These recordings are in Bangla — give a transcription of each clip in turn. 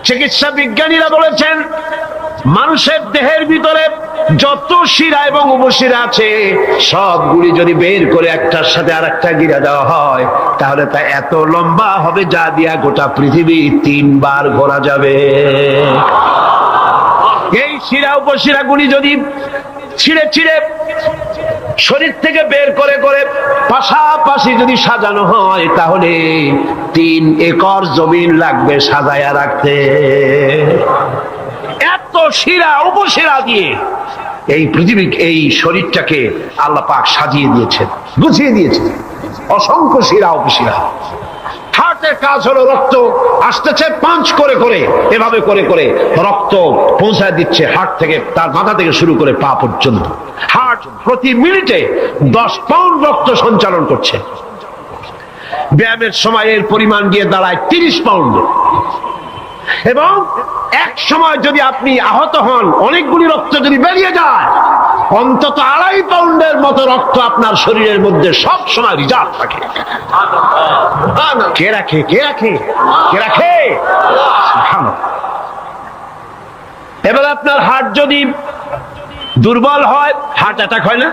চিকিৎসা বিজ্ঞানীরা বলেছেন মানুষের দেহের ভিতরে যত শিরা এবং উপশিরা আছে সবগুলি যদি বের করে একটার সাথে আর একটা গিরা দেওয়া হয় তাহলে তা এত লম্বা হবে যা দিয়া গোটা পৃথিবী 3 বার ঘোরা যাবে। এই শিরা উপশিরা গুলি যদি ছিঁড়ে ছিঁড়ে শরীর থেকে বের করে করে পাশাপাশি যদি সাজানো হয় তাহলে 3 একর জমিন লাগবে সাজায়া রাখতে। এত শিরা উপশিরা দিয়ে এই পৃথিবী এই শরীরটাকে আল্লাহ পাক সাজিয়ে দিয়েছেন, গুছিয়ে দিয়েছেন। অসংখ্য শিরা উপশিরা। হার্টের কাজ হলো রক্ত আসতেছে পাঞ্চ করে করে, এভাবে করে করে রক্ত পৌঁছায় দিচ্ছে হার্ট থেকে, তার মাথা থেকে শুরু করে পা পর্যন্ত। হার্ট প্রতি মিনিটে 10 পাউন্ড রক্ত সঞ্চালন করছে। ব্যায়ামের সময় এর পরিমাণ গিয়ে দাঁড়ায় 30 পাউন্ড। এবং এক সময় যদি আপনি আহত হন, অনেকগুলি রক্ত যদি বেরিয়ে যায়, অন্তত 2.5 পাউন্ডের মতো রক্ত আপনার শরীরের মধ্যে সব সময় রিজার্ভ থাকে। কে রাখে? কে রাখে? কে রাখে? এবার আপনার হার্ট যদি দুর্বল হয়, হার্ট অ্যাটাক হয় না?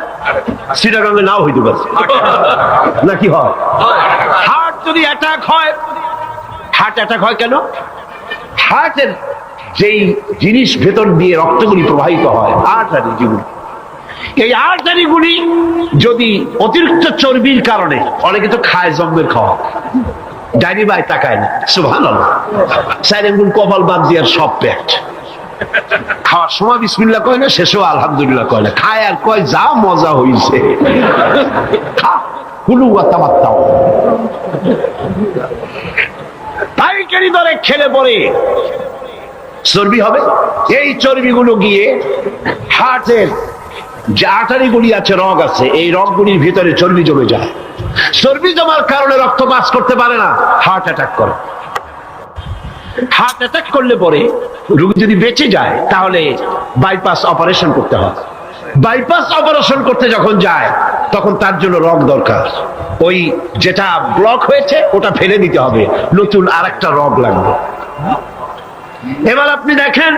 সিটাগঞ্জে নাও হইতে পারে, নাকি হয়? হার্ট যদি অ্যাটাক হয়, হার্ট অ্যাটাক হয় কেন? হার্টের যেই জিনিস ভেতর দিয়ে রক্তগুলি প্রবাহিত হয়, আর্টারি যেগুলি, এই আর্টারিগুলি যদি অতিরিক্ত চর্বির কারণে, অনেকে তো খায় জম্মের খাওয়া, ডাইনি বাই তাকায় না, সুবহানাল্লাহ, সাইরেনগুল কপাল বাদ দিয়ে সব পেট, খাওয়ার সময় বিসমিল্লাহ কয় না, শেষেও আলহামদুলিল্লাহ কয় না, খায় আর কয় যা মজা হইছে, কুলু ওয়া তামাত্তাউ। পাইকারি দরে খেলে পরে চর্বি হবে। এই চর্বিগুলো গিয়ে হার্টের যে আর্টারিগুলি আছে, রগ আছে, এই রগগুলির ভিতরে চর্বি জমে যায়। চর্বি জমার কারণে রক্ত পাস করতে পারে না, হার্ট অ্যাটাক করে। হার্ট অ্যাটাক করলে পরে রোগী যদি বেঁচে যায় তাহলে বাইপাস অপারেশন করতে হয়। বাইপাস অপারেশন করতে যখন যায় তখন তার জন্য রগ দরকার। ওই যেটা ব্লক হয়েছে ওটা ফেলে দিতে হবে, নতুন আরেকটা রগ লাগবে। এবার আপনি দেখেন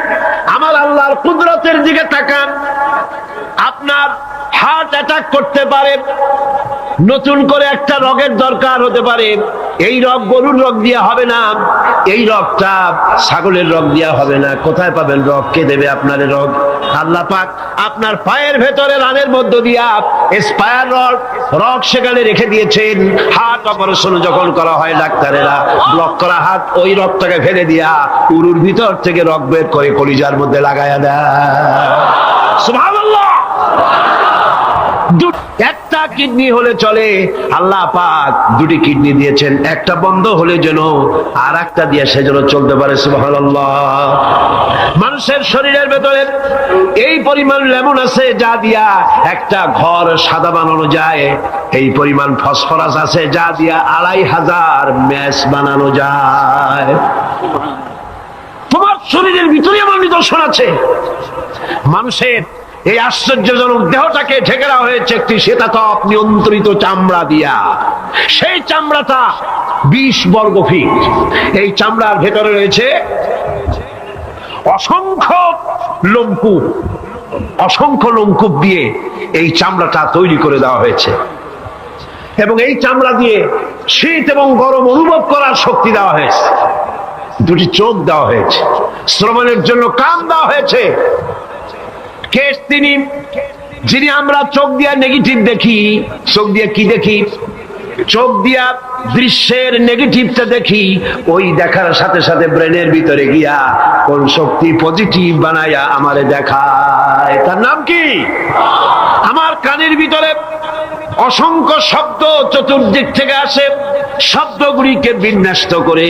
আমার আল্লাহর কুদরতের দিকে তাকান। আপনার হার্ট অ্যাটাক করতে পারে, নতুন করে একটা রগের দরকার হতে পারে। এই রগ গরুর রগ দিয়া হবে না, এই রগটা ছাগলের রগ দিয়া হবে না। কোথায় পাবেন রগ? কে দেবে আপনার রগ? আল্লাহ পাক আপনার পায়ের ভেতরে রানের মধ্য দিয়া স্পায়ার রগ সেখানে রেখে দিয়েছেন। হার্ট অপারেশন যখন করা হয় ডাক্তারেরা ব্লক করা হার্ট, ওই রগটাকে ফেলে দিয়া উরুর ভিতর থেকে রগ বের করে কলিজার মধ্যে লাগায়া দেয়। সুবহানাল্লাহ। একটা কিডনি হলে চলে, আল্লাহ পাক 2টি কিডনি দিয়েছেন, একটা বন্ধ হলে যেন আর একটা দিয়ে সে যেন চলতে পারে। সুবহানাল্লাহ। মানুষের শরীরের ভেতরে এই পরিমাণ লেমন আছে যা দিয়া একটা ঘর সাদা বানানো যায়, এই পরিমাণ ফসফরাস আছে যা দিয়া 2500 ম্যাচ বানানো যায়। তোমার শরীরের ভিতরে আমার নিদর্শন আছে। মানুষের এই আশ্চর্যজনক দেহটাকে ঢেকে দেওয়া হয়েছে একটি শীতাতপ নিয়ন্ত্রিত চামড়া দিয়া। সেই চামড়াটা 20 বর্গ ফিট। এই চামড়ার ভেতরে রয়েছে অসংখ্য লোমকূপ, অসংখ্য লোমকূপ দিয়ে এই চামড়াটা তৈরি করে দেওয়া হয়েছে। এবং এই চামড়া দিয়ে শীত এবং গরম অনুভব করার শক্তি দেওয়া হয়েছে। 2টি চোখ দেওয়া হয়েছে, শ্রবণের জন্য কান দেওয়া হয়েছে। কে তিনি যিনি আমরা চোখ দিয়া নেগেটিভ দেখি? চোখ দিয়া কি দেখি? চোখ দিয়া দৃশ্যের নেগেটিভটা দেখি, ওই দেখার সাথে সাথে ব্রেনের ভিতরে গিয়া কোন শক্তি পজিটিভ বানায়া আমারে দেখায়। তার নাম কি? আমার কানের ভিতরে অসংখ্য শব্দ চতুর্দিক থেকে আসে, শব্দগুলিকে বিন্যস্ত করে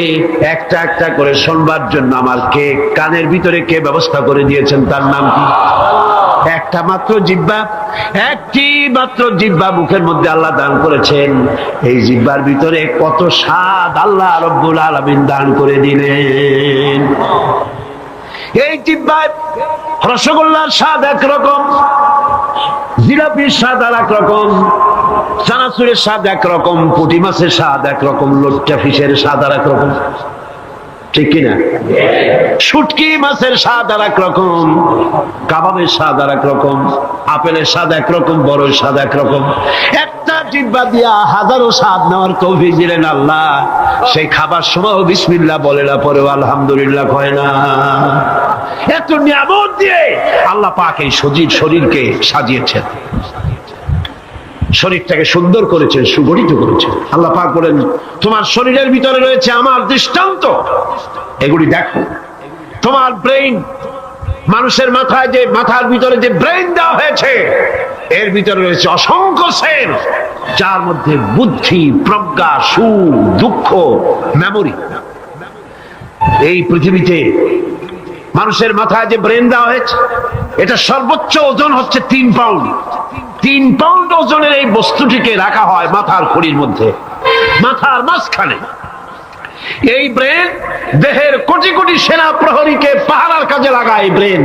একটা একটা করে শুনবার জন্য আমার কে কানের ভিতরে কে ব্যবস্থা করে দিয়েছেন? তার নাম কি? একটা মাত্র জিহ্বা, একটি মাত্র জিহ্বা মুখের মধ্যে আল্লাহ দান করেছেন। এই জিহ্বার ভিতরে কত স্বাদ আল্লাহ রব্বুল আলামিন দান করে দিলেন। এই জিহ্বায় রসগোল্লার স্বাদ একরকম, জিলাপির স্বাদ আর একরকম, চানাচুরের স্বাদ একরকম, পুঁটি মাছের স্বাদ একরকম, লোট্টা ফিশের স্বাদ আর একরকম। ঠিক কিনা? শুটকি মাছের স্বাদ আর এক রকম, কাবাবের স্বাদ আর এক রকম, আপেলের স্বাদ একরকম, বড়ের স্বাদ একরকম। একটা জিহ্বা দিয়া হাজারো স্বাদ নেওয়ার তৌফিক দিলেন আল্লাহ। সেই খাবার সময় বিসমিল্লাহ বলে না, পরেও আলহামদুলিল্লাহ কয় না। এত নিয়ামত দিয়ে আল্লাহ পাক এই শরীরকে সাজিয়েছেন, শরীরটাকে সুন্দর করেছেন, সুগঠিত করেছেন। আল্লাহ পাক বলেন, তোমার শরীরের ভিতরে রয়েছে আমার দৃষ্টান্ত, এগুলি দেখো। তোমার ব্রেইন, মানুষের মাথায় যে মাথার ভিতরে যে ব্রেইন দেওয়া হয়েছে, এর ভিতরে রয়েছে অসংখ্য সেল, যার মধ্যে বুদ্ধি, প্রজ্ঞা, সুখ, দুঃখ, মেমোরি। এই পৃথিবীতে মানুষের মাথায় যে ব্রেন দেওয়া হয়েছে, এটা সর্বোচ্চ ওজন হচ্ছে 3 পাউন্ড। 3 পাউন্ড ওজনের এই বস্তুটিকে রাখা হয় মাথার খুঁড়ির মধ্যে, মাথার মাঝখানে। এই ব্রেন দেহের কোটি কোটি সেনা প্রহরীকে পাহারার কাজে লাগায়। ব্রেন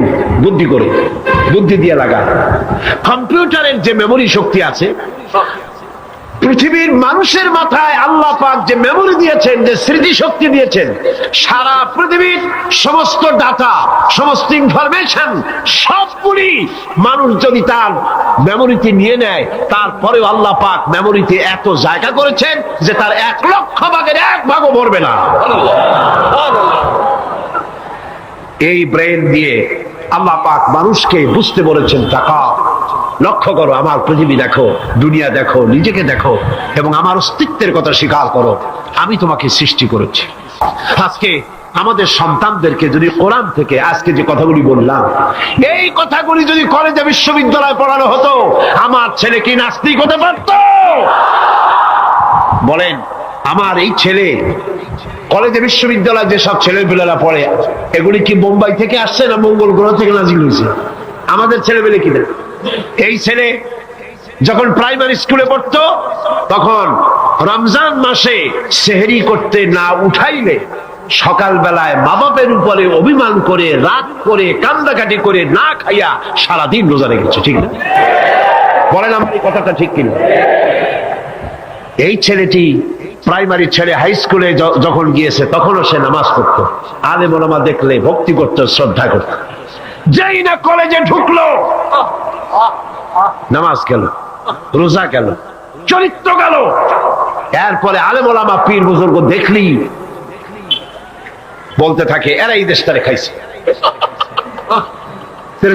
বুদ্ধি দিয়ে লাগায়। কম্পিউটারের যে মেমোরি শক্তি আছে, পৃথিবীর মানুষের মাথায় আল্লাহ পাক যে মেমোরি দিয়েছেন, যে স্মৃতি শক্তি দিয়েছেন, সারা পৃথিবীর সমস্ত ডাটা, সমস্ত ইনফরমেশন সবগুলি মানুষ যদি তার মেমোরিতে নিয়ে নেয়, তারপরেও আল্লাহ পাক মেমোরিতে এত জায়গা করেছেন যে তার 1 লক্ষ ভাগের 1 ভাগও ভরবে না। এই ব্রেন দিয়ে আল্লাহ পাক মানুষকে বুঝতে বলেছেন, তাকাও, লক্ষ্য করো, আমার পৃথিবী দেখো, দুনিয়া দেখো, নিজেকে দেখো, এবং আমার অস্তিত্বের কথা স্বীকার করো। আমি তোমাকে সৃষ্টি করেছি। আজকে আমাদের সন্তানদেরকে যদি কোরআন থেকে আজকে যে কথাগুলি বললাম, এই কথাগুলি যদি কলেজে বিশ্ববিদ্যালয়ে পড়ানো হতো, আমার ছেলে কি নাস্তিক হতে পারত? বলেন, আমার এই ছেলে কলেজে বিশ্ববিদ্যালয়ে যেসব ছেলেপেলেরা পড়ে, এগুলি কি বোম্বাই থেকে আসছে না মঙ্গল গ্রহ থেকে নাজিল হয়েছে? আমাদের ছেলেপেলে কিনা? এই ছেলে যখন প্রাইমারি স্কুলে পড়তো, তখন রমজান মাসে সেহরি করতে না উঠাইলে সকালবেলায় মা বাপের উপরে অভিমান করে, রাগ করে, কান্দাকাটি করে না খাইয়া সারাদিন রোজা রেখেছে। ঠিক না? বলেন আমার এই কথাটা ঠিক কিনা? এই ছেলেটি প্রাইমারি ছেড়ে হাই স্কুলে যখন গিয়েছে, তখনও সে নামাজ পড়তো, আলেম ওলামা দেখলে ভক্তি করতো, শ্রদ্ধা করত। যেই না কলেজে ঢুকলো, নামাজ গেল, রোজা গেল, চরিত্র গেল। এরপরে আলেম ওলামা পীর বুজুর্গ দেখলি বলতে থাকে, এরা এই দেশটারে খাইছে।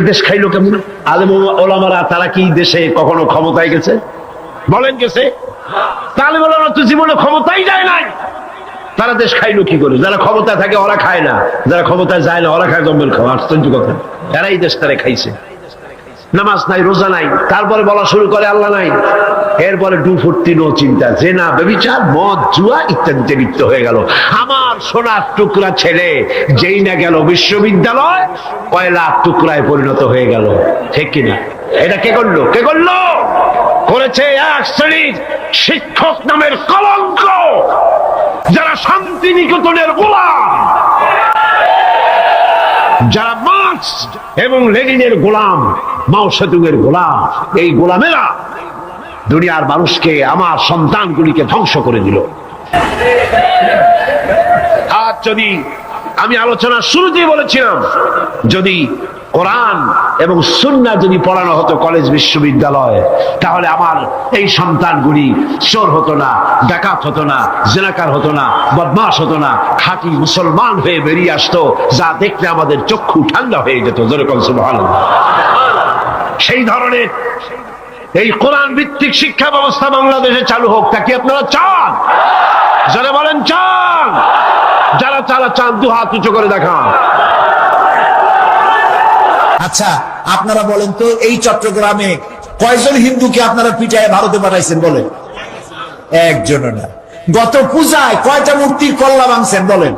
দেশ খাইলো কেমন? আলেম ওলামারা তারা কি দেশে কখনো ক্ষমতায় গেছে? বলেন গেছে? তাহলে বলো না, তো জীবনে ক্ষমতাই যায় নাই, তারা দেশ খাইলো কি করে? যারা ক্ষমতায় থাকে ওরা খায় না, যারা ক্ষমতায় যায় না ওরা খায় জম্বেল খাওয়া। আশ্চর্য কথা, এরাই দেশ তারা খাইছে। নামাজ নাই, রোজা নাই, তারপরে বলা শুরু করে আল্লাহ নাই। এরপরে ডুফুর্তি, নো চিন্তা, জেনা, ব্যভিচার, মদ, জুয়া ইত্যাদিতে লিপ্ত হয়ে গেল। আমার সোনার টুকরা ছেলে যেই না গেল বিশ্ববিদ্যালয়, কয়লার টুকরায় পরিণত হয়ে গেল। ঠিক কিনা? এটা কে করলো? কে করলো? করেছে এক শ্রেণীর শিক্ষক নামের কলঙ্ক, যারা শান্তিনিকেতনের গোলাম, যারা মার্কস এবং লেনিনের গোলাম, মাও সেতুংয়ের গোলাম। এই গোলামেরা দুনিয়ার মানুষকে, আমার সন্তানগুলিকে ধ্বংস করে দিল। আর যদি আমি আলোচনার শুরুতেই বলেছিলাম, যদি কোরআন এবং সুন্নাহ যদি পড়ানো হতো কলেজ বিশ্ববিদ্যালয়ে, তাহলে আমার এই সন্তানগুলি চোর হতো না, ডাকাত হতো না, জেনাকার হতো না, বদমাশ হতো না, খাঁটি মুসলমান হয়ে বেরিয়ে আসতো, যা দেখলে আমাদের চক্ষু ঠান্ডা হয়ে যেত। যেরকম সুবহানাল্লাহ। সেই ধরনের এই কোরআন ভিত্তিক শিক্ষা ব্যবস্থা বাংলাদেশে চালু হোক, তা কি আপনারা চান? যারা বলেন চান, যারা চান, 2 হাত উঁচু করে দেখান। আচ্ছা, আপনারা বলেন তো, এই চট্টগ্রামে কয়জন হিন্দুকে আপনারা পিটায় ভারতে পাঠাইছেন? বলেন। একজনও না। গত পূজায় কয়টা মূর্তির কল্লা ভাঙছেন? বলেন।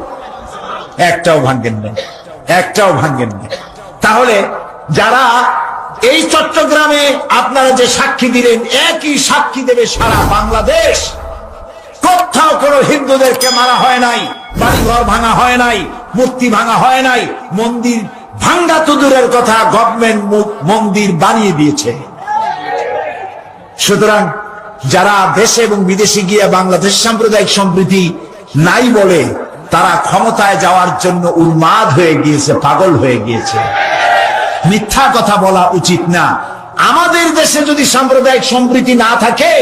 একটাও ভাঙেন না, একটাও ভাঙেন না। তাহলে যারা এই চট্টগ্রামে আপনারা যে সাক্ষী দিলেন, একই সাক্ষী দেবে সারা বাংলাদেশ। কোথাও কোনো হিন্দুদেরকে মারা হয় নাই, বাড়িঘর ভাঙা হয় নাই, মূর্তি ভাঙা হয় নাই, মন্দির ভাঙ্গা তো দূরের কথা, গভর্নমেন্ট মন্দির বানিয়ে দিয়েছে। সুতরাং যারা দেশে এবং বিদেশে গিয়ে বাংলাদেশ সাম্প্রদায়িক সম্প্রীতি নাই বলে, তারা ক্ষমতায় যাওয়ার জন্য উন্মাদ হয়ে গিয়েছে, পাগল হয়ে গিয়েছে। মিথ্যা কথা বলা উচিত না। আমাদের দেশে যদি সাম্প্রদায়িক সম্প্রীতি না থাকে,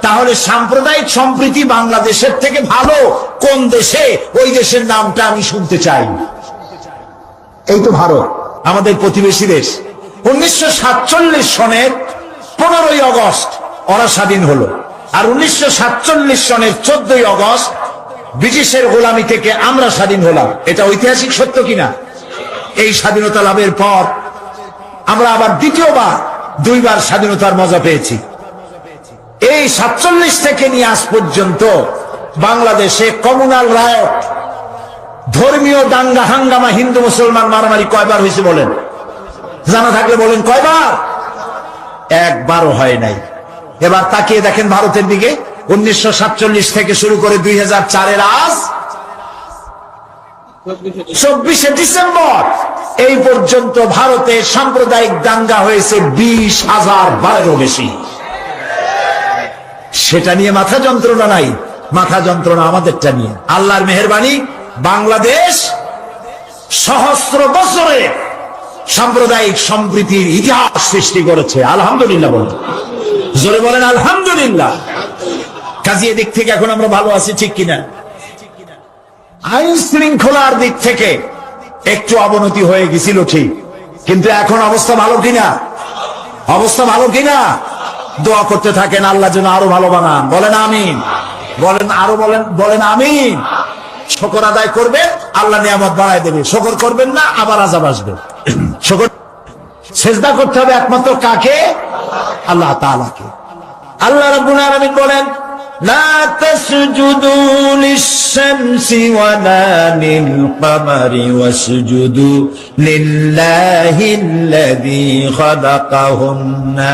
তাহলে সাম্প্রদায়িক সম্প্রীতি বাংলাদেশের থেকে ভালো কোন দেশে, ওই দেশের নামটা আমি শুনতে চাই। এই তো ভারত, আমাদের প্রতিবেশী দেশ। 1947 সনের 15ই আগস্ট ওরা স্বাধীন হলো, আর 1947 সনের 14ই আগস্ট ব্রিটিশের গোলামি থেকে আমরা স্বাধীন হলাম। এটা ঐতিহাসিক সত্য কিনা? এই স্বাধীনতা লাভের পর আমরা আবার দ্বিতীয়বার 2 বার স্বাধীনতার মজা পেয়েছি। এই 47 থেকে নিয়ে আজ পর্যন্ত বাংলাদেশে কমিউনাল রায়ট, ধর্মীয় দাঙ্গা হাঙ্গামা, হিন্দু মুসলমান মারামারি কয়বার হয়েছে বলেন? জানা থাকলে বলেন কয়বার? একবারও হয় নাই। এবার তাকিয়ে দেখেন ভারতের দিকে, 1947 থেকে শুরু করে 2004-এর আজ 24শে ডিসেম্বর এই পর্যন্ত ভারতে সাম্প্রদায়িক দাঙ্গা হয়েছে 20,000-বারেরও বেশি। সেটা নিয়ে মাথা যন্ত্রণা নাই, মাথা যন্ত্রণা আমাদেরটা নিয়ে। আল্লাহর মেহেরবানি, বাংলাদেশ সহস্র বছরে সাম্প্রদায়িক সম্প্রীতির ইতিহাস সৃষ্টি করেছে। আলহামদুলিল্লাহ বলেন, জোরে বলেন আলহামদুলিল্লাহ। কাজী এদিক থেকে এখন আমরা ভালো আছি, ঠিক কিনা? আইন শৃঙ্খলার দিক থেকে একটু অবনতি হয়ে গেছিল ঠিক, কিন্তু এখন অবস্থা ভালো কিনা? অবস্থা ভালো কিনা? দোয়া করতে থাকেন আল্লাহ যেন আরো ভালো বানান। বলেন আমিন। বলেন আরো বলেন আমিন। শুকর আদায় করবেন, আল্লাহ নিয়ামত বাড়ায় দেবে। শুকর করবেন না, আবার আযাব আসবে। শুকর সিজদা করতে হবে একমাত্র কাকে? আল্লাহ তাআলাকে। আল্লাহ রাব্বুল আলামিন বলেন, লা তাসজুদু লিশ-শামসি ওয়ালা লিল-কামারি ওয়াসজুদু লিল্লাহিল্লাযী খালাকাহুন্না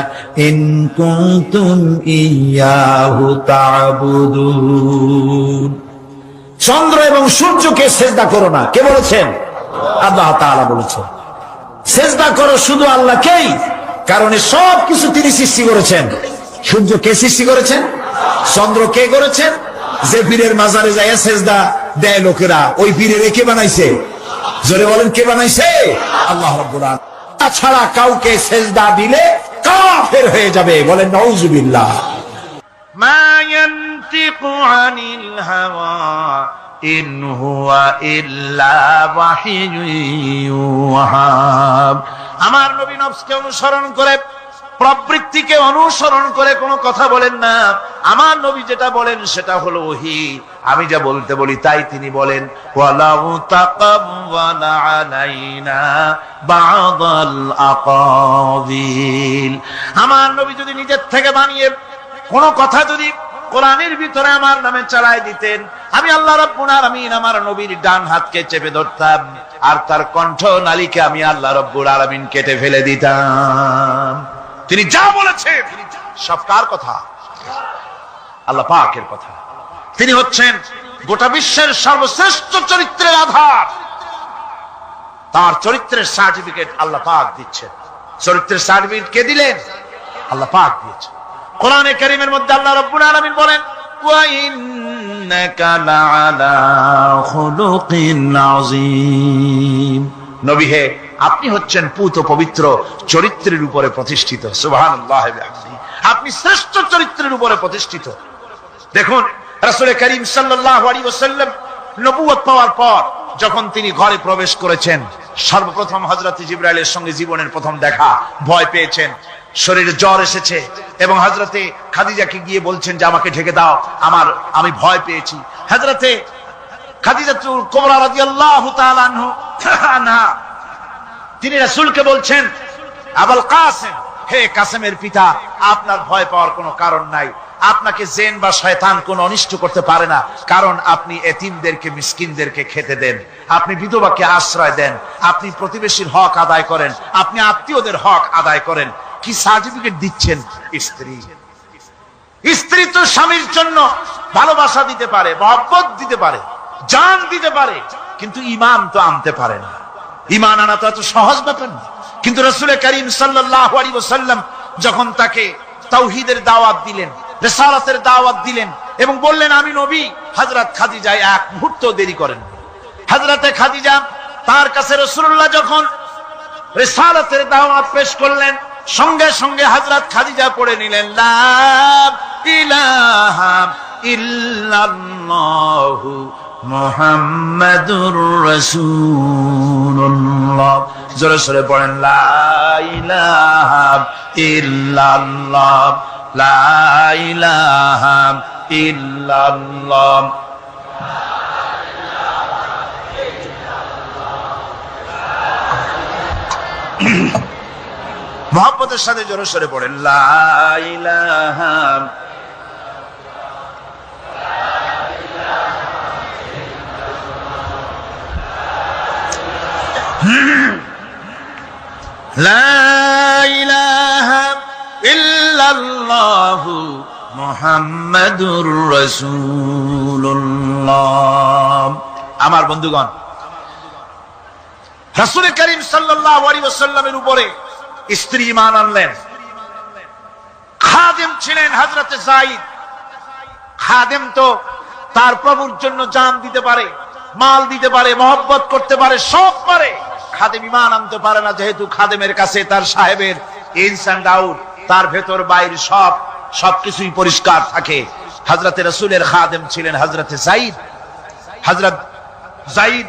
ইন কুনতুম ইয়্যাহু তা'বুদুন। চন্দ্র এবং সূর্যকে সিজদা করো না। কে বলেছেন? আল্লাহ তাআলা বলেছেন। সিজদা করো শুধু আল্লাহকেই, কারণ সব কিছু তিনি সৃষ্টি করেছেন। সূর্য কে সৃষ্টি করেছেন? চন্দ্র কে করেছেন? যে পীরের মাজারে যায় সিজদা দেয় লোকেরা, ওই পীরের কে বানাইছে? জোরে বলেন কে বানাইছে? আল্লাহ রাব্বুল আলামিন। তাছাড়া কাউকে সিজদা দিলে কাফের হয়ে যাবে। বলেন নাউযুবিল্লাহ। মা ইয়ানতিকু আনিল হাওয়া ইন হুয়া ইল্লা ওয়াহিয়ুন ইউহা। আমার নবী নফসকে অনুসরণ করে, প্রবৃত্তিকে অনুসরণ করে কোনো কথা বলেন না। আমার নবী যেটা বলেন সেটা হলো ওহী। আমি যা বলতে বলি তাই তিনি বলেন। ওয়ালাউ তাকাওয়ালা আলাইনা বা'দাল আকাবিল। আমার নবী যদি নিজের থেকে বানিয়ে কোনো কথা যদি কোরআনের ভিতরে আমার নামে চালায় দিতেন, আমি আল্লাহ রাব্বুল আলামিন আমার নবীর ডান হাতকে চেপে ধরতাম, আর তার কণ্ঠ নালীকে আমি আল্লাহ রাব্বুল আলামিন কেটে ফেলে দিতাম। তিনি যা বলেছেন সব কার কথা? আল্লাহ পাকের কথা। তিনি হচ্ছেন গোটা বিশ্বের সর্বশ্রেষ্ঠ চরিত্রের আধার। তার চরিত্রের সার্টিফিকেট আল্লাহ পাক দিচ্ছেন। চরিত্রের সার্টিফিকেট কে দিলেন? আল্লাহ পাক দিয়েছেন। কোরআনে কারীমের মধ্যে আল্লাহ রাব্বুল আলামিন বলেন, ওয়া ইন্নাকা লাআলা খুলুকিন আযীম। নবী হে, আপনি হচ্ছেন পূত পবিত্র চরিত্রের উপরে প্রতিষ্ঠিত। সুবহানাল্লাহ ওয়া বিহামদিহি। আপনি শ্রেষ্ঠ চরিত্রের উপরে প্রতিষ্ঠিত। দেখুন রাসূল করিম সাল্লাল্লাহু আলাইহি ওয়াসাল্লাম নবুয়ত পাওয়ার পর যখন তিনি ঘরে প্রবেশ করেছেন, সর্বপ্রথম হযরত জিবরাইলের সঙ্গে জীবনের প্রথম দেখা। ভয় পেয়েছেন, শরীরে জ্বর এসেছে, এবং হযরতে খাদিজাকে গিয়ে বলছেন যে আমাকে ঢেকে দাও, আমি ভয় পেয়েছি। হযরতে খাদিজাতুল কুবরা রাদিয়াল্লাহু তাআলা আনহা তিনি রাসূলকে বলছেন, আবুল কাসেম, হে কাসেমের পিতা, আপনার ভয় পাওয়ার কোনো কারণ নাই। আপনাকে জিন বা শয়তান কোনো অনিষ্ট করতে পারে না, কারণ আপনি এতিমদেরকে, মিসকিনদেরকে খেতে দেন, আপনি বিধবাকে আশ্রয় দেন, আপনি প্রতিবেশীর হক আদায় করেন, আপনি আত্মীয়দের হক আদায় করেন। কি সার্টিফিকেট দিচ্ছেন? স্ত্রী তো স্বামীর জন্য ভালোবাসা দিতে পারে, মহব্বত দিতে পারে, জান দিতে পারে, কিন্তু ঈমান তো আনতে পারে না। ঈমান আনা তো এত সহজ ব্যাপার না। কিন্তু রাসূল করিম সাল্লাল্লাহু আলাইহি ওয়াসাল্লাম যখন তাকে তাওহীদের দাওয়াত দিলেন, রিসালাতের দাওয়াত দিলেন এবং বললেন আমি নবী, হযরত খাদিজা এক মুহূর্ত দেরি করেন। হযরতে খাদিজা তার কাছে রাসূলুল্লাহ যখন রিসালাতের দাওয়াত পেশ করলেন, সঙ্গে সঙ্গে হযরত খাদিজা পড়ে নিলেন লা ইলাহা ইল্লাল্লাহু মুহাম্মাদুর রাসূলুল্লাহ। জোরে সোরে পড়েন লা ইলাহা ইল্লাল্লাহ, লা ইলাহা ইল্লাল্লাহ। মুহাব্বতের সাথে জোরে সোরে পড়েন লা ইলাহা লা ইলাহা ইল্লাল্লাহু মুহাম্মাদুর রাসূলুল্লাহ। আমার বন্ধুগণ, রাসূল করিম সাল্লাল্লাহু আলাইহি ওয়াসাল্লামের উপরে স্ত্রী ঈমান আনলেন। খাদেম ছিলেন হযরতে যায়েদ। খাদেম তো তার প্রভুর জন্য জান দিতে পারে, মাল দিতে পারে, মহব্বত করতে পারে, সব পারে। খাদেম ঈমান আনতে পারে না, যেহেতু খাদেমের কাছে তার সাহেবের ইনস এন্ড আউট, তার ভেতর বাইরে সবকিছুই পরিষ্কার থাকে। হযরতে রাসূলের খাদেম ছিলেন হযরতে যায়েদ। হযরত যায়েদ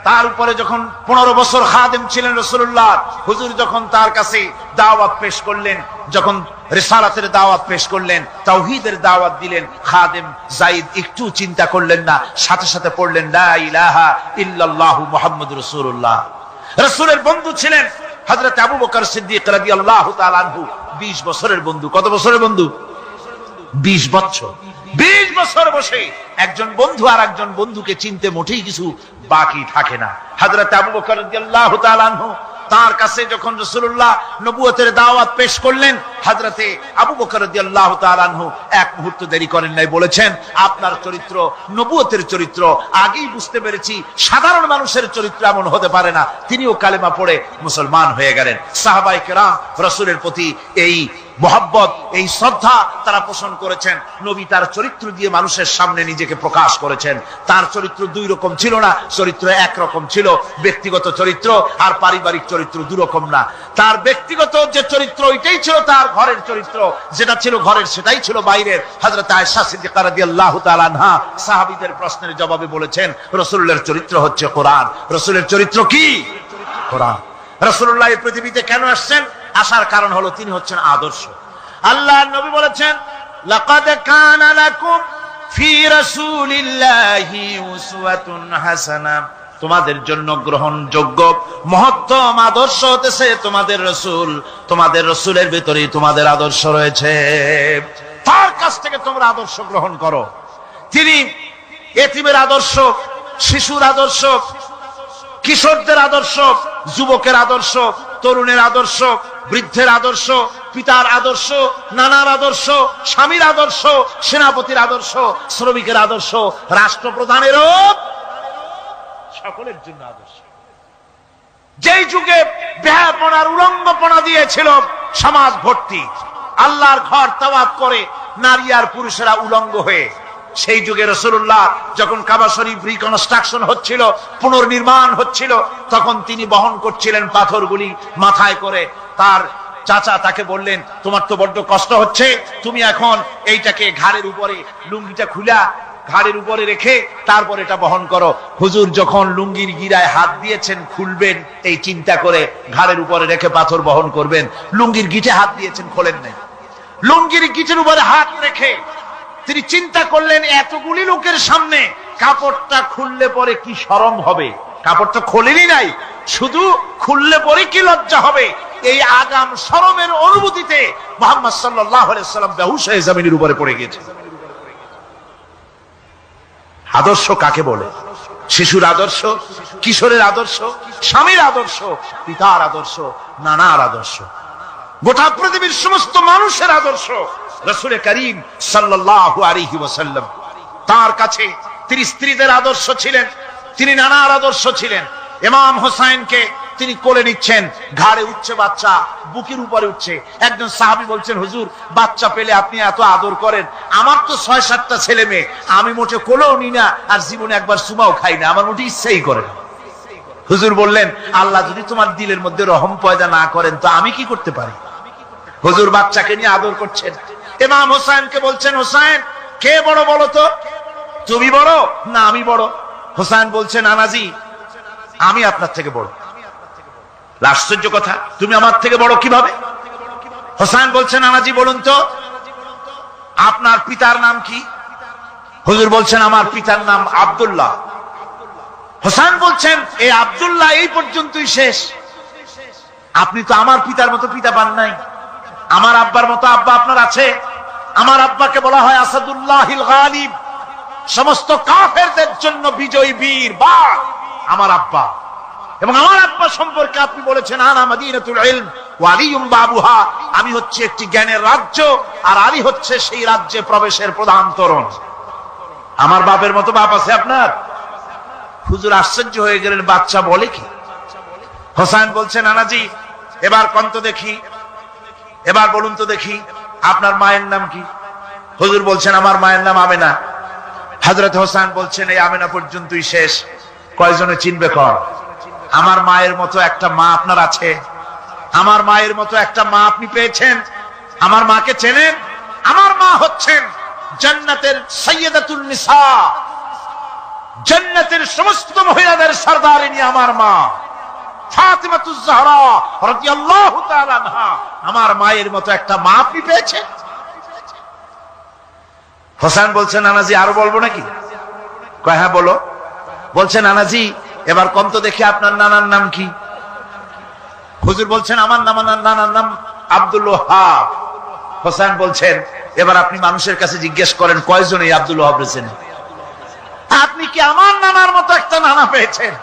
তার উপরে যখন 15 বছর খাদেম ছিলেন রাসূলুল্লাহ, হুজুর যখন তার কাছে দাওয়াত পেশ করলেন, যখন রিসালাতের দাওয়াত পেশ করলেন, তাওহীদের দাওয়াত দিলেন, খাদেম যায়েদ একটু চিন্তা করলেন না, সাথে সাথে পড়লেন লা ইলাহা ইল্লাল্লাহু মুহাম্মাদুর রাসূলুল্লাহ। রাসূলের বন্ধু ছিলেন হযরত আবু বকর সিদ্দিক রাদিয়াল্লাহু তাআলা আনহু। 20 বছরের বন্ধু। কত বছরের বন্ধু? 20 বছর। 20 বছর বসে একজন বন্ধু আর একজন বন্ধুকে চিনতে মোটেই কিছু বাকি থাকে না। হযরত আবু বকর রাদিয়াল্লাহু তাআলা আনহু তার কাছে যখন রাসূলুল্লাহ নবুয়তের দাওয়াত পেশ করলেন, হযরতে আবু বকর রাদিয়াল্লাহু তাআলা আনহু এক মুহূর্ত দেরি করেন নাই, বলেছেন আপনার চরিত্র নবুয়তের চরিত্র আগেই বুঝতে পেরেছি, সাধারণ মানুষের চরিত্র এমন হতে পারে না। তিনিও কালেমা পড়ে মুসলমান হয়ে গেলেন। সাহাবায়ে কেরাম রাসূলের প্রতি এই মহব্বত, এই শ্রদ্ধা তারা পোষণ করেছেন। নবী তার চরিত্র দিয়ে মানুষের সামনে নিজেকে প্রকাশ করেছেন। তার চরিত্র দুই রকম ছিল না, চরিত্র একরকম ছিল। ব্যক্তিগত চরিত্র আর পারিবারিক চরিত্র দুই রকম না। তার ব্যক্তিগত যে চরিত্র ওইটাই ছিল তার ঘরের চরিত্র, যেটা ছিল ঘরের সেটাই ছিল বাইরের। হযরত আয়েশা সিদ্দিকা রাদিয়াল্লাহু তাআলা আনহা সাহাবীদের প্রশ্নের জবাবে বলেছেন রাসূলের চরিত্র হচ্ছে কোরআন। রাসূলের চরিত্র কি? কোরআন। রাসূলুল্লাহ এই পৃথিবীতে কেন আসছেন? আসার কারণ হলো তিনি হচ্ছেন আদর্শ। আল্লাহর নবী বলেছেন লাকাদ কানা লাকুম ফি রাসূলিল্লাহি উসওয়াতুন হাসানা, তোমাদের জন্য গ্রহণযোগ্য মহত্তম আদর্শ হতেছে তোমাদের রাসূল। তোমাদের রাসূলের ভিতরেই তোমাদের আদর্শ রয়েছে, তার কাছ থেকে তোমরা আদর্শ গ্রহণ করো। তিনি এতিমের আদর্শ, শিশুর আদর্শ, কিশোরদের আদর্শ, যুবকের আদর্শ, তরুণের আদর্শ, বৃদ্ধের আদর্শ, পিতার আদর্শ, নানার আদর্শ, স্বামীর আদর্শ, সেনাপতির আদর্শ, শ্রমিকের আদর্শ, রাষ্ট্রপ্রধানেরও সকলের জন্য আদর্শ। যেই যুগে বেহাপনার উলঙ্গপনা দিয়েছিল সমাজ ভর্তি, আল্লাহর ঘর তাওয়াফ করে নারী আর পুরুষেরা উলঙ্গ হয়ে, সেই যুগে রাসূলুল্লাহ যখন কাবা শরীফ রিকনস্ট্রাকশন হচ্ছিল, পুনর্নির্মাণ হচ্ছিল, তখন তিনি বহন করছিলেন পাথরগুলি মাথায় করে। তার চাচা তাকে বললেন তোমার তো বড্ড কষ্ট হচ্ছে, তুমি এখন এইটাকে ঘাড়ের উপরে, লুঙ্গিটা খুলা ঘাড়ের উপরে রেখে তারপর এটা বহন করো। হুজুর যখন লুঙ্গির গিরায় হাত দিয়েছেন খুলবেন এই চিন্তা করে, ঘাড়ের উপরে রেখে পাথর বহন করবেন, লুঙ্গির গিটে হাত দিয়েছেন, খোলেন নাই। লুঙ্গির গিটের উপরে হাত রেখে তিনি চিন্তা করলেন এতগুলি লোকের সামনে কাপড়টা খুললে পরে কি শরম হবে। কাপড়টা খোলেনি নাই, শুধু খুললে পরে কি লজ্জা হবে। এই আগাম শরমের অনুভূতিতে মুহাম্মদ সাল্লাল্লাহু আলাইহি ওয়াসাল্লাম বেহুশ হয়ে জমিনের উপরে পড়ে গিয়েছেন। আদর্শ কাকে বলে? শিশুর আদর্শ, কিশোরের আদর্শ, স্বামীর আদর্শ, পিতার আদর্শ, নানার আদর্শ, গোটা পৃথিবীর সমস্ত মানুষের আদর্শ রাসূল করিম সাল্লাল্লাহু আলাইহি ওয়াসাল্লাম। তার কাছে তিনি স্ত্রীদের আদর্শ ছিলেন, তিনি নানার আদর্শ ছিলেন। ইমাম হোসাইনকে তিনি কোলে নিচ্ছেন, ঘাড়ে উঠছে বাচ্চা, বুকের উপরে উঠছে। একজন সাহাবী বলছেন, হুজুর বাচ্চা পেলে আপনি এত আদর করেন, আমার তো 6-7টা ছেলে মেয়ে, আমি মোটে কোলেও নি না, আর জীবনে একবার সুমাও খাই না, আমার মোটে ইচ্ছাই করে না। হুজুর বললেন, আল্লাহ যদি তোমার দিলের মধ্যে রহম পয়দা না করেন তো আমি কি করতে পারি? হুজুর বাচ্চাকে নিয়ে আদর করছেন। ইমাম হোসেনকে বলছেন, হোসেন কে বড় বলো তো, তুমি বড় না আমি বড়? হোসেন বলছেন, নানাজি আমি আপনার থেকে বড়। আশ্চর্য কথা, তুমি আমার থেকে বড় কিভাবে? হোসেন বলছেন, নানাজি বলুন তো আপনার পিতার নাম কি? হুজুর বলছেন, আমার পিতার নাম আব্দুল্লাহ। হোসেন বলছেন, এই আব্দুল্লাহ এই পর্যন্তই শেষ, আপনি তো আমার পিতার মতো পিতা পান নাই, আমার আব্বার মতো আব্বা আপনার আছে। আমার আব্বাকে বলা হয় আসাদুল্লাহিল গালিব, সমস্ত কাফেরদের জন্য বিজয়ী বীর বাঘ আমার আব্বা। এবং আমার আব্বা সম্পর্কে আপনি বলেছেন, আনা মাদিনাতুল ইলম ওয়া আলিয়ুম বাবুহা, আমি হচ্ছে একটি জ্ঞানের রাজ্য, আর আলী হচ্ছে সেই রাজ্যে প্রবেশের প্রধান তোরণ। আমার বাপের মতো বাপ আছে আপনার? হুজুর আশ্চর্য হয়ে গেলেন, বাচ্চা বলে কি? হোসেন বলছেন, নানাজি এবার কোন তো দেখি, এবার বলুন তো দেখি আপনার মায়ের নাম কি? হুজুর বলছেন, আমার মায়ের নাম আমেনা। হযরত হোসেন বলছেন, এই আমেনা পর্যন্তই শেষ, কয়জনে চিনবে কর? আমার মায়ের মতো একটা মা আপনার আছে? আমার মায়ের মতো একটা মা আপনি পেয়েছেন? আমার মাকে চেনেন? আমার মা হচ্ছেন জান্নাতের সাইয়্যিদাতুন নিসা, জান্নাতের সমস্ত মহিলাদের সরদারিনী আমার মা ফাতিমাতুজ জাহরা রাদিয়াল্লাহু তাআলা আনহা। আমার মায়ের মতো একটা মা আপনি পেয়েছেন? হোসেন বলছেন, নানাজি আরো বলবো নাকি? কয় হ্যাঁ বলো। বলছেন, নানাজি এবার কোন তো দেখি আপনার নানার নাম কি? হুজুর বলছেন, আমার নানার নাম আব্দুল ওয়াহাব। হোসেন বলছেন, এবার আপনি মানুষের কাছে জিজ্ঞেস করেন কয়জন এই আব্দুল ওয়াহাব রয়েছেন? আপনি কি আমার নানার মতো একটা নানা পেয়েছেন?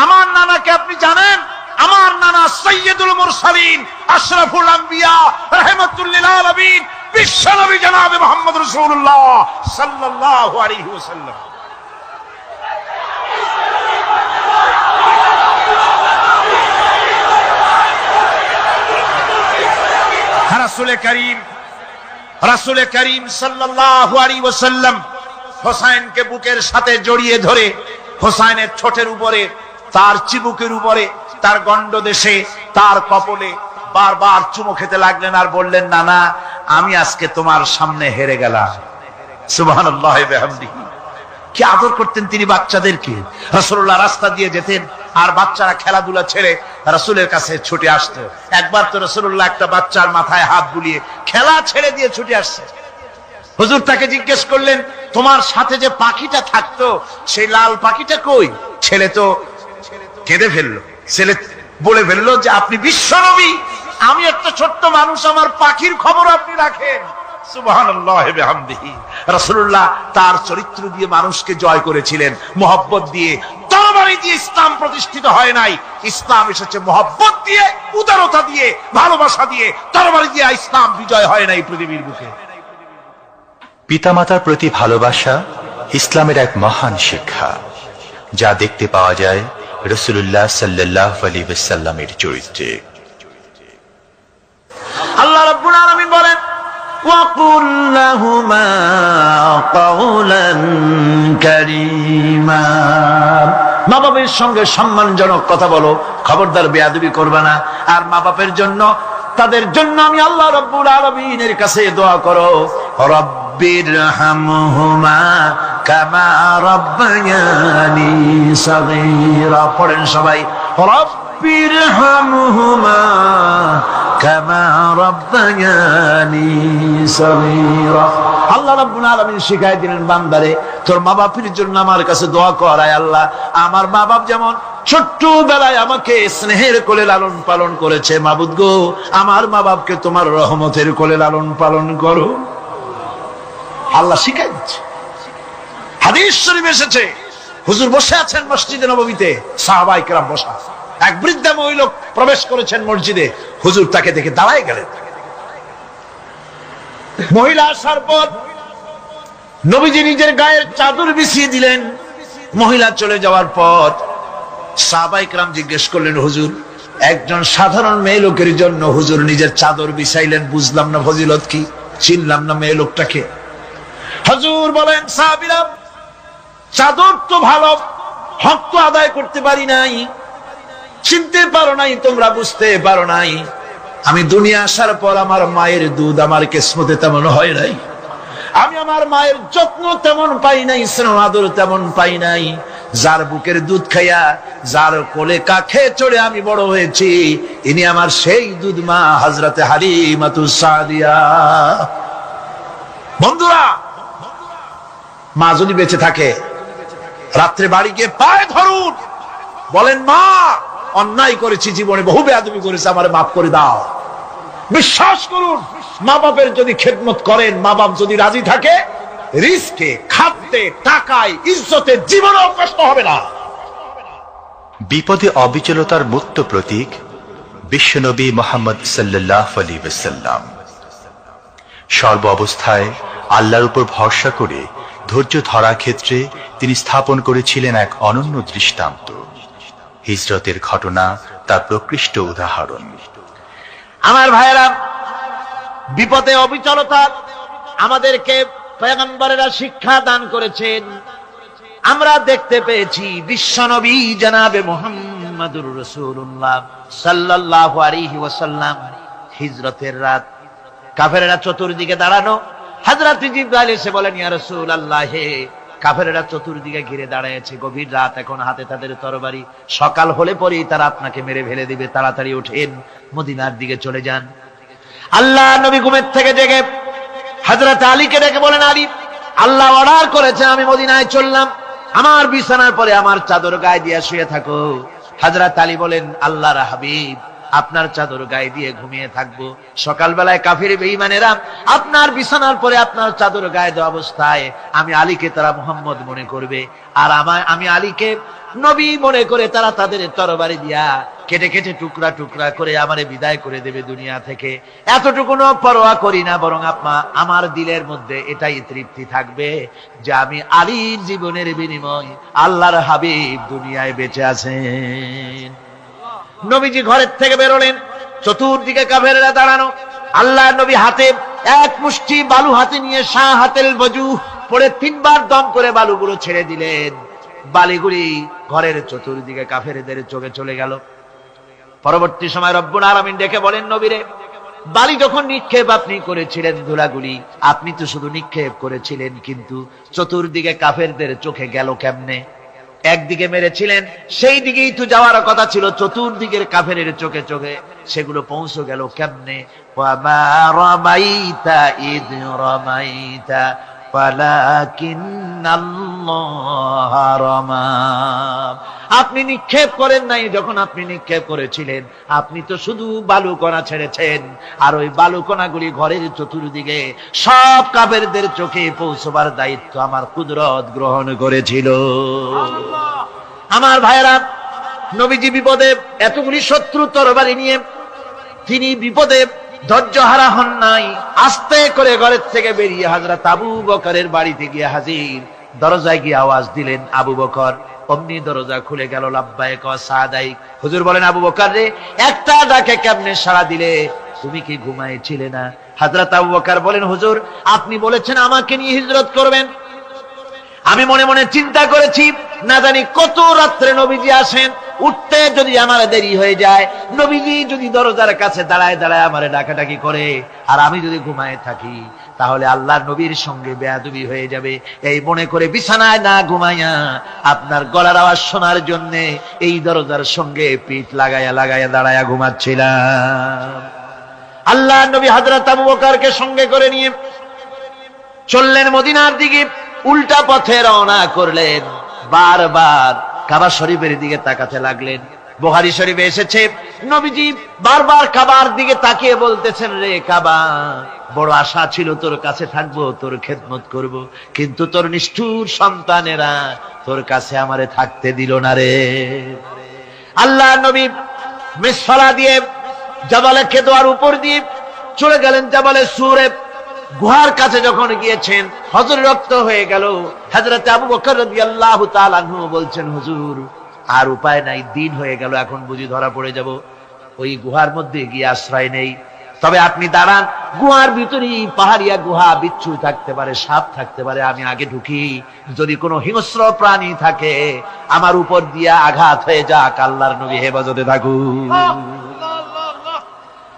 আমার নানাকে আপনি জানেন? আমার নানা সাইয়্যিদুল মুরসালিন, আশরাফুল আম্বিয়া, রাহমাতুল লিল আলামিন, বিশ্বনবী জনাবে মুহাম্মদ রাসূলুল্লাহ সাল্লাল্লাহু আলাইহি ওয়াসাল্লাম। রাসূল করিম সাল্লাল্লাহু আলাইহি ওয়াসাল্লাম হোসেনকে বুকের সাথে জড়িয়ে ধরে হোসেনের ঠোঁটের উপরে, তার চিবুকের উপরে, তার গন্ডদেশে, তার কপলে বারবার চুমো খেতে লাগলেন আর বললেন, নানা আমি আজকে তোমার সামনে হেরে গেলাম। সুবহানাল্লাহি ওয়া বিহামদিহি। কি আদর করতেন তিনি বাচ্চাদেরকে। রাসূলুল্লাহ রাস্তা দিয়ে যেতেন আর বাচ্চারা খেলাধুলা ছেড়ে রাসূলের কাছে ছুটে আসতো। একবার তো রাসূলুল্লাহ একটা বাচ্চার মাথায় হাত বুলিয়ে খেলা ছেড়ে দিয়ে ছুটে আসছে। হুজুর তাকে জিজ্ঞেস করলেন, তোমার সাথে যে পাখিটা থাকতো সেই লাল পাখিটা কই? ছেলে তো কেঁদে ফেললো। ছেলে বলে ফেললো যে আপনি বিশ্বনবী, আমি একটা ছোট্ট মানুষ, আমার পাখির খবর আপনি রাখেন। সুবহানাল্লাহি ওয়া বিহামদিহি। রাসূলুল্লাহ তার চরিত্র দিয়ে মানুষকে জয় করেছিলেন, মুহাব্বত দিয়ে। তরবারি দিয়ে ইসলাম প্রতিষ্ঠিত হয় নাই, ইসলাম এসেছে মুহাব্বত দিয়ে, উদারতা দিয়ে, ভালোবাসা দিয়ে। তরবারি দিয়ে ইসলাম বিজয় হয় নাই পৃথিবীর বুকে। পিতামাতার প্রতি ভালোবাসা ইসলামের এক মহান শিক্ষা, যা দেখতে পাওয়া যায় রাসূলুল্লাহ সাল্লাল্লাহু আলাইহি ওয়াসাল্লামের চরিত্রে। আল্লাহ রাব্বুল আলামিন বলেন, ওয়াকুল লাহুমা কাওলান কারীমা, মা বাবার সঙ্গে সম্মানজনক কথা বলো, খবরদার বেয়াদবি করবে না। আর মা বাপের জন্য, তাদের জন্য আমি আল্লাহ রাব্বুল আলামিনের কাছে দোয়া করো, রব্বিরহামহুমা কামা রাব্বায়ানি সাগীরা। পড়েন সবাই, রব্বিরহামহুমা কামা রাব্বায়ানি সাগীরা। আল্লাহ রাব্বুল আলামিন শিখাই দিলেন, বান্দারে তোর মা বাপের জন্য আমার কাছে দোয়া কর, আয় আল্লাহ আমার মা বাপ যেমন ছোট্টবেলায় আমাকে স্নেহের কোলে লালন পালন করেছে, মাবুদ গো আমার মা বাপকে তোমার রহমতের কোলে লালন পালন করো। আল্লাহ শিখাই দিচ্ছে। হাদিস শরীফ এসেছে, হুজুর বসে আছেন মসজিদে নববীতে, সাহাবায়ে কেরাম বসা। এক বৃদ্ধা মহিলা প্রবেশ করেছেন মসজিদে, হুজুর তাকে দেখে দাঁড়ায় গেলেন। মহিলা আসার পর নবীজি নিজের গায়ের চাদর বিছিয়ে দিলেন। মহিলা চলে যাওয়ার পর সাহাবায়ে কেরাম জিজ্ঞেস করলেন, হুজুর একজন সাধারণ মেয়ে লোকের জন্য হুজুর নিজের চাদর বিছাইলেন, বুঝলাম না ফজিলত কি, চিনলাম না মেয়ে লোকটাকে। হুজুর বলেন, সাহাবীরা চাদর তো ভালো, হক তো আদায় করতে পারি নাই, চিনতে পারো নাই, তোমরা বুঝতে পারো নাই। আমি দুনিয়া আসার পর আমার মায়ের দুধ আমার কিসমতে তেমন হয় নাই, আমি আমার মায়ের যত্ন তেমন পাই নাই, স্নেহ আদর তেমন পাই নাই। যার বুকের দুধ খাইয়া, যার কোলে কাখে চড়ে আমি বড় হয়েছি, ইনি আমার সেই দুধ মা হযরতে হালিমাতুস সাদিয়া। বন্ধুরা, মা যদি বেঁচে থাকে, রাত্রে বাড়ি গিয়ে পায়ে ধরুন, বলেন, মা অন্যায় করেছি, জীবনে বহু বেয়াদবি করেছি, আমারে মাফ করে দাও। বিশ্বাস করুন, মা বাপের যদি খেদমত করেন, মা বাপ যদি রাজি থাকে, রিস্কে, খাদ্যে, টাকায়, ইজ্জতে জীবনেও কষ্ট হবে না। বিপদে অবিচলতার মূর্ত প্রতীক বিশ্বনবী মুহাম্মদ সাল্লাল্লাহু আলাইহি ওয়াসাল্লাম। সর্ব অবস্থায় আল্লাহর উপর ভরসা করে ধৈর্য ধরার ক্ষেত্রে তিনি স্থাপন করেছিলেন এক অনন্য দৃষ্টান্ত। হিজরতের ঘটনা তার প্রকৃষ্ট উদাহরণ। আমার ভাইয়েরা, বিপদে অবিচলতা আমাদেরকে পয়গম্বরেরা শিক্ষা দান করেছেন। আমরা দেখতে পেয়েছি বিশ্বনবী জনাবে মুহাম্মদুর রাসূলুল্লাহ সাল্লাল্লাহু আলাইহি ওয়াসাল্লাম হিজরতের রাত, কাফেরেরা চতুর্দিকে দাঁড়ানো, হযরত জিবরাইল এসে বলেন, ইয়া রাসূলুল্লাহ, হে কাফেরেরা চতুর্দিকে ঘিরে দাঁড়িয়েছে, গভীর রাত, এখন হাতে তাদের তরবারি, সকাল হলে পরেই তারা আপনাকে মেরে ফেলে দিবে, তাড়াতাড়ি ওঠেন, মদিনার দিকে চলে যান। আল্লাহ নবী ঘুমের থেকে জেগে হযরত আলীকে ডেকে বলেন, আলী, আল্লাহ অর্ডার করেছে, আমি মদিনায় চললাম, আমার বিছানার পরে আমার চাদর গায়ে দিয়ে শুয়ে থাকো। হযরত আলী বলেন, আল্লাহর হাবিব, আপনার চাদর গায়ে দিয়ে ঘুমিয়ে থাকবো, সকালবেলায় কাফির বেঈমানেরা আপনার বিছানার পরে আপনার চাদর গায়ে দেওয়া অবস্থায় আমি আলীকে তারা মুহাম্মদ মনে করবে, আর আমি আলীকে নবী মনে করে তারা তাদের তরবারি দিয়া কেটে কেটে টুকরা টুকরা করে আমারে বিদায় করে দেবে দুনিয়া থেকে। এতটুকুনো পরোয়া করি না, বরং আমার দিলের মধ্যে এটাই তৃপ্তি থাকবে যে আমি আলীর জীবনের বিনিময় আল্লাহর হাবিব দুনিয়ায় বেঁচে আছেন। নবীজি ঘরের থেকে বেরোলেন, চতুর্দিকে কাফেররা দাঁড়ানো, আল্লাহ নবী হাতে এক মুষ্টি বালু হাতে নিয়ে শাহাতেল বজু পড়ে 3 বার দম করে বালুগুলো ছেড়ে দিলেন। বালিগুলি ঘরের চতুর্দিকে কাফেরদের চোখে চলে গেল। পরবর্তী সময় রব্বুল আলামিন ডেকে বলেন, নবীরে, বালি যখন নিক্ষেপ আপনি করেছিলেন, ধুলাগুলি আপনি তো শুধু নিক্ষেপ করেছিলেন, কিন্তু চতুর্দিকে কাফেরদের চোখে গেল কেমনে? একদিকে মেরেছিলেন, সেই দিকেই তো যাওয়ার কথা ছিল, চতুর্দিকের কাফেরের চোখে চোখে সেগুলো পৌঁছে গেল কেমনে? ওয়ামা রামাইতা ইদ রামাইতা ওয়ালাকিন্নাল্লাহ রামা। আপনি নিক্ষেপ করেন নাই, যখন আপনি নিক্ষেপ করেছিলেন আপনি তো শুধু বালুকণা ছেড়েছেন, আর ওই বালুকণাগুলি ঘরের চতুর্দিকে সব কাফেরদের চোখে পৌঁছবার দায়িত্ব আমার কুদরত গ্রহণ করেছিল। আমার ভাইয়েরা, নবীজি বিপদে, এতগুলি শত্রু তরবারি নিয়ে তিনি বিপদে ধৈর্য হারা হন নাই। আস্তে করে ঘরের থেকে বেরিয়ে হযরত আবু বকরের বাড়িতে গিয়ে হাজির। দরজায় গিয়ে আওয়াজ দিলেন, আবু বকর। অমনি দরজা খুলে গেল। লাব্বাইক ওয়া সাদাইক। হুজুর বলেন, আবু বকর রে, একটা ডাকে কেমনে সাড়া দিলে? তুমি কি ঘুমাইছিলে না? হযরত আবু বকর বলেন, হুজুর আপনি বলেছেন আমাকে নিয়ে হিজরত করবেন, আমি মনে মনে চিন্তা করেছি, না জানি কত রাত্রে নবীজি আসেন, উঠতে যদি আমার দেরি হয়ে যায়, নবীজি যদি দরজার কাছে দাঁড়ায় দাঁড়ায় আমারে ডাকাডাকি করে, আর আমি যদি ঘুমায় থাকি, তাহলে আল্লাহর নবীর সঙ্গে বেয়াদবি হয়ে যাবে। এই মনে করে বিছানায় না ঘুমাইয়া আপনার গলার আওয়াজ শোনার জন্য এই দরজার সঙ্গে পিঠ লাগাইয়া লাগাইয়া দাঁড়াইয়া ঘুমাচ্ছিলাম। আল্লাহর নবী হযরত আবু বকরকে সঙ্গে করে নিয়ে চললেন মদিনার দিকে। উল্টা পথে রওনা করলেন। বারবার কাবা শরীফের দিকে তাকাতে লাগলেন। বুখারী শরীফে এসেছে, নবীজি বারবার কাবার দিকে তাকিয়ে বলতেছেন, রে কাবা, বড় আশা ছিল তোর কাছে থাকবো, তোর খেদমত করব, কিন্তু তোর নিষ্ঠুর সন্তানেরা তোর কাছে আমারে থাকতে দিল না রে। আল্লাহ নবী মিসফালা দিয়ে জাবালে কেদোয়ার উপর দিয়ে চলে গেলেন জাবালে সুরে। গুহার কাছে যখন গিয়েছেন, হযরত রক্ত হয়ে গেল। হযরত আবু বকর রাদিয়াল্লাহু তাআলা আনহু বলছেন, হুজুর আর উপায় নাই, দিন হয়ে গেল, এখন বুঝি ধরা পড়ে যাব, ওই গুহার মধ্যে গিয়ে আশ্রয় নেই। তবে আপনি দাঁড়ান, গুহার ভিতরেই পাহাড়িয়া গুহা, বিচ্ছু থাকতে পারে, সাপ থাকতে পারে, আমি আগে ঢুকি, যদি কোনো হিংস্র প্রাণী থাকে আমার উপর দিয়া আঘাত হয়ে যাক, আল্লাহর নবী হেফাজতে থাকুন।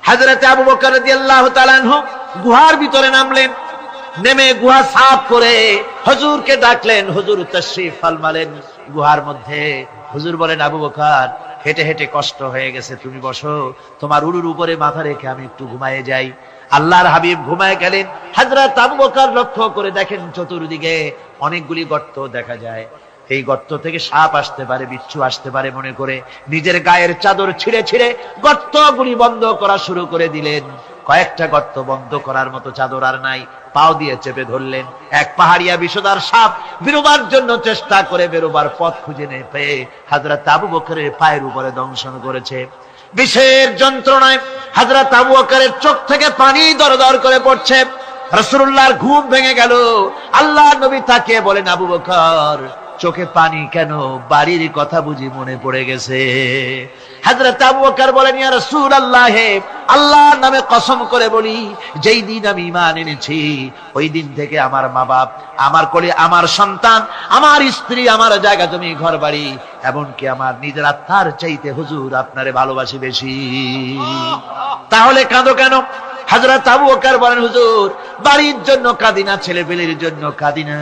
হযরত আবু বকর রাদিয়াল্লাহু তাআলা আনহু গুহার ভিতরে নামলেন, নেমে গুহা সাফ করে হুজুরকে ডাকলেন, হুজুর তাশরীফ ফরমালেন গুহার মধ্যে। হুজুর বলেন, আবু বকর, হেঁটে হেঁটে কষ্ট হয়ে গেছে, তুমি বসো, তোমার উরুর উপরে মাথা রেখে আমি একটু ঘুমায়ে যাই। আল্লাহর হাবিব ঘুমায় গেলেন। হযরত আবু বকর লক্ষ্য করে দেখেন চতুর্দিকে অনেকগুলি গর্ত দেখা যায়, এই গর্ত থেকে সাপ আসতে পারে, বিচ্ছু আসতে পারে মনে করে নিজের গায়ের চাদর ছিঁড়ে ছিঁড়ে গর্তগুলি বন্ধ করা শুরু করে দিলেন। কয়েকটা গর্ত বন্ধ করার মতো চাদর আর নাই, পাও দিয়ে চেপে ধরলেন। এক পাহাড়িয়া বিষধর সাপ বেরোবার জন্য চেষ্টা করে বেরোবার পথ খুঁজে না পেয়ে হযরত আবু বকরের পায়ের উপরে দংশন করেছে। বিষের যন্ত্রণায় হযরত আবু বকরের চোখ থেকে পানি দরদর করে পড়ছে। রাসূলুল্লাহর ঘুম ভেঙে গেল। আল্লাহর নবী তাকিয়ে বলেন, আবু বকর, চোখে পানি কেন? বাড়ির কথা বুঝি মনে পড়ে গেছে? হযরত আবু বকর বলেন, ইয়া রাসূলুল্লাহ, আল্লাহর নামে কসম করে বলি, যেই দিন আমি ঈমান এনেছি ওই দিন থেকে আমার মা বাপ, আমার কোলে আমার সন্তান, আমার স্ত্রী, আমার জায়গা জমি ঘর বাড়ি, এমনকি আমার নিজের আত্মার চাইতে হুজুর আপনারে ভালোবাসি বেশি। তাহলে কাঁদো কেন? হযরত আবু বকর বলেন, হুজুর, বাড়ির জন্য কাঁদি না, ছেলেপেলের জন্য কাঁদি না,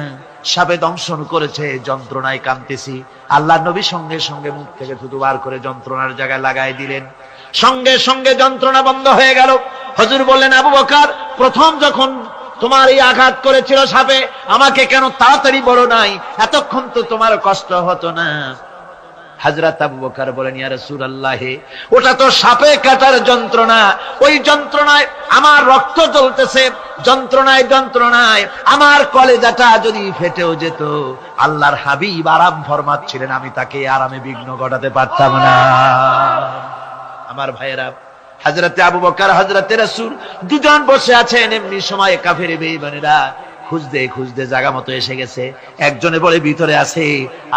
সাপে দংশন করেছে, যন্ত্রণায় কাঁদতেছি। আল্লাহর নবী সঙ্গে সঙ্গে মুখ থেকে থুতু বার করে যন্ত্রণার জায়গায় লাগাই দিলেন, সঙ্গে সঙ্গে যন্ত্রণা বন্ধ হয়ে গেল। হুজুর বললেন, আবু বকর, প্রথম যখন তোমার এই আঘাত করেছিল সাপে, আমাকে কেন তাড়াতাড়ি বলো নাই? এতক্ষণ তো তোমার কষ্ট হতো না। হযরত আবু বকর বলেন, ইয়া রাসূলুল্লাহ, ওটা তো সাপে কাটার যন্ত্রণা, ওই যন্ত্রণায় আমার রক্ত জ্বলতেছে, যন্ত্রণায় যন্ত্রণায় আমার কলেজাটা যদি ফেটেও যেত। আল্লাহর হাবিব আরাম ফরমাচ্ছিলেন, আমি তাকে আরামে বিঘ্ন ঘটাতে পারতাম না। আমার ভাইয়েরা, হযরত আবু বকর, হযরত রাসূল দুজন বসে আছেন। এমনি সময় কাফের বেঈমানেরা খুঁজতে খুঁজতে জায়গা মতো এসে গেছে। একজনে বলে ভিতরে আছে,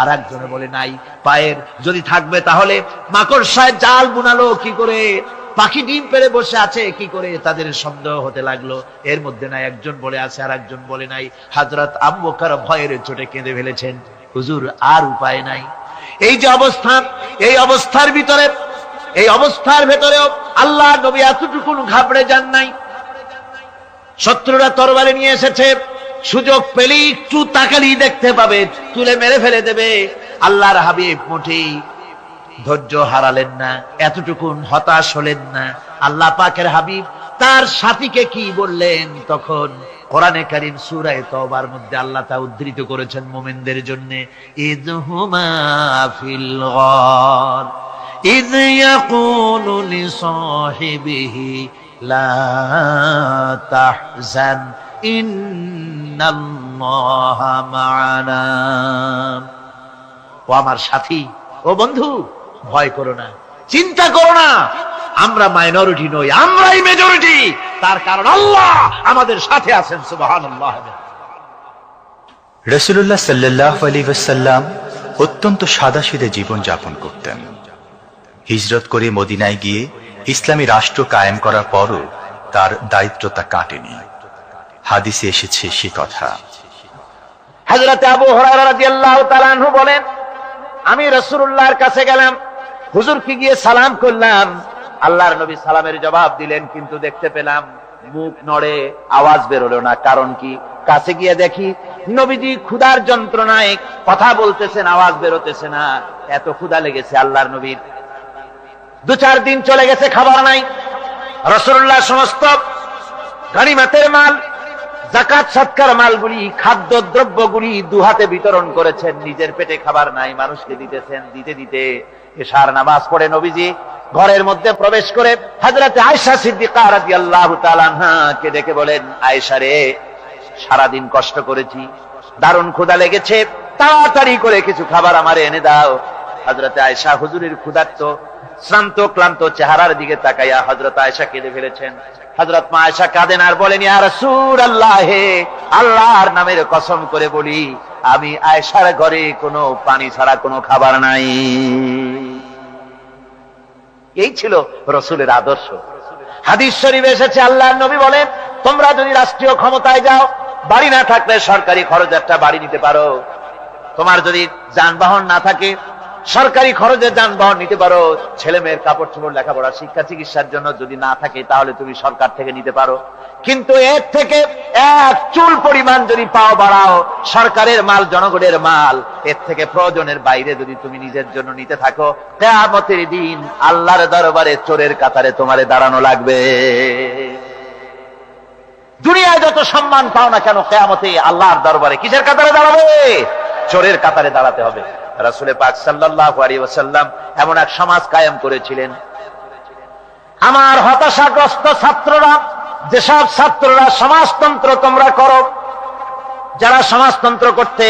আর একজনে বলে নাই। পায়ের যদি থাকবে তাহলে মাকড়সায় জাল বুনালো কি করে, পাখি ডিম পেড়ে বসে আছে কি করে, তাদের সন্দেহ হতে লাগলো। এর মধ্যে নাই, একজন বলে আছে আর একজন বলে নাই। হযরত আবু বকর ভয়ের চোটে কেঁদে ফেলেছেন, হুজুর আর উপায় নাই। এই যে অবস্থা, এই অবস্থার ভিতরে, এই অবস্থার ভেতরেও আল্লাহ নবী এতটুকু ঘাবড়ে যান নাই। শত্রুরা তরবারি নিয়ে এসেছে, সুযোগ পেলেই একটু তাকালেই দেখতে পাবে, তুলে মেরে ফেলে দেবে। আল্লাহর হাবিব মোটেই ধৈর্য হারালেন না, এতটুকুন হতাশ হলেন না। আল্লাহ পাকের হাবিব তার সাথীকে কি বললেন? তখন কোরআনে কারীম সূরা তাওবার মধ্যে আল্লাহ তা উদ্ধৃত করেছেন মুমিনদের জন্য, ইযহুমা ফিল গার ইয ইয়াকুলু লিসাহিবিহি লা তাহজান ইন্নাল্লাহা মা'ানা। ও আমার সাথী, ও বন্ধু, ভয় করো না, চিন্তা করো না, আমরা মাইনরিটি নই, আমরাই মেজরিটি। তার কারণ আল্লাহ আমাদের সাথে আছেন। সুবহানাল্লাহ। রাসূলুল্লাহ সাল্লাল্লাহু আলাইহি ওয়াসাল্লাম অত্যন্ত সাদাসিধে জীবন যাপন করতেন। হিজরত করে মদিনায় গিয়ে ইসলামী রাষ্ট্র কায়েম করার পরও তার দায়িত্বটা কাটেনি। হাদিসে এসেছে সে কথা। হযরত আবু হুরায়রা রাদিয়াল্লাহু তাআলা আনহু বলেন, আমি রাসূলুল্লাহর কাছে গেলাম, হুজুরকে গিয়ে সালাম করলাম। আল্লাহর নবী সালামের জবাব দিলেন, কিন্তু দেখতে পেলাম মুখ নড়ে, আওয়াজ বেরোলো না। কারণ কি? কাছে গিয়ে দেখি নবীজি ক্ষুধার যন্ত্রণায় কথা বলতেছেন, আওয়াজ বেরোতেছে না। এত ক্ষুধা লেগেছে আল্লাহর নবীর। 2-4 দিন চলে গেছে, খাবার নাই। রাসূলুল্লাহ সমস্ত গনিমতের মাল, যাকাত সদকার মালগুলি, খাদ্য দ্রব্যগুলি দুহাতে বিতরণ করেছেন। নিজের পেটে খাবার নাই, মানুষকে দিতেছেন। দিতে দিতে এশার নামাজ পড়ে নবীজি ঘরের মধ্যে প্রবেশ করে হযরত আয়েশা সিদ্দিকা রাদিয়াল্লাহু তাআলা আনহাকে ডেকে বলেন, আয়েশা রে, সারাদিন কষ্ট করেছি, দারুণ ক্ষুধা লেগেছে, তাড়াতাড়ি করে কিছু খাবার আমারে এনে দাও। হযরত আয়েশা হুজুরের ক্ষুধার্ত শ্রান্ত ক্লান্ত চেহারার দিকে তাকাইয়া হযরত আয়েশা কেঁদে ফেলেছেন। হযরত মা আয়েশা কাঁদেন আর বলেন, ইয়া রাসূলুল্লাহ, আল্লাহর নামের কসম করে বলি, আমি আয়েশার ঘরে কোনো পানি ছাড়া কোনো খাবার নাই। এই ছিল রসুলের আদর্শ। হাদিস শরীফে এসেছে, আল্লাহর নবী বলেন, তোমরা যদি রাষ্ট্রীয় ক্ষমতায় যাও, বাড়ি না থাকলে সরকারি খরচ একটা বাড়ি নিতে পারো। তোমার যদি যানবাহন না থাকে, সরকারি খরচে যানবাহন নিতে পারো। ছেলে মেয়ের কাপড় চোপড়, লেখাপড়া, শিক্ষা, চিকিৎসার জন্য যদি না থাকে, তাহলে তুমি সরকার থেকে নিতে পারো। কিন্তু এর থেকে এক চুল পরিমাণ যদি পাও বাড়াও, সরকারের মাল জনগণের মাল, এর থেকে প্রয়োজনের বাইরে যদি তুমি নিজের জন্য নিতে থাকো, কিয়ামতের দিন আল্লাহর দরবারে চোরের কাতারে তোমারে দাঁড়ানো লাগবে। দুনিয়ায় যত সম্মান পাও না কেন, কিয়ামতে আল্লাহর দরবারে কিসের কাতারে দাঁড়াবে? চোরের কাতারে দাঁড়াতে হবে। রাসূল পাক সাল্লাল্লাহু আলাইহি ওয়াসাল্লাম এমন এক সমাজ কায়েম করেছিলেন। আমার হতাশাগ্রস্ত ছাত্ররা, যেসব ছাত্ররা সমাজতন্ত্র তোমরা করো, যারা সমাজতন্ত্র করতে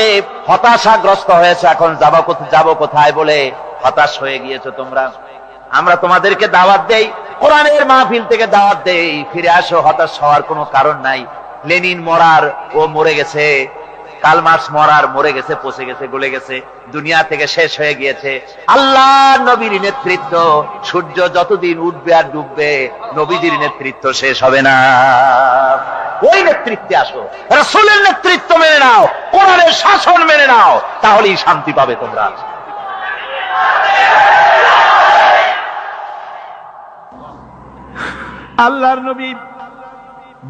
হতাশাগ্রস্ত হয়েছে, এখন যাব কোথায় বলে হতাশ হয়ে গিয়েছো তোমরা, আমরা তোমাদেরকে দাওয়াত দেই, কোরআনের মাহফিল থেকে দাওয়াত দেই, ফিরে আসো। হতাশ হওয়ার কোনো কারণ নাই। লেনিন মরার, ও মরে গেছে। কার্ল মার্কস মরার, মরে গেছে, পচে গেছে, গলে গেছে, দুনিয়া থেকে শেষ হয়ে গিয়েছে। আল্লাহ নবীর নেতৃত্ব, সূর্য যতদিন উঠবে আর ডুববে, নবীজির নেতৃত্ব শেষ হবে না। ওই নেতৃত্বে আসো, রাসূলের নেতৃত্ব মেনে নাও, কোরআনের শাসন মেনে নাও, তাহলেই শান্তি পাবে তোমরা। আল্লাহর নবী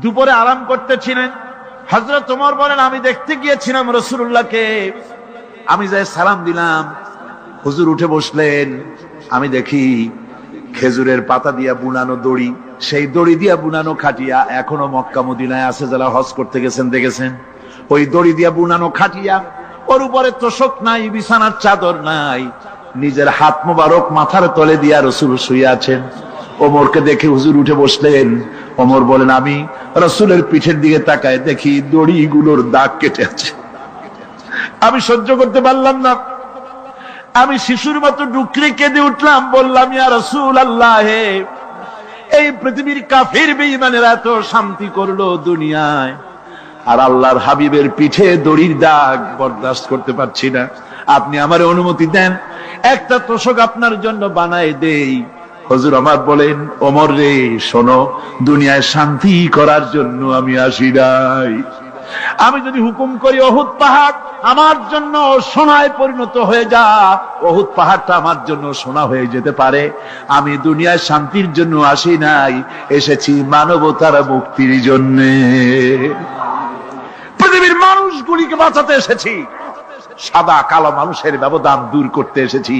দুপুরে আরাম করতেছিলেন। হযরত ওমর বলেন, আমি দেখতে গিয়েছিলাম রাসূলুল্লাহকে, আমি যাই সালাম দিলাম, হুজুর উঠে বসলেন। আমি দেখি খেজুরের পাতা দিয়া বুনানো দড়ি, সেই দড়ি দিয়া বুনানো খাটিয়া এখনো মক্কা মদিনায় আছে, যারা হজ করতে গেছেন দেখেছেন। ওই দড়ি দিয়া বুনানো খাটিয়া, ওর উপরে তোশক নাই, বিছানার চাদর নাই, নিজের হাত মোবারক মাথার তলে দিয়া রাসূল শুয়ে আছেন। ওমরকে দেখে হুজুর উঠে বসলেন। ওমর বলেন, আমি রাসূলের পিঠের দিকে তাকায় দেখি দড়িগুলোর দাগ কেটে আছে। আমি সহ্য করতে পারলাম না। আমি শিশুর মতো ডুকরে কেঁদে উঠলাম, বললাম, ইয়া রাসূলুল্লাহ, এই পৃথিবীর কাফির বেঈমানেরা এত শান্তি করলো দুনিয়ায়, আর আল্লাহর হাবিবের পিঠে দড়ির দাগ বরদাস্ত করতে পারছি না। আপনি আমারে অনুমতি দেন, একটা তোশক আপনার জন্য বানায় দেই। হুজুর আমার বলেন, ওমর রে শোনো, দুনিয়ায় শান্তি করার জন্য আমি আসি নাই। আমি যদি হুকুম করি উহুদ পাহাড় আমার জন্য সোনায় পরিণত হয়ে যা, উহুদ পাহাড়টা আমার জন্য সোনা হয়ে যেতে পারে। আমি দুনিয়ায় শান্তির জন্য আসি নাই, এসেছি মানবতার মুক্তির জন্য। পৃথিবীর মানুষগুলিকে বাঁচাতে এসেছি, সাদা কালো মানুষের ব্যবধান দূর করতে এসেছি।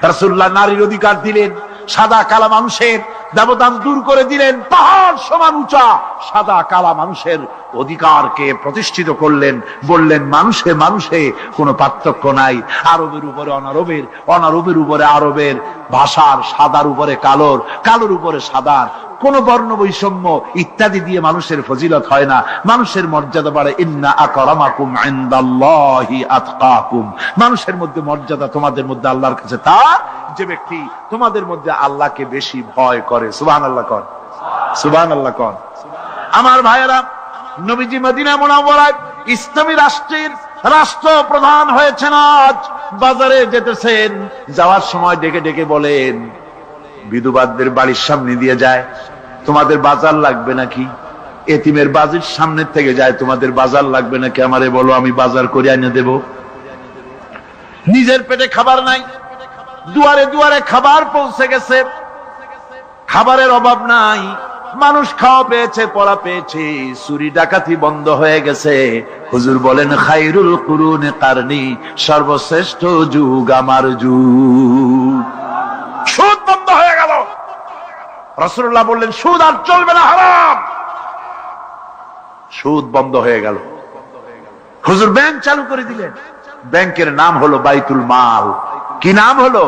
রাসূলুল্লাহ নারীর অধিকার দিলেন, সাদা কালা মানুষের ব্যবধান দূর করে দিলেন। পাহাড় সমান উঁচা সাদা কালা মানুষের অধিকারকে প্রতিষ্ঠিত করলেন। বললেন, মানুষে মানুষে কোনো পার্থক্য নাই। আরবের উপরে অনারবের, অনারবের উপরে আরবের, ভাষার, সাদার উপরে কালোর, কালোর উপরে সাদার, কোন বর্ণ বৈষম্য ইত্যাদি দিয়ে মানুষের ফজিলত হয় না। মানুষের মর্যাদা বাড়ে। ইন্না আকরামাকুম ইনদাল্লাহি আতকাকুম। মানুষের মধ্যে মর্যাদা তোমাদের মধ্যে আল্লাহর কাছে তার, যে ব্যক্তি তোমাদের মধ্যে আল্লাহকে বেশি ভয় করে। সুবহানাল্লাহ কর, সুবহানাল্লাহ কর। আমার ভাইয়েরা, নবীজি মদিনা মুনাওয়ারায় ইসলামী রাষ্ট্রের রাষ্ট্রপ্রধান হয়েছেন। আজ বাজারে যেতেছেন, যাওয়ার সময় ডেকে ডেকে বলেন, বিধবাদের বাড়ির সামনে দিয়ে যায়, তোমাদের বাজার লাগবে নাকি? এতিমের বাড়ির সামনে থেকে যায়, তোমাদের বাজার লাগবে নাকি? আমারে বলো, আমি বাজার করে এনে দেব। নিজের পেটে খাবার নাই, দুয়ারে দুয়ারে খাবার পৌঁছে গেছে, খাবারের অভাব নাই, মানুষ খাওয়া পেয়েছে, পড়া পেয়েছে, চুরি ডাকাতি বন্ধ হয়ে গেছে। হুজুর বলেন, খায়রুল কুরুনে কারনি, সর্বশ্রেষ্ঠ যুগ আমার যুগ। সুদ বন্ধ হয়ে গেল। রাসূলুল্লাহ বললেন, সুদ আর চলবে না, হারাম। সুদ বন্ধ হয়ে গেল। হুজুর ব্যাংক চালু করে দিলেন। ব্যাংকের নাম হলো বাইতুল মাল। কি নাম হলো?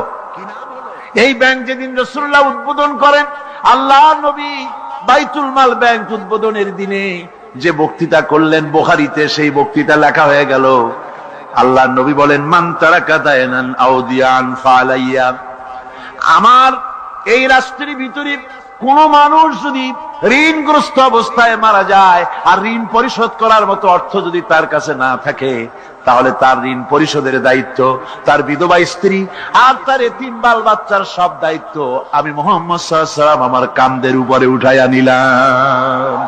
এই ব্যাংক যেদিন রাসূলুল্লাহ উদ্বোধন করেন, আল্লাহর নবী বাইতুল মাল ব্যাংক উদ্বোধনের দিনে যে বক্তৃতা করলেন, বুখারীতে সেই বক্তৃতা লেখা হয়ে গেল। আল্লাহর নবী বলেন, মান তারাকা দায়নান আও দিয়ান ফালাইয়া। আমার এই রাষ্ট্রের ভিতরে কোন মানুষ যদি ঋণগ্রস্ত অবস্থায় মারা যায় আর ঋণ পরিশোধ করার মতো অর্থ যদি তার কাছে না থাকে, তাহলে তার ঋণ পরিশোধের দায়িত্ব, তার বিধবা স্ত্রী আর তার এতিম বাল বাচ্চার সব দায়িত্ব আমি মুহাম্মদ সাল্লাল্লাহু আলাইহি ওয়াসাল্লাম আমার কাঁধের উপরে উঠাইয়া নিলাম।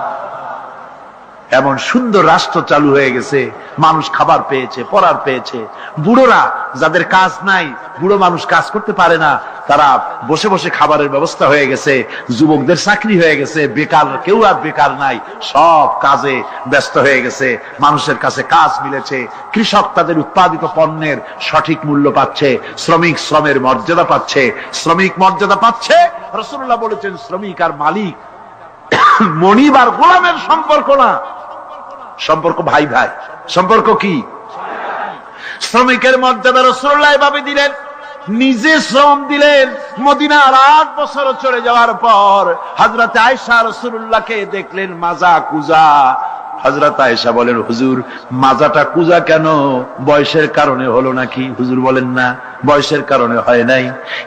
এমন সুন্দর রাষ্ট্র চালু হয়ে গেছে, মানুষ খাবার পেয়েছে, পড়ার পেয়েছে। বুড়োরা যাদের কাজ নাই, বুড়ো মানুষ কাজ করতে পারে না, তারা বসে বসে খাবারের ব্যবস্থা হয়ে গেছে। যুবকদের চাকরি হয়ে গেছে, বেকার কেউ আর বেকার নাই, সব কাজে ব্যস্ত হয়ে গেছে, মানুষের কাছে কাজ মিলেছে। কৃষক তাদের উৎপাদিত পণ্যের সঠিক মূল্য পাচ্ছে, শ্রমিক শ্রমের মর্যাদা পাচ্ছে, শ্রমিক মর্যাদা পাচ্ছে। রাসূলুল্লাহ বলেছেন শ্রমিক আর মালিক মনিব আর গোলামের সম্পর্ক না, সম্পর্ক ভাই ভাই। সম্পর্ক কি? শ্রমিকের মর্যাদা রাসূলুল্লাহ এভাবে দিলেন, নিজে শ্রম দিলেন। মদিনার 8 বছর চলে যাওয়ার পর হযরত আয়েশা রাসূলুল্লাহকে দেখলেন মাজা কুজা। হযরত আয়েশা বলেন, হুজুর মাজাটা কুজা কেন? বয়সের কারণে হলো নাকি? হুজুর বলেন, না, বয়সের কারণে হয় নাই।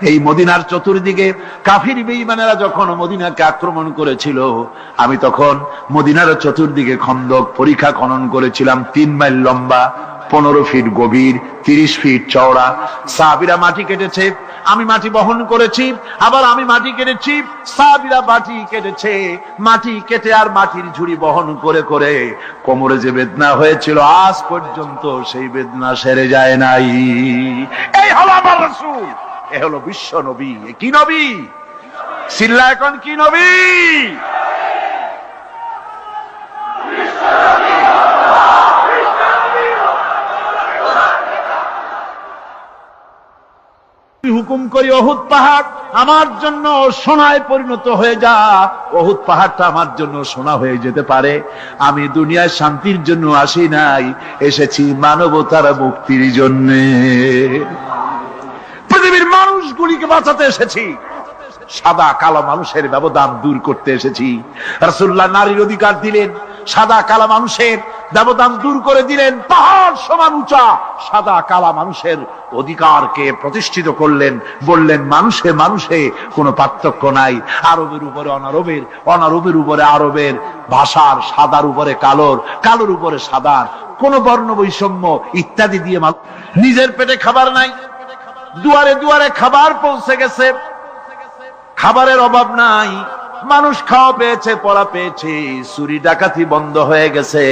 এই মদিনার চতুর্দিকে কাফির বেঈমানেরা যখন মদিনাকে আক্রমণ করেছিল, আমি তখন মদিনার চতুর্দিকে খন্দক পরিখা খনন করেছিলাম, 3 মাইল লম্বা, 15 ফিট গভীর, 30 ফিট চওড়া। সাহাবীরা মাটি কেটেছে, আমি মাটি বহন করেছি, আবার আমি মাটি কেটেছি, সাহাবীরা মাটি কেটেছে। মাটি কেটে আর মাটির ঝুড়ি বহন করে করে কোমরে যে বেদনা হয়েছিল, আজ পর্যন্ত সেই বেদনা সেরে যায় নাই। এই হলো আমার রাসূল, এ হলো বিশ্ব নবী। কি নবী? চিল্লা এখন কি নবী? হুকুম করি ওহুদ পাহাড় আমার জন্য সোনায় পরিণত হয়ে যা। ওহুদ পাহাড়টা আমার জন্য সোনা হয়ে যেতে পারে। আমি দুনিয়ায় শান্তির জন্য আসি নাই, এসেছি মানবতার মুক্তির জন্য। পৃথিবীর মানুষগুলিকে বাঁচাতে এসেছি, সাদা কালো মানুষের ব্যবধান দূর করতে এসেছি। রাসূলুল্লাহ নারীর অধিকার দিলেন, সাদা কালা মানুষের ব্যবধান দূর করে দিলেন। পাহাড় সমান উঁচা সাদা কালা মানুষের অধিকারকে প্রতিষ্ঠিত করলেন, বললেন মানুষে মানুষে কোনো পার্থক্য নাই। আরবের উপরে অনারবের, অনারবের উপরে আরবের, ভাষার, সাদার উপরে কালোর, কালোর উপরে সাদার, কোন বর্ণ বৈষম্য ইত্যাদি দিয়ে নিজের পেটে খাবার নাই, দুয়ারে দুয়ারে খাবার পৌঁছে গেছে, খাবারের অভাব নাই, মানুষ খাওয়া পেয়েছে, পড়া পেয়েছে, চুরি ডাকাতি বন্ধ হয়ে গেছে।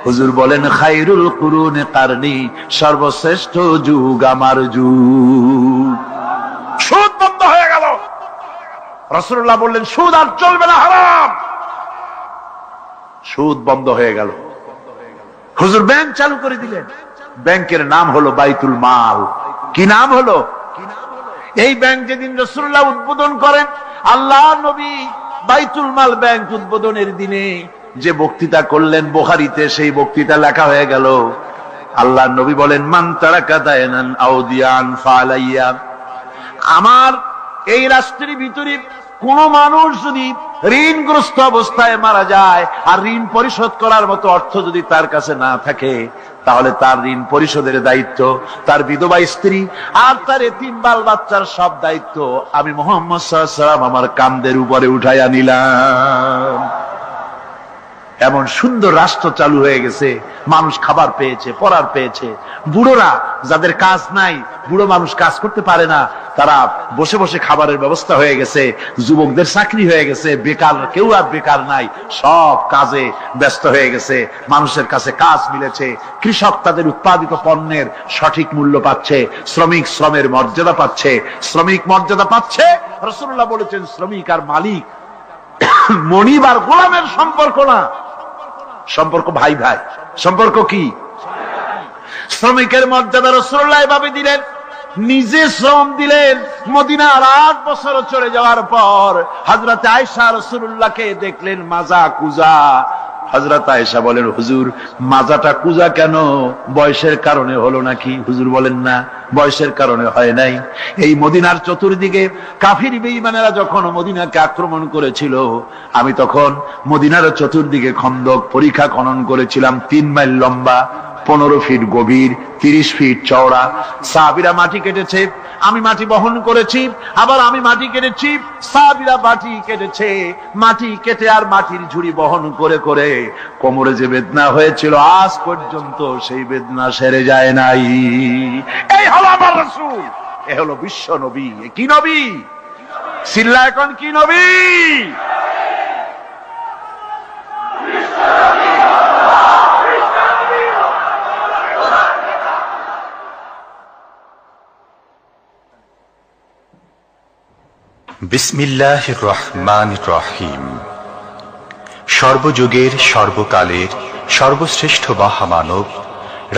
হুজুর বলেন খায়রুল কুরুনে কারনি, সর্বশ্রেষ্ঠ যুগ আমার যুগ। সুদ বন্ধ হয়ে গেল। রাসূলুল্লাহ বললেন সুদ আর চলবে না, হারাম। সুদ বন্ধ হয়ে গেল। হুজুর ব্যাংক চালু করে দিলেন। ব্যাংকের নাম হলো বাইতুল মাল। কি নাম হলো? এই ব্যাংক যেদিন রাসূলুল্লাহ উদ্বোধন করেন, আল্লাহর নবী বাইতুল মাল ব্যাংক উদ্বোধনের দিনে যে বক্তৃতা করলেন, বুখারীতে সেই বক্তৃতা লেখা হয়ে গেল। আল্লাহর নবী বলেন মান তারাকা দায়নান আও দিয়ান ফালাইয়া। আমার এই রাষ্ট্রের ভিতরে কোন মানুষ যদি ঋণগ্রস্ত অবস্থায় মারা যায় আর ঋণ পরিশোধ করার মতো অর্থ যদি তার কাছে না থাকে, তাহলে তার ঋণ পরিশোধের দায়িত্ব, তার বিধবা স্ত্রী আর তার এতিম বাল বাচ্চার সব দায়িত্ব আমি মুহাম্মদ সাল্লাল্লাহু আলাইহি ওয়াসাল্লাম আমার কাঁধের উপরে উঠাইয়া নিলাম। এমন সুন্দর রাষ্ট্র চালু হয়ে গেছে, মানুষ খাবার পেয়েছে, পড়ার পেয়েছে। বুড়োরা যাদের কাজ নাই, বুড়ো মানুষ কাজ করতে পারে না, তারা বসে বসে খাবারের ব্যবস্থা হয়ে গেছে। যুবকদের চাকরি হয়ে গেছে, বেকার কেউ আর বেকার নাই, সব কাজে ব্যস্ত হয়ে গেছে, মানুষের কাছে কাজ মিলেছে। কৃষক তাদের উৎপাদিত পণ্যের সঠিক মূল্য পাচ্ছে, শ্রমিক শ্রমের মর্যাদা পাচ্ছে, শ্রমিক মর্যাদা পাচ্ছে। রাসূলুল্লাহ বলেছেন শ্রমিক আর মালিক মনিব আর গোলামের সম্পর্ক না, সম্পর্ক ভাই ভাই। সম্পর্ক কি? শ্রমিকের মর্যাদা রাসূলুল্লাহ এভাবে দিলেন, নিজে শ্রম দিলেন। মদিনার 8 বছর চলে যাওয়ার পর হযরত আয়েশা রাসূলুল্লাহকে দেখলেন মাজা কুজা। হযরত আয়েশা বলেন, হুজুর মাজাটা কুজা কেন? বয়সের কারণে হলো নাকি? হুজুর বলেন, না, বয়সের কারণে হয় নাই। এই মদিনার চতুর্দিকে কাফির বেঈমানেরা যখন মদিনাকে আক্রমণ করেছিল, আমি তখন মদিনার চতুর্দিকে খন্দক পরিখা খনন করেছিলাম, 3 মাইল লম্বা, 15 ফিট গভীর, 30 ফিট চওড়া। সাহাবীরা মাটি কেটেছে, আমি মাটি বহন করেছি, আবার আমি মাটি কেটেছি, সাহাবীরা মাটি কেটেছে, মাটি কেটে আর মাটির ঝুড়ি বহন করে করে কোমরে যে বেদনা হয়েছিল আজ পর্যন্ত সেই বেদনা সেরে যায় নাই। এই হলো আমার রাসূল, এ হলো বিশ্ব নবী। কি নবী? সিল্লা এখন কি নবী? বিসমিল্লাহির রহমানির রহিম। সর্বযুগের সর্বকালের সর্বশ্রেষ্ঠ মহামানব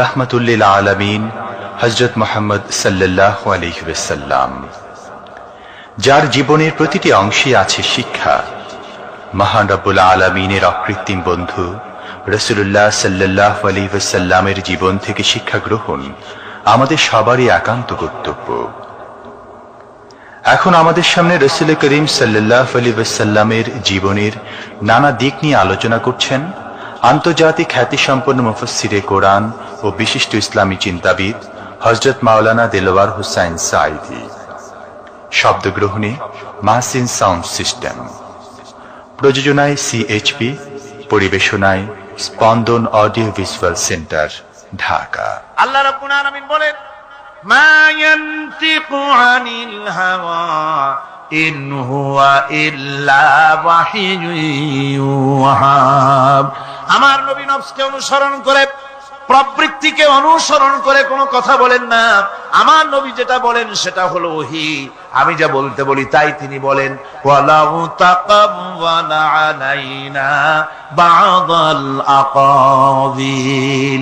রাহমাতুল্লিল আলামিন হযরত মুহাম্মদ সাল্লাল্লাহু আলাইহি ওয়াসাল্লাম, যার জীবনের প্রতিটি অংশে আছে শিক্ষা, মহান রব্বুল আলামিনের অকৃত্রিম বন্ধু রাসূলুল্লাহ সাল্লাল্লাহু আলাইহি ওয়াসাল্লামের জীবন থেকে শিক্ষা গ্রহণ আমাদের সবারই একান্ত কর্তব্য। এখন আমাদের সামনে রাসূল করিম সাল্লাল্লাহু আলাইহি ওয়াসাল্লামের জীবনের নানা দিক নিয়ে আলোচনা করছেন আন্তর্জাতিক খ্যাতিসম্পন্ন মুফাসসিরে কোরআন ও বিশিষ্ট ইসলামী চিন্তাবিদ হযরত মাওলানা দেলোয়ার হোসাইন সাঈদী। শব্দগ্রহণে মাহসিন সাউন্ড সিস্টেম, প্রযোজনায় সিএইচপি, পরিবেশনায় স্পন্দন অডিও ভিজুয়াল সেন্টার, ঢাকা। আল্লাহ রাব্বুল আলামিন বলেন, মা ইয়ানতিকু আনিল হাওয়া ইন হুয়া ইল্লা ওয়াহিয়ুন ইউহা। আমার নবী নফসকে অনুসরণ করে, প্রবৃত্তিকে অনুসরণ করে কোনো কথা বলেন না। আমার নবী যেটা বলেন সেটা হলো ওহী। আমি যা বলতে বলি তাই তিনি বলেন। ওয়ালাউ তাকাওয়ালা আলাইনা বা'দাল আকাবিল।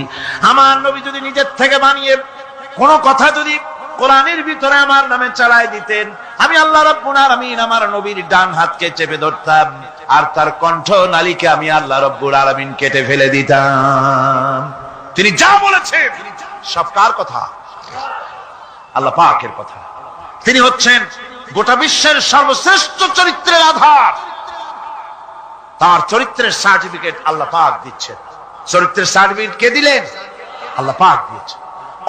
আমার নবী যদি নিজের থেকে বানিয়ে কোন কথা যদি কোরআনের ভিতরে আমার নামে চালায় দিতেন, আমি আল্লাহ রাব্বুল আলামিন আমার নবীর ডান হাতকে চেপে ধরতাম, আর তার কণ্ঠ নালীকে আমি আল্লাহ রাব্বুল আলামিন কেটে ফেলে দিতাম। তিনি যা বলেছেন সব কার কথা? আল্লাহ পাকের কথা। তিনি হচ্ছেন গোটা বিশ্বের সর্বশ্রেষ্ঠ চরিত্রের আধার। তার চরিত্রের সার্টিফিকেট আল্লাহ পাক দিচ্ছেন। চরিত্রের সার্টিফিকেট কে দিলেন? আল্লাহ পাক দিয়েছেন।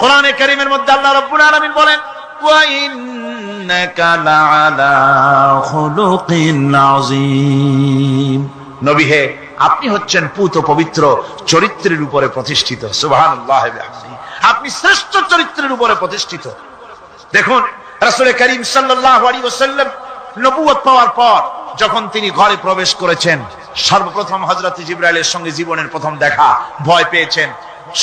কোরআনে কারীমের মধ্যে আল্লাহ রাব্বুল আলামিন বলেন, ওয়া ইন্নাকা লাআলা খুলুকিন আযীম। নবী হে, আপনি হচ্ছেন পুত পবিত্র চরিত্রের উপরে প্রতিষ্ঠিত। সুবহানাল্লাহ ওয়া বিহামদিহি। আপনি শ্রেষ্ঠ চরিত্রের উপরে প্রতিষ্ঠিত। দেখুন, রাসূল করিম সাল্লাল্লাহু আলাইহি ওয়াসাল্লাম নবুয়ত পাওয়ার পর যখন তিনি ঘরে প্রবেশ করেছেন, সর্বপ্রথম হযরত জিবরাইলের সঙ্গে জীবনের প্রথম দেখা, ভয় পেয়েছেন,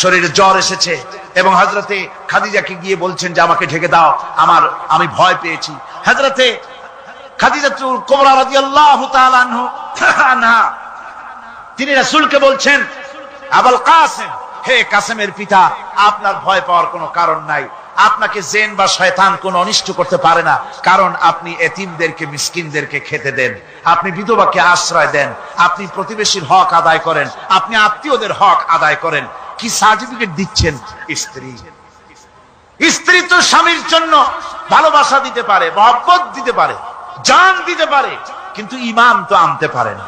শরীরে জ্বর এসেছে এবং হযরতে খাদিজাকে গিয়ে বলছেন যে আমাকে ঢেকে দাও, আমি ভয় পেয়েছি। হযরতে খাদিজাতুল কুবরা রাদিয়াল্লাহু তাআলা আনহা তিনি রাসূলকে বলছেন, আবুল কাসেম, হে কাসেমের পিতা, আপনার ভয় পাওয়ার কোনো কারণ নাই। আপনাকে জিন বা শয়তান কোনো অনিষ্ট করতে পারে না, কারণ আপনি এতিমদেরকে, মিসকিনদেরকে খেতে দেন, আপনি বিধবাকে আশ্রয় দেন, আপনি প্রতিবেশীর হক আদায় করেন, আপনি আত্মীয়দের হক আদায় করেন। কি সার্টিফিকেট দিচ্ছেন? স্ত্রী তো স্বামীর জন্য ভালোবাসা দিতে পারে, মহব্বত দিতে পারে, জান দিতে পারে, কিন্তু ঈমান তো আনতে পারে না।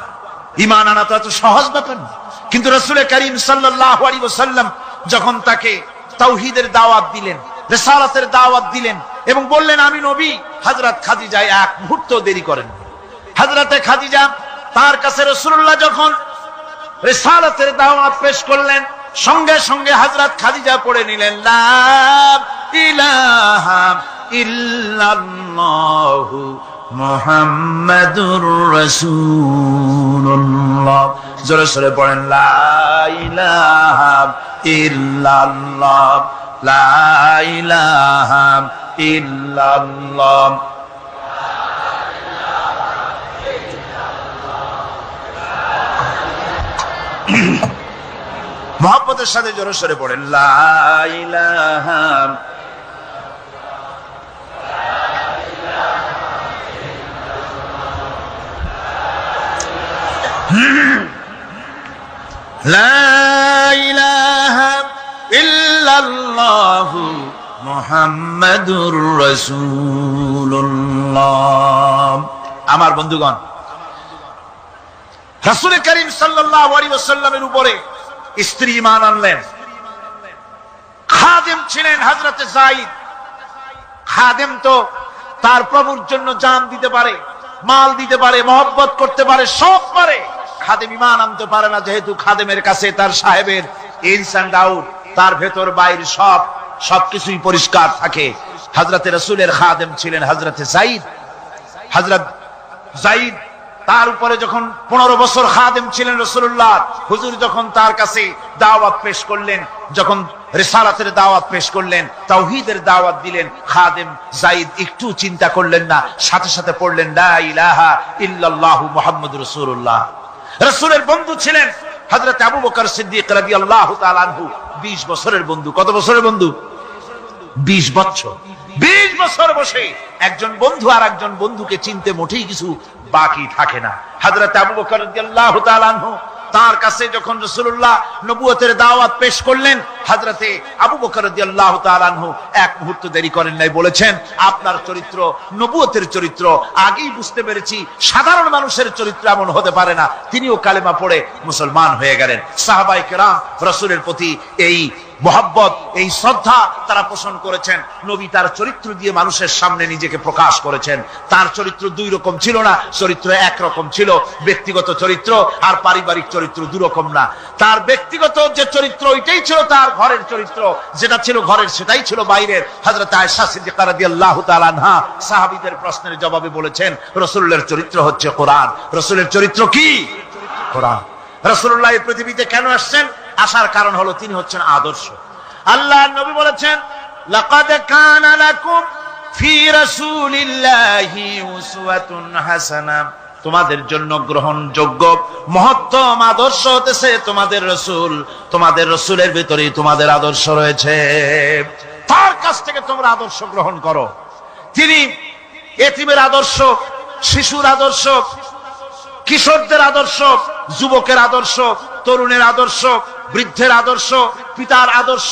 ঈমান আনা তো এত সহজ ব্যাপার না। কিন্তু রাসূল করিম সাল্লাল্লাহু আলাইহি ওয়াসাল্লাম যখন তাকে তাওহীদের দাওয়াত দিলেন, রিসালাতের দাওয়াত দিলেন এবং বললেন আমি নবী, হযরত খাদিজা এক মুহূর্ত দেরি করেন। হযরতে খাদিজা তার কাছে রাসূলুল্লাহ যখন রিসালাতের দাওয়াত পেশ করলেন, সঙ্গে সঙ্গে হযরত খাদিজা পড়ে নিলেন, লা ইলাহা ইল্লাল্লাহু মুহাম্মাদুর রাসূলুল্লাহ। জোরে জোরে পড়েন, লা ইলাহা ইল্লাল্লাহ, লা ইলাহা ইল্লাল্লাহ। মহব্বতের সাথে জোরে সরে পড়েন, লা ইলাহা লা ইলাহা ইল্লাল্লাহু মুহাম্মাদুর রাসূলুল্লাহ। আমার বন্ধুগণ, রাসূল করিম সাল্লাল্লাহু আলাইহি ওয়াসাল্লামের উপরে স্ত্রী ঈমান আনলেন। খাদেম ছিলেন হযরতে যায়েদ। খাদেম তো তার প্রভুর জন্য জান দিতে পারে, মাল দিতে পারে, মহব্বত করতে পারে, সব পারে। খাদেম ঈমান আনতে পারে না, যেহেতু খাদেমের কাছে তার সাহেবের ইনস এন্ড আউট, তার ভেতর বাইরে সবকিছুই পরিষ্কার থাকে। হযরতে রাসূলের খাদেম ছিলেন হযরতে যায়েদ। হযরত যায়েদ তার উপরে যখন 15 বছর খাদেম ছিলেন রাসূলুল্লাহ, হুজুর যখন তার কাছে দাওয়াত পেশ করলেন, যখন রিসালাতের দাওয়াত পেশ করলেন, তাওহীদের দাওয়াত দিলেন, খাদেম যায়েদ একটু চিন্তা করলেন না, সাথে সাথে পড়লেন লা ইলাহা ইল্লাল্লাহু মুহাম্মাদুর রাসূলুল্লাহ। রাসূলের বন্ধু ছিলেন হযরত আবু বকর সিদ্দিক রাদিয়াল্লাহু তাআলা আনহু। 20 বছরের বন্ধু। কত বছরের বন্ধু? 20 বছর। 20 বছর বসে একজন বন্ধু আর একজন বন্ধুকে চিনতে মোটেই কিছু বাকি থাকে না। হযরত আবু বকর রাদিয়াল্লাহু তাআলা আনহু তার কাছে যখন রাসূলুল্লাহ নবুয়তের দাওয়াত পেশ করলেন, হযরতে আবু বকর রাদিয়াল্লাহু তাআলা আনহু এক মুহূর্ত দেরি করেন নাই, বলেছেন আপনার চরিত্র নবুয়তের চরিত্র আগেই বুঝতে পেরেছি, সাধারণ মানুষের চরিত্র এমন হতে পারে না। তিনিও কালেমা পড়ে মুসলমান হয়ে গেলেন। সাহাবায়ে কেরাম রাসূলের প্রতি এই মোহাব্বত, এই শ্রদ্ধা তারা পোষণ করেছেন। নবী তার চরিত্র দিয়ে মানুষের সামনে নিজেকে প্রকাশ করেছেন। তার চরিত্র দুই রকম ছিল না, চরিত্র একরকম ছিল। ব্যক্তিগত চরিত্র আর পারিবারিক চরিত্র দুরকম না। তার ব্যক্তিগত যে চরিত্র ওইটাই ছিল তার ঘরের চরিত্র, যেটা ছিল ঘরের সেটাই ছিল বাইরের। হযরত আয়েশা সিদ্দিকা রাদিয়াল্লাহু তাআলা আনহা সাহাবীদের প্রশ্নের জবাবে বলেছেন রাসূলের চরিত্র হচ্ছে কোরআন। রাসূলের চরিত্র কি? কোরআন। রাসূলুল্লাহ এই পৃথিবীতে কেন আসছেন? আসার কারণ হলো তিনি হচ্ছেন আদর্শ। আল্লাহর নবী বলেছেন লাকাদ কানা লাকুম ফি রাসূলিল্লাহি উসওয়াতুন হাসানা, তোমাদের জন্য গ্রহণযোগ্য মহত্তম আদর্শ হতেছে তোমাদের রাসূল। তোমাদের রাসূলের ভিতরেই তোমাদের আদর্শ রয়েছে, তার কাছ থেকে তোমরা আদর্শ গ্রহণ করো। তিনি এতিমের আদর্শ, শিশুর আদর্শ, কিশোরদের আদর্শ, যুবকের আদর্শ, তরুণের আদর্শ, বৃদ্ধের আদর্শ, পিতার আদর্শ,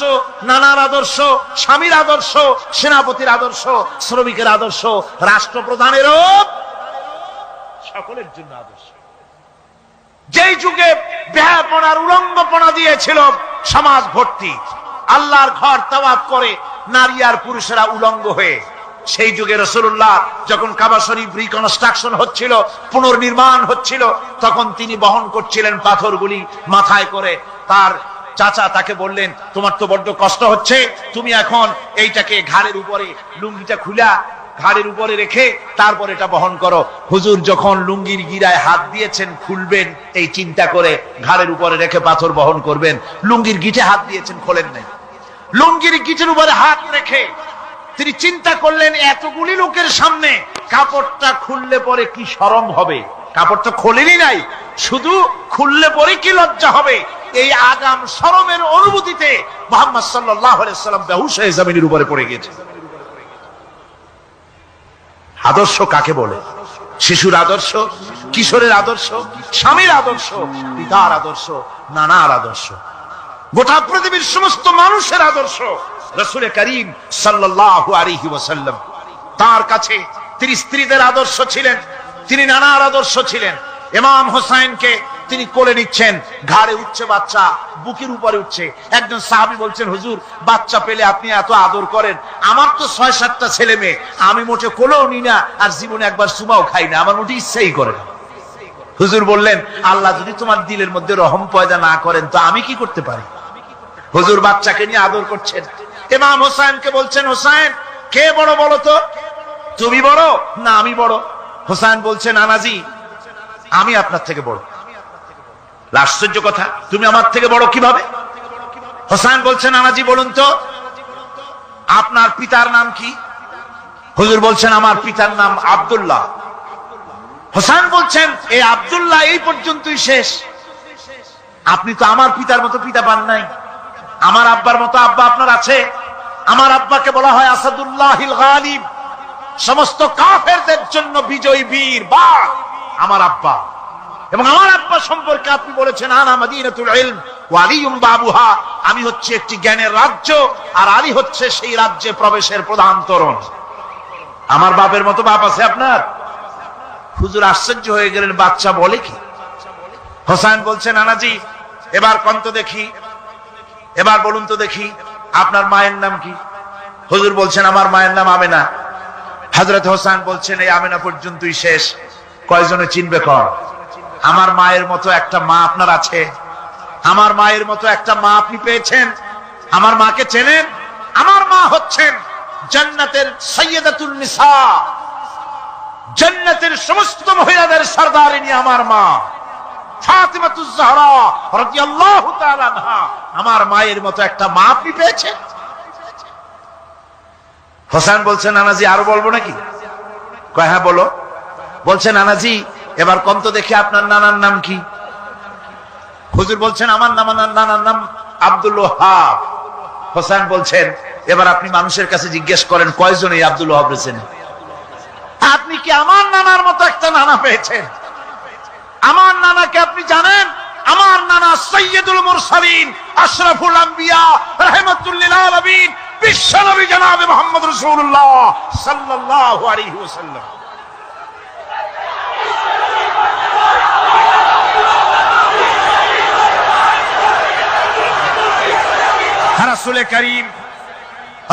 নানার আদর্শ, স্বামীর আদর্শ, সেনাপতির আদর্শ, শ্রমিকের আদর্শ, রাষ্ট্রপ্রধানেরও সকলের জন্য আদর্শ। যেই যুগে বেহাপনার উলঙ্গপনা দিয়েছিল সমাজ ভর্তি, আল্লাহর ঘর তাওয়াফ করে নারী আর পুরুষেরা উলঙ্গ হয়ে, সেই যুগে রাসূলুল্লাহ যখন কাবা শরীফ রিকনস্ট্রাকশন হচ্ছিল, পুনর্নির্মাণ হচ্ছিল, তখন তিনি বহন করছিলেন পাথরগুলি মাথায় করে। তার চাচা তাকে বললেন তোমার তো বড্ড কষ্ট হচ্ছে, তুমি এখন এইটাকে ঘাড়ের উপরে, লুঙ্গিটা খুলা ঘাড়ের উপরে রেখে তারপর এটা বহন করো। হুজুর যখন লুঙ্গির গিরায় হাত দিয়েছেন খুলবেন এই চিন্তা করে, ঘাড়ের উপরে রেখে পাথর বহন করবেন, লুঙ্গির গিটে হাত দিয়েছেন, খোলেন নাই। লুঙ্গির গিটের উপরে হাত রেখে তিনি চিন্তা করলেন এতগুলি লোকের সামনে কাপড়টা খুললে পরে কি শরম হবে। কাপড়টা খোলেনি নাই, শুধু খুললে পরে কি লজ্জা হবে। এই আগাম শরমের অনুভূতিতে মুহাম্মদ সাল্লাল্লাহু আলাইহি ওয়াসাল্লাম বেহুশ হয়ে জমিনের উপরে পড়ে গিয়েছে। আদর্শ কাকে বলে? শিশুর আদর্শ, কিশোরের আদর্শ, স্বামীর আদর্শ, পিতার আদর্শ, নানার আদর্শ, গোটা পৃথিবীর সমস্ত মানুষের আদর্শ রাসূল করিম সাল্লাল্লাহু আলাইহি ওয়াসাল্লাম। তার কাছে তিনি স্ত্রীদের আদর্শ ছিলেন, তিনি নানার আদর্শ ছিলেন। ইমাম হোসেনকে তিনি কোলে নিচ্ছেন, ঘাড়ে উঠছে বাচ্চা, বুকের উপরে উঠছে। একজন সাহাবী বলছেন হুজুর বাচ্চা পেলে আপনি এত আদর করেন, আমার তো 6-7টা ছেলে মেয়ে, আমি মোটে কোলেও নি না আর জীবনে একবার সুমাও খাই না, আমার মোটে ইচ্ছাই করে না। হুজুর বললেন আল্লাহ যদি তোমার দিলের মধ্যে রহম পয়দা না করেন তো আমি কি করতে পারি। হুজুর বাচ্চাকে নিয়ে আদর করছেন। ইমাম হোসেনকে বলছেন হোসেন কে বড় বলো তো, তুমি বড় না আমি বড়? হোসেন বলছেন নানাজি আমি আপনার থেকে বড়। আশ্চর্য কথা, তুমি আমার থেকে বড় কিভাবে? হোসেন বলছেন নানাজি বলুন তো আপনার পিতার নাম কি? হুজুর বলছেন আমার পিতার নাম আব্দুল্লাহ। হোসেন বলছেন এই আব্দুল্লাহ এই পর্যন্তই শেষ, আপনি তো আমার পিতার মতো পিতা পান নাই, আমার আব্বার মতো আব্বা আপনার আছে। আমার আব্বাকে বলা হয় আসাদুল্লাহিল গালিব, সমস্ত কাফেরদের জন্য বিজয়ী বীর বাঘ আমার আব্বা। এবং আমার আব্বা সম্পর্কে আপনি বলেছেন আনা মাদিনাতুল ইলম ওয়া আলিয়ুম বাবুহা, আমি হচ্ছে একটি জ্ঞানের রাজ্য আর আলী হচ্ছে সেই রাজ্যে প্রবেশের প্রধান তোরণ। আমার বাপের মতো বাপ আছে আপনার? হুজুর আশ্চর্য হয়ে গেলেন, বাচ্চা বলে কি? হোসেন বলছেন নানাজি এবার কোন তো দেখি, এবার বলুন তো দেখি আপনার মায়ের নাম কি? হুজুর বলছেন আমার মায়ের নাম আমেনা। হযরত হোসেন বলছেন এই আমেনা পর্যন্তই শেষ, কয়জনে চিনবে কর? আমার মায়ের মতো একটা মা আপনার আছে? আমার মায়ের মতো একটা মা আপনি পেয়েছেন? আমার মাকে চেনেন? আমার মা হচ্ছেন জান্নাতের সাইয়্যিদাতুন নিসা, জান্নাতের সমস্ত মহিলাদের সরদারিনী আমার মা ফাতিমাতুজ জাহরা রাদিয়াল্লাহু তাআলা আনহা। আমার মায়ের মতো একটা মা আপনি পেয়েছেন? হোসেন বলছেন নানাজি আরো বলবো নাকি? কয় হ্যাঁ বলো। বলছেন নানাজি এবার কোন তো দেখি আপনার নানার নাম কি? হুজুর বলছেন আমার নানার নাম আব্দুল ওয়াহাব। হোসেন বলছেন এবার আপনি মানুষের কাছে জিজ্ঞেস করেন কয়জন এই আব্দুল ওয়াহাব রয়েছেন? আপনি কি আমার নানার মতো একটা নানা পেয়েছেন? আমার নানাকে আপনি জানেন? আমার নানা সাইয়্যিদুল মুরসালিন আশরাফুল আম্বিয়া রাহমাতুল লিল আলামিন বিশ্বনবী জনাবে মুহাম্মদ রাসূলুল্লাহ সাল্লাল্লাহু আলাইহি ওয়াসাল্লাম।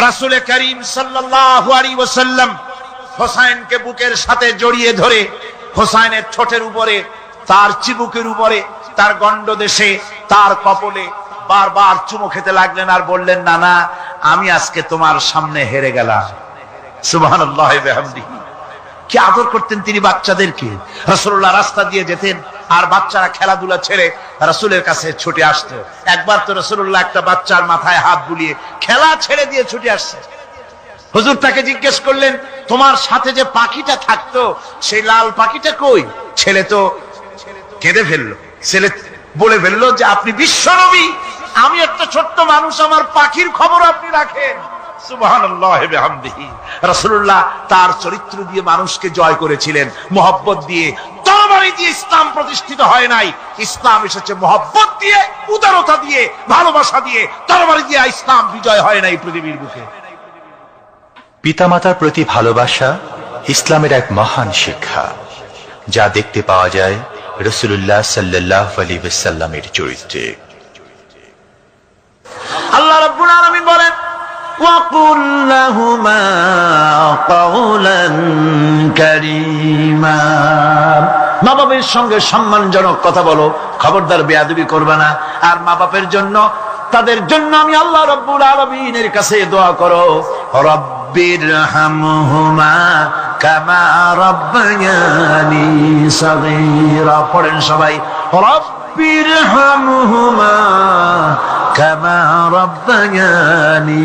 রাসূলে করিম সাল্লাল্লাহু আলাইহি ওয়াসাল্লাম হোসেনকে বুকের সাথে জড়িয়ে ধরে হোসেনের ঠোঁটের উপরে, তার চিবুকের উপরে, তার গন্ডদেশে, তার কপলে বারবার চুমু খেতে লাগলেন আর বললেন নানা আমি আজকে তোমার সামনে হেরে গেলাম। সুবহানাল্লাহি ওয়া বিহামদিহি। কি আদর করতেন তিনি বাচ্চাদেরকে। রাসূলুল্লাহ রাস্তা দিয়ে যেতেন আর বাচ্চারা খেলাধুলা ছেড়ে রাসূলের কাছে ছুটে আসতো। একবার তো রাসূলুল্লাহ একটা বাচ্চার মাথায় হাত বুলিয়ে খেলা ছেড়ে দিয়ে ছুটে আসছে। হুজুর তাকে জিজ্ঞেস করলেন তোমার সাথে যে পাখিটা থাকতো সেই লাল পাখিটা কই? ছেলে তো কেঁদে ফেললো। ছেলে বলে ফেললো যে আপনি বিশ্বনবী, আমি একটা ছোট্ট মানুষ, আমার পাখির খবর আপনি রাখেন। সুবহানাল্লাহি ওয়া বিহামদিহি। রাসূলুল্লাহ তার চরিত্র দিয়ে মানুষকে জয় করেছিলেন, মহব্বত দিয়ে। তরবারি দিয়ে ইসলাম প্রতিষ্ঠিত হয় নাই, ইসলাম এসেছে মহব্বত দিয়ে, উদারতা দিয়ে, ভালোবাসা দিয়ে। তরবারি দিয়ে ইসলাম বিজয় হয় নাই পৃথিবীর বুকে। পিতামাতার প্রতি ভালোবাসা ইসলামের এক মহান শিক্ষা, যা দেখতে পাওয়া যায় রাসূলুল্লাহ সাল্লাল্লাহু আলাইহি ওয়াসাল্লামের চরিত্রে। আল্লাহ রাব্বুল আলামিন বলেন ওয়াকুল লাহুমা কাওলান কারীমা, মা বাবার সঙ্গে সম্মানজনক কথা বলো, খবরদার বেয়াদবি করবে না। আর মা বাপের জন্য, তাদের জন্য আমি আল্লাহ রাব্বুল আলামিনের কাছে দোয়া করো রব্বিরহামহুমা কামা রাব্বায়ানি সাগীরা। পড়েন সবাই রব্বিরহামহুমা কামা রাব্বায়ানি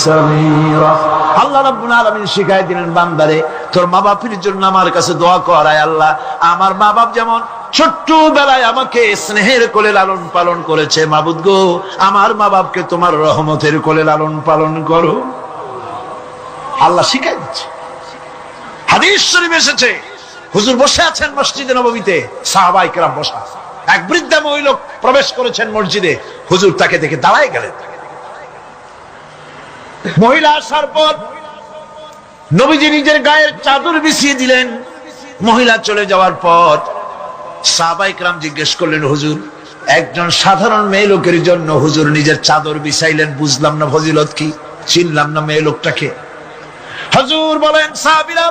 সাগীরা। আল্লাহ রাব্বুল আলামিন শিখাই দিলেন বান্দারে তোর মা বাপের জন্য আমার কাছে দোয়া কর, আয় আল্লাহ আমার মা বাপ যেমন ছোট্টবেলায় আমাকে স্নেহের কোলে লালন পালন করেছে, মাবুদ গো আমার মা বাপকে তোমার রহমতের কোলে লালন পালন করো। আল্লাহ শিখাই দিচ্ছে। হাদিস শরীফ এসেছে হুজুর বসে আছেন মসজিদে নববীতে, সাহাবায়ে কেরাম বসা। এক বৃদ্ধা মহিলা প্রবেশ করেছেন মসজিদে, হুজুর তাকে দেখে দাঁড়ায় গেলেন। মহিলা আসার পর নবীজি নিজের গায়ের চাদর বিছিয়ে দিলেন। মহিলা চলে যাওয়ার পর সাহাবায়ে কেরাম জিজ্ঞেস করলেন হুজুর একজন সাধারণ মেয়ে লোকের জন্য হুজুর নিজের চাদর বিছাইলেন, বুঝলাম না ফজিলত কি, চিনলাম না মেয়ে লোকটাকে। হুজুর বলেন সাহাবীরা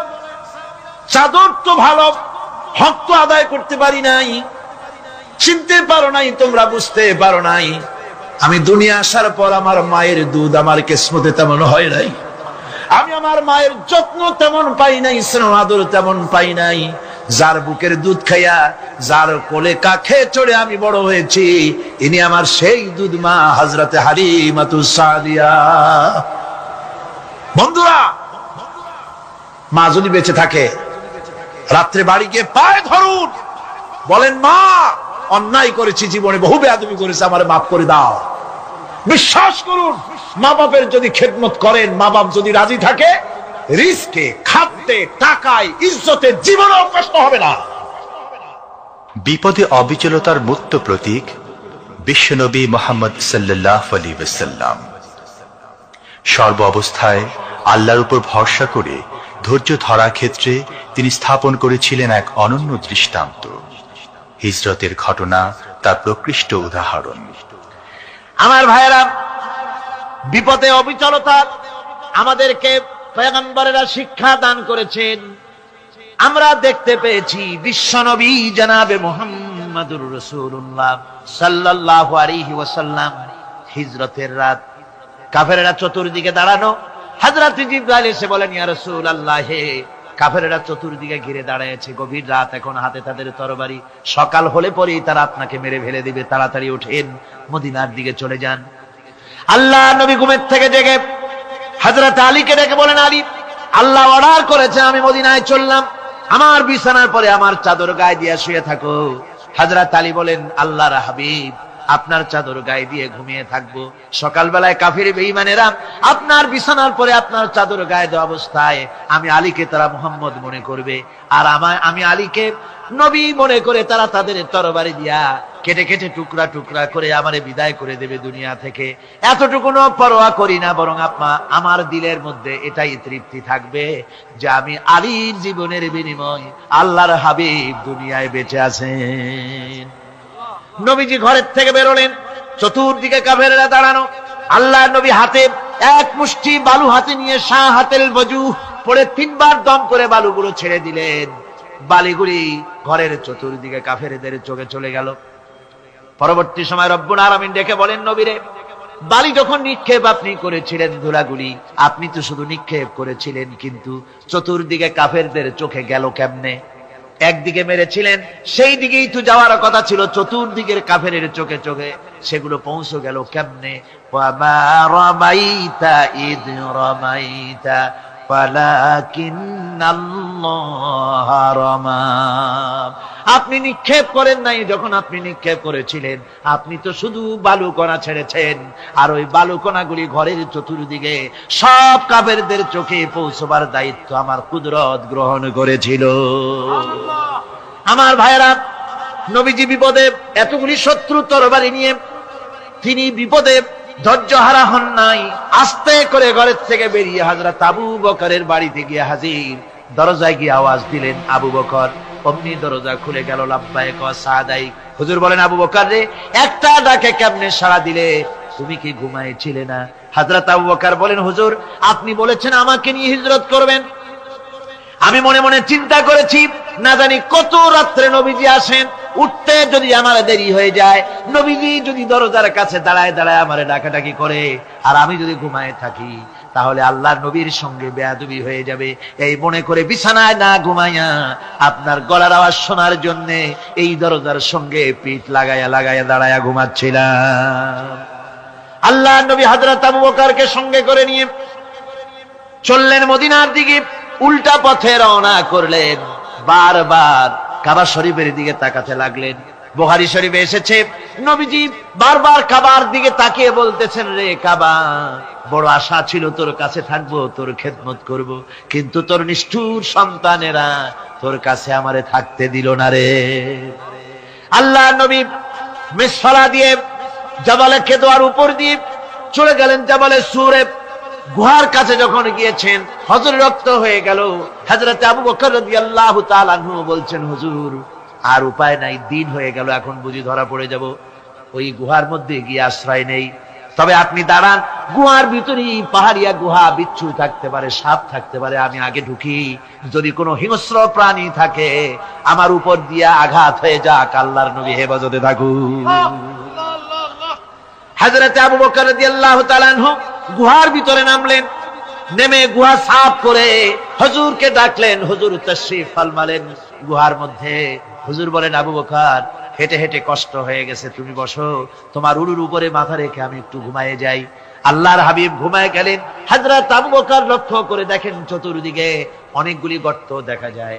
চাদর তো ভালো, হক তো আদায় করতে পারি নাই, চিনতে পারো নাই, তোমরা বুঝতে পারো নাই। আমি দুনিয়া আসার পর আমার মায়ের দুধ আমার কিসমতে তেমন হয় নাই, আমি আমার মায়ের যত্ন তেমন পাই নাই, স্নেহ আদর তেমন পাই নাই। যার বুকের দুধ খাইয়া, যার কোলে কাখে চড়ে আমি বড় হয়েছি, ইনি আমার সেই দুধ মা হযরতে হালিমাতুস সাদিয়া। বন্ধুরা, মা যদি বেঁচে থাকে রাত্রে বাড়ি গিয়ে পায়ে ধরুন, বলেন মা অন্যায় করেছি, জীবনে বহু বেয়াদবি করেছি, আমারে মাফ করে দাও। বিশ্বাস করুন মা বাপের যদি খেদমত করেন, মা বাপ যদি রাজি থাকে, রিজকে, খাদ্যে, টাকায়, ইজ্জতে জীবনেও কষ্ট হবে না। বিপদে অবিচলতার মূর্ত প্রতীক বিশ্বনবী মুহাম্মদ সাল্লাল্লাহু আলাইহি ওয়াসাল্লাম। সর্ব অবস্থায় আল্লাহর উপর ভরসা করে ধৈর্য ধরার ক্ষেত্রে তিনি স্থাপন করেছিলেন এক অনন্য দৃষ্টান্ত। হিজরতের ঘটনা তার প্রকৃষ্ট উদাহরণ। আমার ভাইয়েরা, বিপদে অবিচলতা আমাদেরকে পয়গম্বরেরা শিক্ষা দান করেছেন। আমরা দেখতে পেয়েছি বিশ্বনবী জনাবে মুহাম্মদুর রাসূলুল্লাহ সাল্লাল্লাহু আলাইহি ওয়াসাল্লাম হিজরতের রাত, কাফেরেরা চতুর্দিকে দাঁড়ানো। হযরত জিবরাইল এসে বলেন, ইয়া রাসূলুল্লাহ, হে কাফেরেরা চতুর্দিকে ঘিরে দাঁড়িয়েছে, গভীর রাত, এখন হাতে তাদের তরবারি, সকাল হলে পরেই তারা আপনাকে মেরে ফেলে দিবে, তাড়াতাড়ি উঠেন, মদিনার দিকে চলে যান। আল্লাহ নবী ঘুমের থেকে জেগে হযরত আলীকে ডেকে বলেন, আলী, আল্লাহ অর্ডার করেছে আমি মদিনায় চললাম, আমার বিছানার পরে আমার চাদর গায়ে দিয়ে শুয়ে থাকো। হযরত আলী বলেন, আল্লাহর হাবিব, আপনার চাদর গায়ে দিয়ে ঘুমিয়ে থাকবো, সকালবেলায় কাফির বেঈমানেরা আপনার বিছানার পরে আপনার চাদর গায়ে দেওয়া অবস্থায় আমি আলীকে তারা মুহাম্মদ মনে করবে, আর আমি আলীকে নবী মনে করে তারা তাদের তরবারি দিয়া কেটে কেটে টুকরা টুকরা করে আমারে বিদায় করে দেবে দুনিয়া থেকে। এতটুকুনো পরোয়া করি না, বরং আমার দিলের মধ্যে এটাই তৃপ্তি থাকবে যে আমি আলীর জীবনের বিনিময় আল্লাহর হাবিব দুনিয়ায় বেঁচে আছেন। নবীজি ঘরের থেকে বেরোলেন, চতুর্দিকে কাফেরেরা দাঁড়ানো। আল্লাহ নবী হাতে এক মুষ্টি বালু হাতে নিয়ে শাহাতেল ওযু পড়ে 3 বার দম করে বালুগুলো ছেড়ে দিলেন। বালিগুলি ঘরের চতুর্দিকে কাফেরদের চোখে চলে গেল। পরবর্তী সময় রব্বুল আলামিন ডেকে বলেন, নবীরে, বালি যখন নিক্ষেপ আপনি করেছিলেন ধুলাগুলি, আপনি তো শুধু নিক্ষেপ করেছিলেন, কিন্তু চতুর্দিকে কাফেরদের চোখে গেল কেমনে? একদিকে মেরেছিলেন, সেই দিকেই তো যাওয়ার কথা ছিল, চতুর্দিকের কাফেরের চোখে চোখে সেগুলো পৌঁছে গেল কেমনে? ওয়ামা রামাইতা ইদ রামাইতা ওয়ালাকিন্নাল্লাহ রামা। আপনি নিক্ষেপ করেন নাই, যখন আপনি নিক্ষেপ করেছিলেন আপনি তো শুধু বালুকণা ছেড়েছেন, আর ওই বালুকণাগুলি ঘরের চতুর্দিকে সব কাফেরদের চোখে পৌঁছবার দায়িত্ব আমার কুদরত গ্রহণ করেছিল। আমার ভাইয়েরা, নবীজি বিপদে এতগুলি শত্রু তরবারি নিয়ে তিনি বিপদে ধৈর্য হারা হন নাই। আস্তে করে ঘরের থেকে বেরিয়ে হযরত আবু বকরের বাড়িতে গিয়ে হাজির। দরজায় গিয়ে আওয়াজ দিলেন, আবু বকর। অমনি দরজা খুলে গেল। লাব্বাইক ওয়া সাদাইক। হুজুর বলেন, আবু বকর রে, একটা ডাকে কেমনে সাড়া দিলে? তুমি কি ঘুমাইছিলে না? হযরত আবু বকর বলেন, হুজুর, আপনি বলেছেন আমাকে নিয়ে হিজরত করবেন, আমি মনে মনে চিন্তা করেছি, না জানি কত রাত্রে নবীজি আসেন, উঠতে যদি আমার দেরি হয়ে যায়, নবীজি যদি দরজার কাছে দাঁড়ায় দাঁড়ায় আমারে ডাকাডাকি করে, আর আমি যদি ঘুমায় থাকি, তাহলে আল্লাহর নবীর সঙ্গে বেয়াদবি হয়ে যাবে। এই মনে করে বিছানায় না ঘুমাইয়া আপনার গলার আওয়াজ শোনার জন্য এই দরজার সঙ্গে পিঠ লাগাইয়া লাগাইয়া দাঁড়াইয়া ঘুমাচ্ছিলাম। আল্লাহর নবী হযরত আবু বকরকে সঙ্গে করে নিয়ে চললেন মদিনার দিকে। উল্টা পথে রওনা করলেন। বারবার কাবা শরীফের দিকে তাকাতে লাগলেন। বুখারী শরীফে এসেছে, নবীজি বারবার কাবার দিকে তাকিয়ে বলতেছেন, রে কাবা, বড় আশা ছিল তোর কাছে থাকবো, তোর খেদমত করব, কিন্তু তোর নিষ্ঠুর সন্তানেরা তোর কাছে আমারে থাকতে দিল না রে। আল্লাহ নবী মিসফালা দিয়ে জাবালে কেদোয়ার উপর দিয়ে চলে গেলেন জাবালে সুরে। গুহার কাছে যখন গিয়েছেন, হযরত রক্ত হয়ে গেল। হযরত আবু বকর রাদিয়াল্লাহু তাআলা আনহু বলছেন, হুজুর, আর উপায় নাই, দিন হয়ে গেল, এখন বুঝি ধরা পড়ে যাব, ওই গুহার মধ্যে গিয়ে আশ্রয় নেই। তবে আপনি দাঁড়ান, গুহার ভিতরেই পাহাড়িয়া গুহা, বিচ্ছু থাকতে পারে, সাপ থাকতে পারে, আমি আগে ঢুকি, যদি কোনো হিংস্র প্রাণী থাকে আমার উপর দিয়া আঘাত হয়ে যাক, আল্লাহর নবী হেফাজতে থাকুন। হযরত আবু বকর রাদিয়াল্লাহু তাআলা আনহু গুহার ভিতরে নামলেন। নেমে গুহা সাফ করে হুজুরকে ডাকলেন। হুজুর তাশরীফ ফরমালেন গুহার মধ্যে। হুজুর বলেন, আবু বকর, হেঁটে হেঁটে কষ্ট হয়ে গেছে, তুমি বসো, তোমার উরুর উপরে মাথা রেখে আমি একটু ঘুমায়ে যাই। আল্লাহর হাবিব ঘুমায় গেলেন। হযরত আবু বকর লক্ষ্য করে দেখেন চতুর্দিকে অনেকগুলি গর্ত দেখা যায়।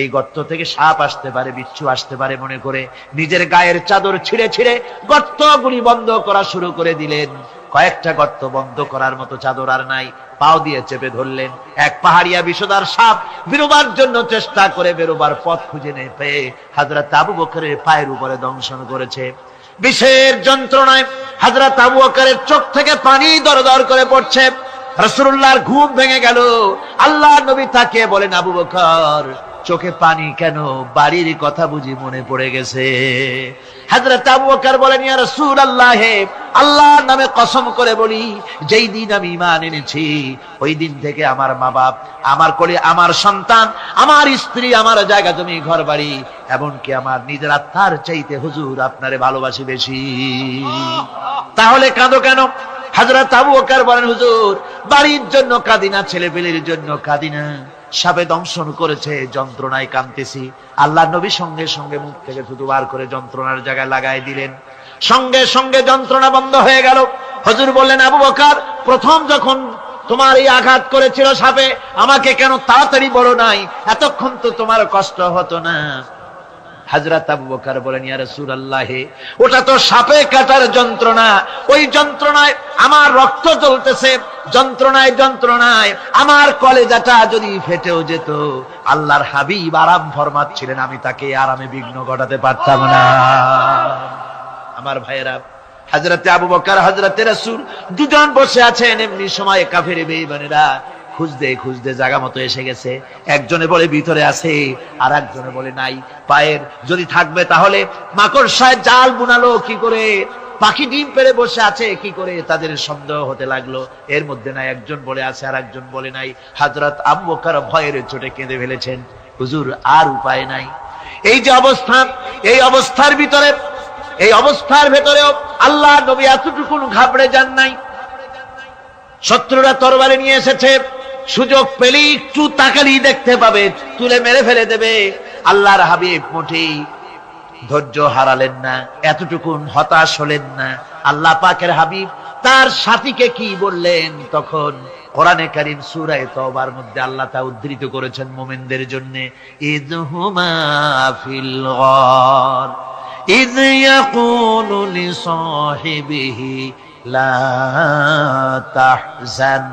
এই গর্ত থেকে সাপ আসতে পারে, বিচ্ছু আসতে পারে মনে করে নিজের গায়ের চাদর ছিঁড়ে ছিঁড়ে গর্তগুলি বন্ধ করা শুরু করে দিলেন। কয়েকটা গর্ত বন্ধ করার মতো চাদর আর নাই, পাও দিয়ে চেপে ধরলেন। এক পাহাড়িয়া বিষধর সাপ বেরোবার জন্য চেষ্টা করে বেরোবার পথ খুঁজে নেই পেয়ে হযরত আবু বকরের পায়ের উপরে দংশন করেছে। বিষের যন্ত্রণায় হযরত আবু বকরের চোখ থেকে পানি দরদর করে পড়ছে। রাসূলুল্লাহর ঘুম ভেঙে গেল। আল্লাহর নবী তাকে বলেন, আবু বকর, চোখে পানি কেন? বাড়ির কথা বুঝি মনে পড়ে গেছে? হযরত আবু বকর বলেন, ইয়া রাসূলুল্লাহ, আল্লাহর নামে কসম করে বলি, যেই দিন আমি ঈমান এনেছি ওই দিন থেকে আমার মা বাপ, আমার কোলে আমার সন্তান, আমার স্ত্রী, আমার জায়গা জমি ঘর বাড়ি, এমনকি আমার নিজের আত্মার চাইতে হুজুর আপনারে ভালোবাসি বেশি। তাহলে কাঁদো কেন? হযরত আবু বকর বলেন, হুজুর, বাড়ির জন্য কাঁদি না, ছেলেপেলের জন্য কাঁদি না, সাপে দংশন করেছে, যন্ত্রণায় কাঁদতেছি। আল্লাহ নবী সঙ্গে সঙ্গে মুখ থেকে থুতু বার করে যন্ত্রণার জায়গায় লাগাই দিলেন। সঙ্গে সঙ্গে যন্ত্রণা বন্ধ হয়ে গেল। হুজুর বললেন, আবু বকর, প্রথম যখন তোমার এই আঘাত করেছিল সাপে, আমাকে কেন তাড়াতাড়ি বলো নাই? এতক্ষণ তো তোমার কষ্ট হতো না। হযরত আবু বকর বলেন, ইয়া রাসূলুল্লাহ, ওটা তো সাপে কাটার যন্ত্রণা, ওই যন্ত্রণায় আমার রক্ত জ্বলতেছে, যন্ত্রণায় যন্ত্রণায় আমার কলেজাটা যদি ফেটেও যেত। আল্লাহর হাবিব আরাম ফরমাচ্ছিলেন, আমি তাকে আরামে বিঘ্ন ঘটাতে পারতাম না। আমার ভাইয়েরা, হযরত আবু বকর, হযরত রাসূল দুজন বসে আছেন। এমনি সময় কাফের বেঈমানেরা খুঁজতে খুঁজতে জায়গা মতো এসে গেছে। একজনে বলে ভিতরে আছে, আর একজনে বলে নাই। পায়ের যদি থাকবে তাহলে মাকড়সায় জাল বুনালো কি করে? পাখি ডিম পেড়ে বসে আছে কি করে? তাদের সন্দেহ হতে লাগলো। এর মধ্যে নাই, একজন বলে আছে আর একজন বলে নাই। হযরত আবু বকর ভয়ের চোটে কেঁদে ফেলেছেন, হুজুর আর উপায় নাই। এই যে অবস্থা, এই অবস্থার ভিতরে, এই অবস্থার ভেতরেও আল্লাহ নবী এতটুকু ঘাবড়ে যান নাই। শত্রুরা তরবারি নিয়ে এসেছে, সুযোগ পেলেই একটু তাকালেই দেখতে পাবে, তুলে মেরে ফেলে দেবে। আল্লাহর হাবিব মোটেই ধৈর্য হারালেন না, এতটুকু হতাশ হলেন না। আল্লাহ পাকের হাবিব তার সাথীকে কি বললেন? তখন কোরআনে কারীম সূরা তাওবার মধ্যে আল্লাহ তা উদ্ধৃত করেছেন মুমিনদের জন্য, ইযহুমা ফিল গার ইয ইয়াকুলু লিসাহিবিহি লা তাহজান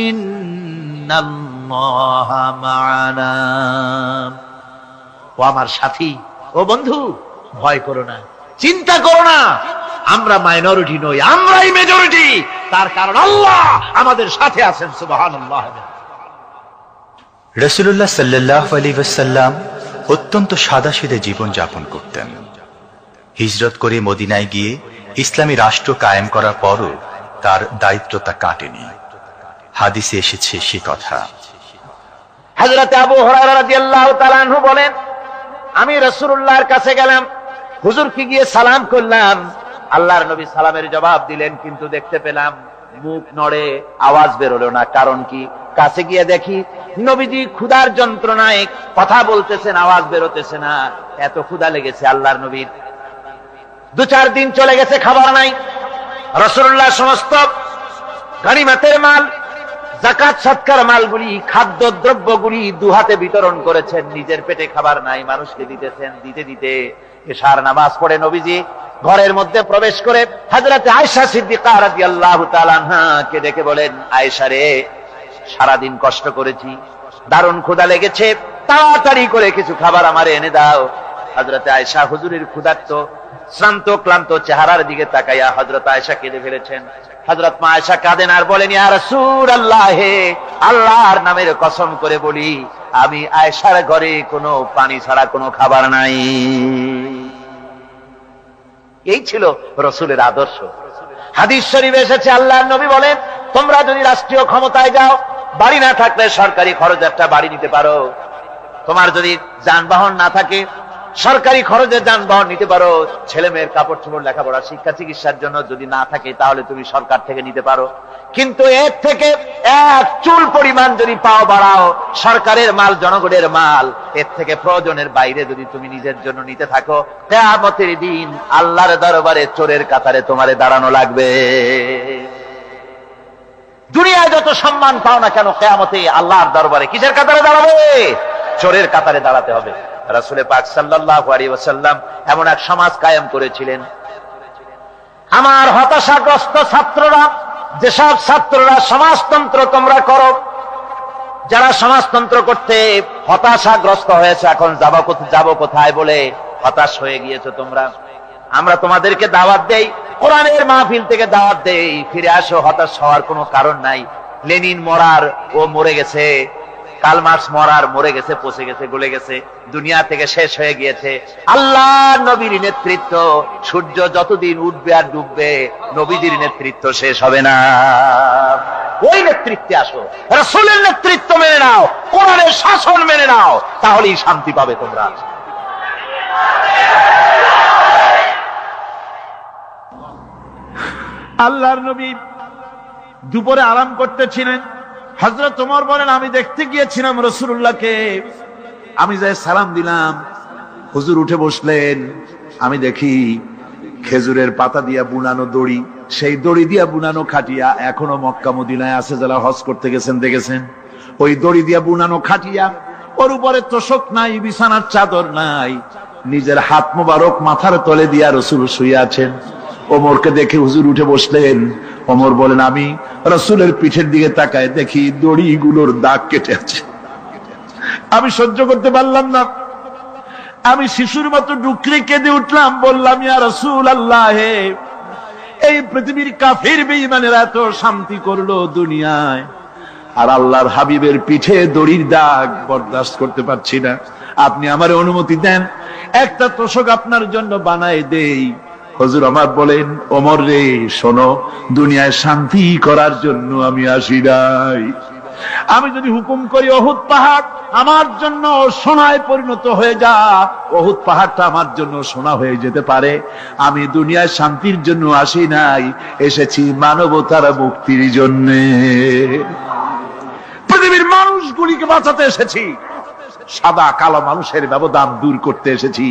ইন্নাল্লাহা মা'ানা। ও আমার সাথী, ও বন্ধু, ভয় করো না, চিন্তা করো না, আমরা মাইনরিটি নই, আমরাই মেজরিটি। তার কারণ আল্লাহ আমাদের সাথে আছেন। সুবহানাল্লাহ। রাসূলুল্লাহ সাল্লাল্লাহু আলাইহি ওয়াসাল্লাম অত্যন্ত সাদাসিধে জীবন যাপন করতেন। হিজরত করে মদিনায় গিয়ে ইসলামী রাষ্ট্র কায়েম করার পরও তার দায়িত্বটা কাটেনি। হাদিসে এসেছে সে কথা। হযরত আবু হুরায়রা রাদিয়াল্লাহু তাআলা আনহু বলেন, আমি রাসূলুল্লাহর কাছে গেলাম, হুজুরকে গিয়ে সালাম করলাম। আল্লাহর নবী সালামের জবাব দিলেন, কিন্তু দেখতে পেলাম মুখ নড়ে, আওয়াজ বেরোলো না। কারণ কি? কাছে গিয়ে দেখি নবীজি ক্ষুধার যন্ত্রণায় কথা বলতেছেন, আওয়াজ বেরোতেছে না। এত ক্ষুধা লেগেছে আল্লাহর নবীর। 2-4 দিন চলে গেছে, খাবার নাই। রাসূলুল্লাহ সমস্ত গনিমতের মাল, যাকাত সদকার মালগুলি, খাদ্য দ্রব্যগুলি দুহাতে বিতরণ করেছেন। নিজের পেটে খাবার নাই, মানুষকে দিতেছেন। দিতে দিতে এশার নামাজ পড়ে নবীজি ঘরের মধ্যে প্রবেশ করে হযরত আয়েশা সিদ্দিকা রাদিয়াল্লাহু তাআলা আনহাকে ডেকে বলেন, আয়েশা রে, সারাদিন কষ্ট করেছি, দারুণ ক্ষুধা লেগেছে, তাড়াতাড়ি করে কিছু খাবার আমারে এনে দাও। হযরত আয়েশা হুজুরের ক্ষুধার্ত শ্রান্ত ক্লান্ত চেহারার দিকে তাকাইয়া হযরত আয়েশা কেঁদে ফেলেছেন। হযরত মা আয়েশা কাঁদেন আর বলেন, ইয়া রাসূলুল্লাহ, আল্লাহর নামের কসম করে বলি, আমি আয়েশার ঘরে কোনো পানি ছাড়া কোনো খাবার নাই। এই ছিল রাসূলের আদর্শ। হাদিস শরীফে এসেছে, আল্লাহর নবী বলেন, তোমরা যদি রাষ্ট্রীয় ক্ষমতায় যাও, বাড়ি না থাকলে সরকারি খরচ একটা বাড়ি নিতে পারো। তোমার যদি যানবাহন না থাকে, সরকারি খরচে যানবাহন নিতে পারো। ছেলে মেয়ের কাপড় চোপড়, লেখাপড়া, শিক্ষা চিকিৎসার জন্য যদি না থাকে, তাহলে তুমি সরকার থেকে নিতে পারো। কিন্তু এর থেকে এক চুল পরিমাণ যদি পাও বাড়াও, সরকারের মাল জনগণের মাল, এর থেকে প্রয়োজনের বাইরে যদি তুমি নিজের জন্য নিতে থাকো, কিয়ামতের দিন আল্লাহর দরবারে চোরের কাতারে তোমারে দাঁড়ানো লাগবে। দুনিয়ায় যত সম্মান পাও না কেন, কিয়ামতে আল্লাহর দরবারে কিসের কাতারে দাঁড়াবে? চোরের কাতারে দাঁড়াতে হবে। রাসূল পাক সাল্লাল্লাহু আলাইহি ওয়াসাল্লাম এমন এক সমাজ কায়েম করেছিলেন। আমার হতাশাগ্রস্ত ছাত্ররা যেসব ছাত্ররা সমাজতন্ত্র তোমরা করো, যারা সমাজতন্ত্র করতে হতাশাগ্রস্ত হয়েছে, এখন যাবো কোথায় বলে হতাশ হয়ে গিয়েছো তোমরা, আমরা তোমাদেরকে দাওয়াত দেই, কোরআনের মাহফিল থেকে দাওয়াত দেই, ফিরে আসো। হতাশ হওয়ার কোনো কারণ নাই। লেনিন মরার, ও মরে গেছে। কার্ল মার্কস মরার, মরে গেছে, পচে গেছে, গলে গেছে, দুনিয়া থেকে শেষ হয়ে গিয়েছে। আল্লাহ নবীর নেতৃত্ব, সূর্য যতদিন উঠবে আর ডুববে, নবীজির নেতৃত্ব শেষ হবে না। ওই নেতৃত্বে আসো, রাসূলের নেতৃত্ব মেনে নাও, কোরআনের শাসন মেনে নাও, তাহলেই শান্তি পাবে তোমরা। আল্লাহর নবী দুপুরে আরাম করতেছিলেন। হযরত ওমর বলেন, আমি দেখতে গিয়েছিলাম রাসূলুল্লাহকে, আমি যাই সালাম দিলাম, হুজুর উঠে বসলেন। আমি দেখি খেজুরের পাতা দিয়া বুনানো দড়ি, সেই দড়ি দিয়া বুনানো খাটিয়া এখনো মক্কা মদিনায় আছে, যারা হজ করতে গেছেন দেখেছেন। ওই দড়ি দিয়া বুনানো খাটিয়া, ওর উপরে তোশক নাই, বিছানার চাদর নাই, নিজের হাত মোবারক মাথার তলে দিয়া রাসূল শুয়ে আছেন। ওমরকে দেখে হুজুর উঠে বসলেন। ওমর বলেন, আমি রাসূলের পিঠের দিকে তাকায় দেখি দড়িগুলোর দাগ কেটে আছে। আমি সহ্য করতে পারলাম না, আমি শিশুর মতো ডুকরে কেঁদে উঠলাম, বললাম, ইয়া রাসূলুল্লাহ, এই পৃথিবীর কাফির বেঈমানেরা এত শান্তি করলো দুনিয়ায়, আর আল্লাহর হাবিবের পিঠে দড়ির দাগ বরদাস্ত করতে পারছি না। আপনি আমার অনুমতি দেন, একটা তোশক আপনার জন্য বানায় দেই। হুজুর আমার বলেন, ওমর রে শোনো, দুনিয়ায় শান্তি করার জন্য আমি আসি নাই। আমি যদি হুকুম করি উহুদ পাহাড় আমার জন্য সোনায় পরিণত হয়ে যা, উহুদ পাহাড়টা আমার জন্য সোনা হয়ে যেতে পারে। আমি দুনিয়ায় শান্তির জন্য আসি নাই, এসেছি মানবতার মুক্তির জন্য, পৃথিবীর মানুষগুলিকে বাঁচাতে এসেছি, সাদা কালো মানুষের ব্যবধান দূর করতে এসেছি।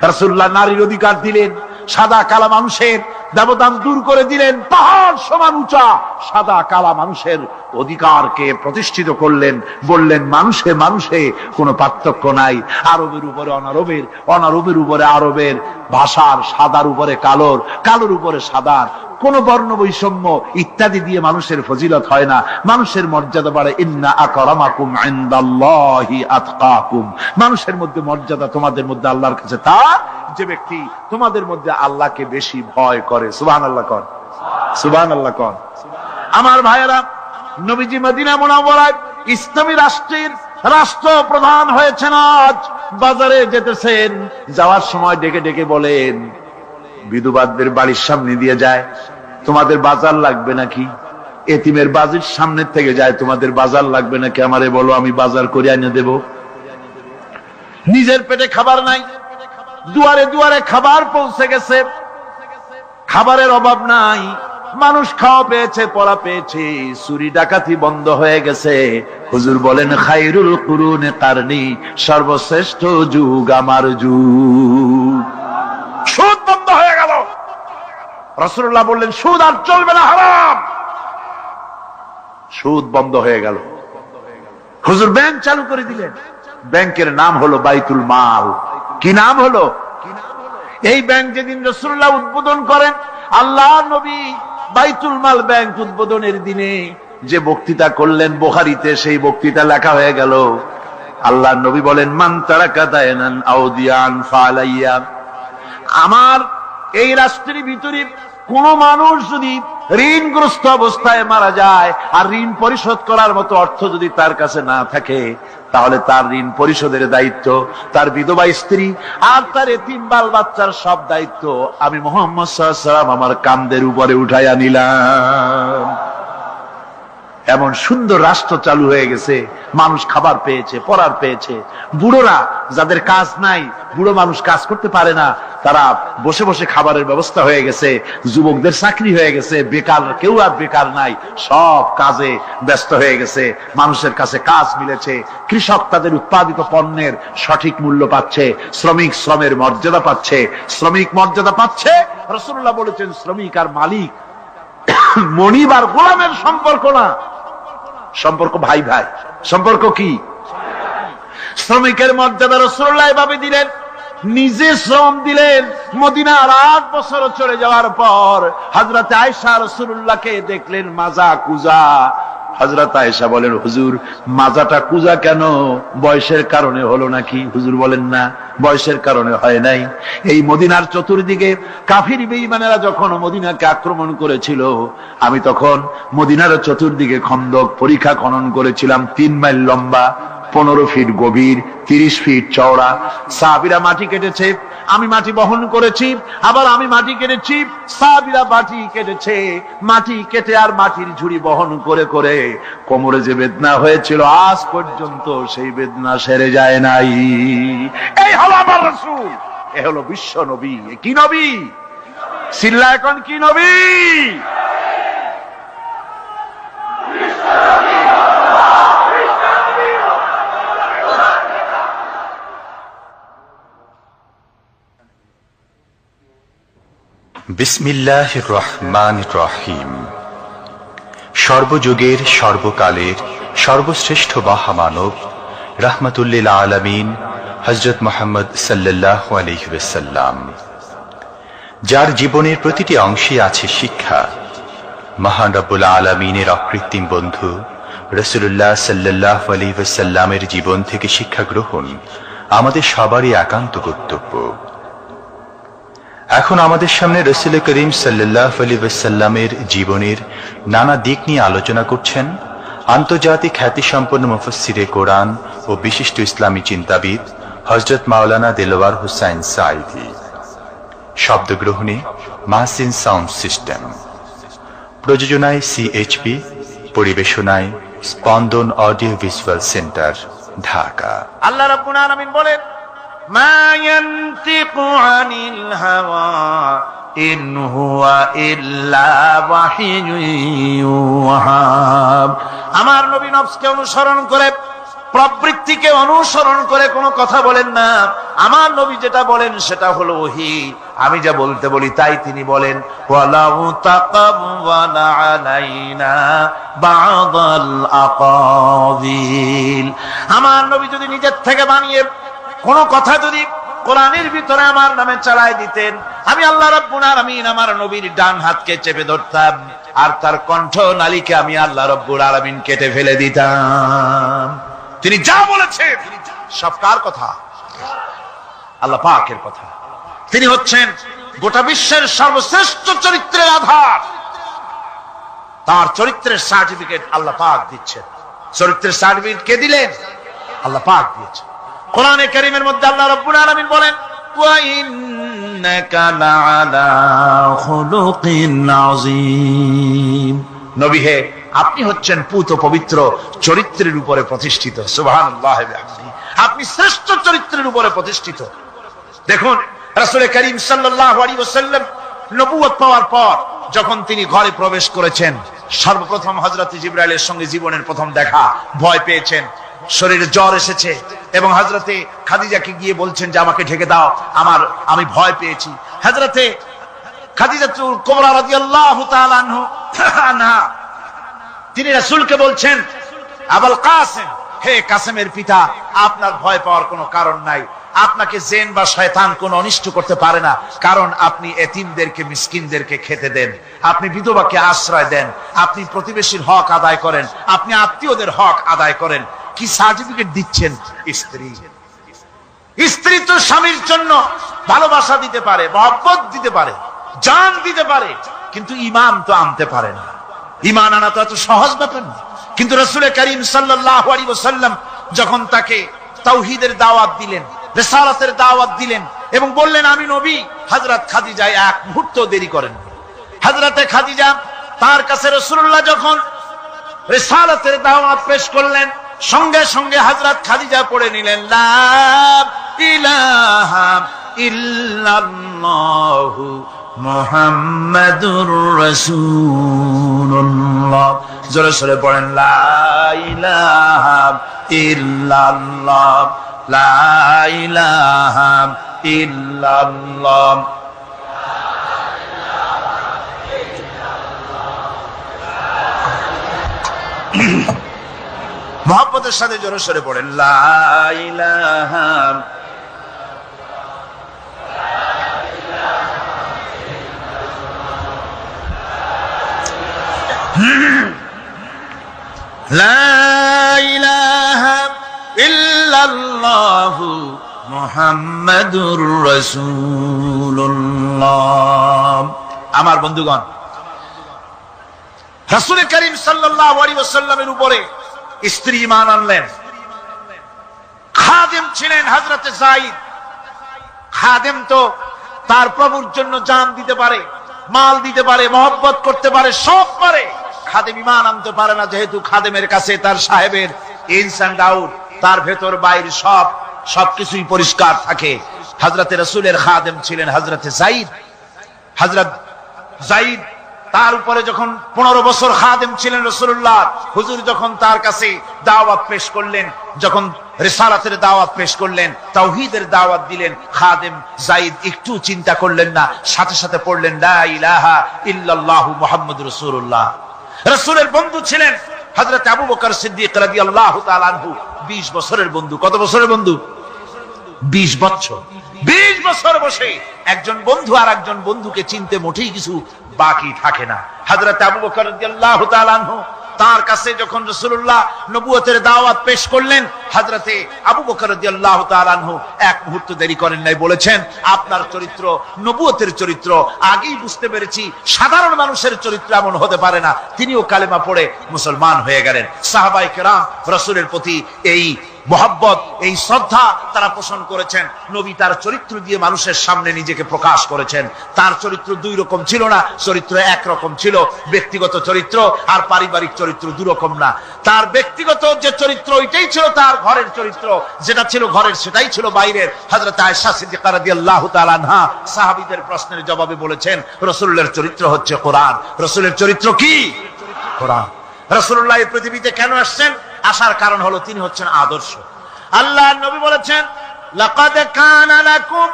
রাসূলুল্লাহ নারীর অধিকার দিলেন, সাদা কালা মানুষের ব্যবধান দূর করে দিলেন, পাহাড় সমান উঁচা সাদা কালা মানুষের অধিকারকে প্রতিষ্ঠিত করলেন। বললেন, মানুষে মানুষে কোনো পার্থক্য নাই, আরবের উপরে অনারবের, অনারবের উপরে আরবের, ভাষার, সাদার উপরে কালোর, কালোর উপরে সাদার, কোন বর্ণ বৈষম্য ইত্যাদি দিয়ে মানুষের ফজিলত হয় না, মানুষের মর্যাদা বাড়ে। ইন্না আকরামাকুম ইনদাল্লাহি আতকাকুম, মানুষের মধ্যে মর্যাদা তোমাদের মধ্যে আল্লাহর কাছে তার যে ব্যক্তি তোমাদের মধ্যে আল্লাহকে বেশি ভয় করে। সুবহানাল্লাহ কর, সুবহানাল্লাহ কর। আমার ভাইয়েরা, নবীজি মদিনা মুনাওয়ারায় ইসলামী রাষ্ট্রের রাষ্ট্রপ্রধান হয়েছেন। আজ বাজারে যেতেছেন, যাওয়ার সময় ডেকে ডেকে বলেন, বিধবাদের বাড়ির সামনে দিয়ে যায়, তোমাদের বাজার লাগবে নাকি? এতিমের বাড়ির সামনে থেকে যায়, তোমাদের বাজার লাগবে নাকি? আমারে বলো, আমি বাজার করে এনে দেব। নিজের পেটে খাবার নাই, দুয়ারে দুয়ারে খাবার পৌঁছে গেছে, খাবারের অভাব নাই, মানুষ খাওয়া পেয়েছে, পড়া পেয়েছে, চুরি ডাকাতি বন্ধ হয়ে গেছে। হুজুর বলেন, খায়রুল কুরুনে কারনি, সর্বশ্রেষ্ঠ যুগ আমার যুগ। সুদ বন্ধ হয়ে গেল। রাসূলুল্লাহ বললেন, সুদ আর চলবে না, হারাম। সুদ বন্ধ হয়ে গেল। হুজুর ব্যাংক চালু করে দিলেন। ব্যাংকের নাম হলো বাইতুল মাল। কি নাম হলো? এই ব্যাংক যেদিন রাসূলুল্লাহ উদ্বোধন করেন, আল্লাহর নবী বাইতুল মাল ব্যাংক উদ্বোধনের দিনে যে বক্তৃতা করলেন, বুখারীতে সেই বক্তৃতা লেখা হয়ে গেল। আল্লাহর নবী বলেন, মান তারাকা দায়নান আও দিয়ান ফালাইয়া, আমার এই রাষ্ট্রের ভিতরে কোন মানুষ যদি ঋণগ্রস্ত অবস্থায় মারা যায়, আর ঋণ পরিশোধ করার মতো অর্থ যদি তার কাছে না থাকে, তাহলে তার ঋণ পরিশোধের দায়িত্ব তার বিধবা স্ত্রী আর তার এতিম বাল বাচ্চার সব দায়িত্ব আমি মুহাম্মদ সাল্লাল্লাহু আলাইহি ওয়াসাল্লাম আমার কাঁধের উপরে উঠাইয়া নিলাম। এমন সুন্দর রাষ্ট্র চালু হয়ে গেছে, মানুষ খাবার পেয়েছে, পড়ার পেয়েছে। বুড়োরা, যাদের কাজ নাই, বুড়ো মানুষ কাজ করতে পারে না, তারা বসে বসে খাবারের ব্যবস্থা হয়ে গেছে। যুবকদের চাকরি হয়ে গেছে, বেকার কেউ আর বেকার নাই, সব কাজে ব্যস্ত হয়ে গেছে, মানুষের কাছে কাজ মিলেছে। কৃষক তাদের উৎপাদিত পণ্যের সঠিক মূল্য পাচ্ছে, শ্রমিক শ্রমের মর্যাদা পাচ্ছে, শ্রমিক মর্যাদা পাচ্ছে। রাসূলুল্লাহ বলেছেন, শ্রমিক আর মালিক মনিব আর গোলামের সম্পর্ক না, সম্পর্ক ভাই ভাই। সম্পর্ক কি? শ্রমিকের মর্যাদা রাসূলুল্লাহ এভাবে দিলেন, নিজে শ্রম দিলেন। মদিনার 8 বছর চলে যাওয়ার পর হযরত আয়েশা রাসূলুল্লাহকে দেখলেন মাজা কুজা। হযরত আয়েশা বলেন, হুজুর মাজাটা কুজা কেন? বয়সের কারণে হলো নাকি? হুজুর বলেন, না, বয়সের কারণে হয় নাই। এই মদিনার চতুর্দিকে কাফির বেঈমানেরা যখন মদিনাকে আক্রমণ করেছিল, আমি তখন মদিনার চতুর্দিকে খন্দক পরিখা খনন করেছিলাম, 3 মাইল লম্বা, 15 ফিট গভীর, 30 ফিট চওড়া। সাহাবীরা মাটি কেটেছে, আমি মাটি বহন করেছি, আবার আমি মাটি কেটেছি, সাহাবীরা মাটি কেটেছে। মাটি কেটে আর মাটির ঝুড়ি বহন করে করে কোমরে যে বেদনা হয়েছিল, আজ পর্যন্ত সেই বেদনা সেরে যায় নাই। এই হলো আমার রাসূল, এ হলো বিশ্ব নবী। কি নবী? সিল্লা এখন কি নবী? বিসমিল্লাহির রহমানির রহিম। সর্বযুগের সর্বকালের সর্বশ্রেষ্ঠ মহামানব রাহমাতুল্লিল আলামিন হযরত মুহাম্মদ সাল্লাল্লাহু আলাইহি ওয়াসাল্লাম, যার জীবনের প্রতিটি অংশে আছে শিক্ষা, মহান রব্বুল আলামিনের অকৃত্রিম বন্ধু রাসূলুল্লাহ সাল্লাল্লাহু আলাইহি ওয়াসাল্লামের জীবন থেকে শিক্ষা গ্রহণ আমাদের সবারই একান্ত কর্তব্য। এখন আমাদের সামনে রাসূল করিম সাল্লাল্লাহু আলাইহি ওয়াসাল্লামের জীবনের নানা দিক নিয়ে আলোচনা করছেন আন্তর্জাতিক খ্যাতিসম্পন্ন মুফাসসিরে কোরআন ও বিশিষ্ট ইসলামী চিন্তাবিদ হযরত মাওলানা দেলোয়ার হোসাইন সাঈদী। শব্দগ্রহণে মাহসিন সাউন্ড সিস্টেম, প্রযোজনায় সিএইচপি, পরিবেশনায় স্পন্দন অডিও ভিজুয়াল সেন্টার, ঢাকা। আল্লাহ রাব্বুল আলামিন বলেন, মা ইয়ানতিকু আনিল হাওয়া ইন হুয়া ইল্লা ওয়াহিয়ুন ইউহা। আমার নবী নফসকে অনুসরণ করে, প্রবৃত্তিকে অনুসরণ করে কোনো কথা বলেন না। আমার নবী যেটা বলেন সেটা হলো ওহী। আমি যা বলতে বলি তাই তিনি বলেন। ওয়ালাউ তাকাওয়ালা আলাইনা বা'দাল আকাবিল। আমার নবী যদি নিজের থেকে বানিয়ে কোন কথা যদি কোরআনের ভিতরে আমার নামে চালায় দিতেন, আমি আল্লাহ রাব্বুল আলামিন আমার নবীর ডান হাতকে চেপে ধরতাম, আর তার কণ্ঠ নালীকে আমি আল্লাহ রাব্বুল আলামিন কেটে ফেলে দিতাম। তিনি যা বলেছেন সব কার কথা? আল্লাহ পাকের কথা। তিনি হচ্ছেন গোটা বিশ্বের সর্বশ্রেষ্ঠ চরিত্রের আধার। তার চরিত্রের সার্টিফিকেট আল্লাহ পাক দিচ্ছেন। চরিত্রের সার্টিফিকেট কে দিলেন? আল্লাহ পাক দিয়েছেন। কোরআনে কারীমের মধ্যে আল্লাহ রাব্বুল আলামিন বলেন, ওয়া ইন্নাকা লাআলা খুলুকিন আযীম। নবী হে, আপনি হচ্ছেন পুত পবিত্র চরিত্রের উপরে প্রতিষ্ঠিত। সুবহানাল্লাহ ওয়া বিহামদিহি। আপনি শ্রেষ্ঠ চরিত্রের উপরে প্রতিষ্ঠিত। দেখুন, রাসূল করিম সাল্লাল্লাহু আলাইহি ওয়াসাল্লাম নবুয়ত পাওয়ার পর যখন তিনি ঘরে প্রবেশ করেছেন, সর্বপ্রথম হযরত জিবরাইলের সঙ্গে জীবনের প্রথম দেখা, ভয় পেয়েছেন, শরীরে জ্বর এসেছে এবং হযরতে খাদিজাকে গিয়ে বলছেন যে আমাকে ঢেকে দাও, আমি ভয় পেয়েছি। হযরতে খাদিজাতুল কুবরা রাদিয়াল্লাহু তাআলা আনহা তিনি রাসূলকে বলছেন, আবুল কাসেম, হে কাসেমের পিতা, আপনার ভয় পাওয়ার কোনো কারণ নাই। আপনাকে জিন বা শয়তান কোনো অনিষ্ট করতে পারে না, কারণ আপনি এতিমদেরকে, মিসকিনদেরকে খেতে দেন, আপনি বিধবাকে আশ্রয় দেন, আপনি প্রতিবেশীর হক আদায় করেন, আপনি আত্মীয়দের হক আদায় করেন। কি সার্টিফিকেট দিচ্ছেন? স্ত্রী তো স্বামীর জন্য ভালোবাসা দিতে পারে, মহব্বত দিতে পারে, জান দিতে পারে, কিন্তু ঈমান তো আনতে পারে না। ঈমান আনা তো এত সহজ ব্যাপার না। কিন্তু রাসূল করিম সাল্লাল্লাহু আলাইহি ওয়াসাল্লাম যখন তাকে তাওহীদের দাওয়াত দিলেন, রিসালাতের দাওয়াত দিলেন এবং বললেন আমি নবী, হযরত খাদিজা এক মুহূর্ত দেরি করেন। হযরতে খাদিজা তার কাছে রাসূলুল্লাহ যখন রিসালাতের দাওয়াত পেশ করলেন, সঙ্গে সঙ্গে হযরত খাদিজা পড়ে নিলেন, লা ইলাহা ইল্লাল্লাহু মুহাম্মাদুর রাসূলুল্লাহ। জোরে সরে পড়েন, লা ইলাহা ইল্লাল্লাহ, লা ইলাহা ইল্লাল্লাহ। মহব্বতের সাথে জোরে সরে পড়েন, লা ইলাহা লা ইলাহা ইল্লাল্লাহু মুহাম্মাদুর রাসূলুল্লাহ। আমার বন্ধুগণ, রাসূল করিম সাল্লাল্লাহু আলাইহি ওয়াসাল্লামের উপরে স্ত্রী ঈমান আনলেন। খাদেম ছিলেন হযরতে যায়েদ। খাদেম তো তার প্রভুর জন্য জান দিতে পারে, মাল দিতে পারে, মহব্বত করতে পারে, সব পারে। খাদেম ঈমান আনতে পারে না, যেহেতু খাদেমের কাছে তার সাহেবের ইনস এন্ড আউট, তার ভেতর বাইরে সবকিছুই পরিষ্কার থাকে। হযরতে রাসূলের খাদেম ছিলেন হযরতে যায়েদ। হযরত যায়েদ তার উপরে যখন 15 বছর খাদেম ছিলেন রাসূলুল্লাহ, হুজুর যখন তার কাছে দাওয়াত পেশ করলেন, যখন রিসালাতের দাওয়াত পেশ করলেন, তাওহীদের দাওয়াত দিলেন, খাদেম যায়েদ একটু চিন্তা করলেন না, সাথে সাথে পড়লেন লা ইলাহা ইল্লাল্লাহু মুহাম্মাদুর রাসূলুল্লাহ। রাসূলের বন্ধু ছিলেন হযরত আবু বকর সিদ্দিক রাদিয়াল্লাহু তাআলা আনহু। 20 বছরের বন্ধু। কত বছরের বন্ধু? 20 বছর। 20 বছর বসে একজন বন্ধু আর একজন বন্ধুকে চিনতে মোটেই কিছু বাকি থাকে না। হযরত আবু বকর রাদিয়াল্লাহু তাআলা আনহু তার কাছে যখন রাসূলুল্লাহ নবুয়তের দাওয়াত পেশ করলেন, হযরতে আবু বকর রাদিয়াল্লাহু তাআলা আনহু এক মুহূর্ত দেরি করেন নাই, বলেছেন আপনার চরিত্র নবুয়তের চরিত্র। আগেই বুঝতে পেরেছি সাধারণ মানুষের চরিত্র এমন হতে পারে না। তিনিও কালেমা পড়ে মুসলমান হয়ে গেলেন। সাহাবায়ে কেরাম রাসূলের প্রতি এই মোহাব্বত, এই শ্রদ্ধা তারা পোষণ করেছেন। নবী তার চরিত্র দিয়ে মানুষের সামনে নিজেকে প্রকাশ করেছেন। তার চরিত্র দুই রকম ছিল না, চরিত্র একরকম ছিল। ব্যক্তিগত চরিত্র আর পারিবারিক চরিত্র দুরকম না। তার ব্যক্তিগত যে চরিত্র ওইটাই ছিল তার ঘরের চরিত্র, যেটা ছিল ঘরের সেটাই ছিল বাইরের। হযরত আয়েশা সিদ্দিকা রাদিয়াল্লাহু তাআলা আনহা সাহাবীদের প্রশ্নের জবাবে বলেছেন রাসূলের চরিত্র হচ্ছে কোরআন। রাসূলের চরিত্র কি? কোরআন। রাসূলুল্লাহ এই পৃথিবীতে কেন আসছেন? আসার কারণ হলো তিনি হচ্ছেন আদর্শ। আল্লাহর নবী বলেছেন লাকাদ কানা লাকুম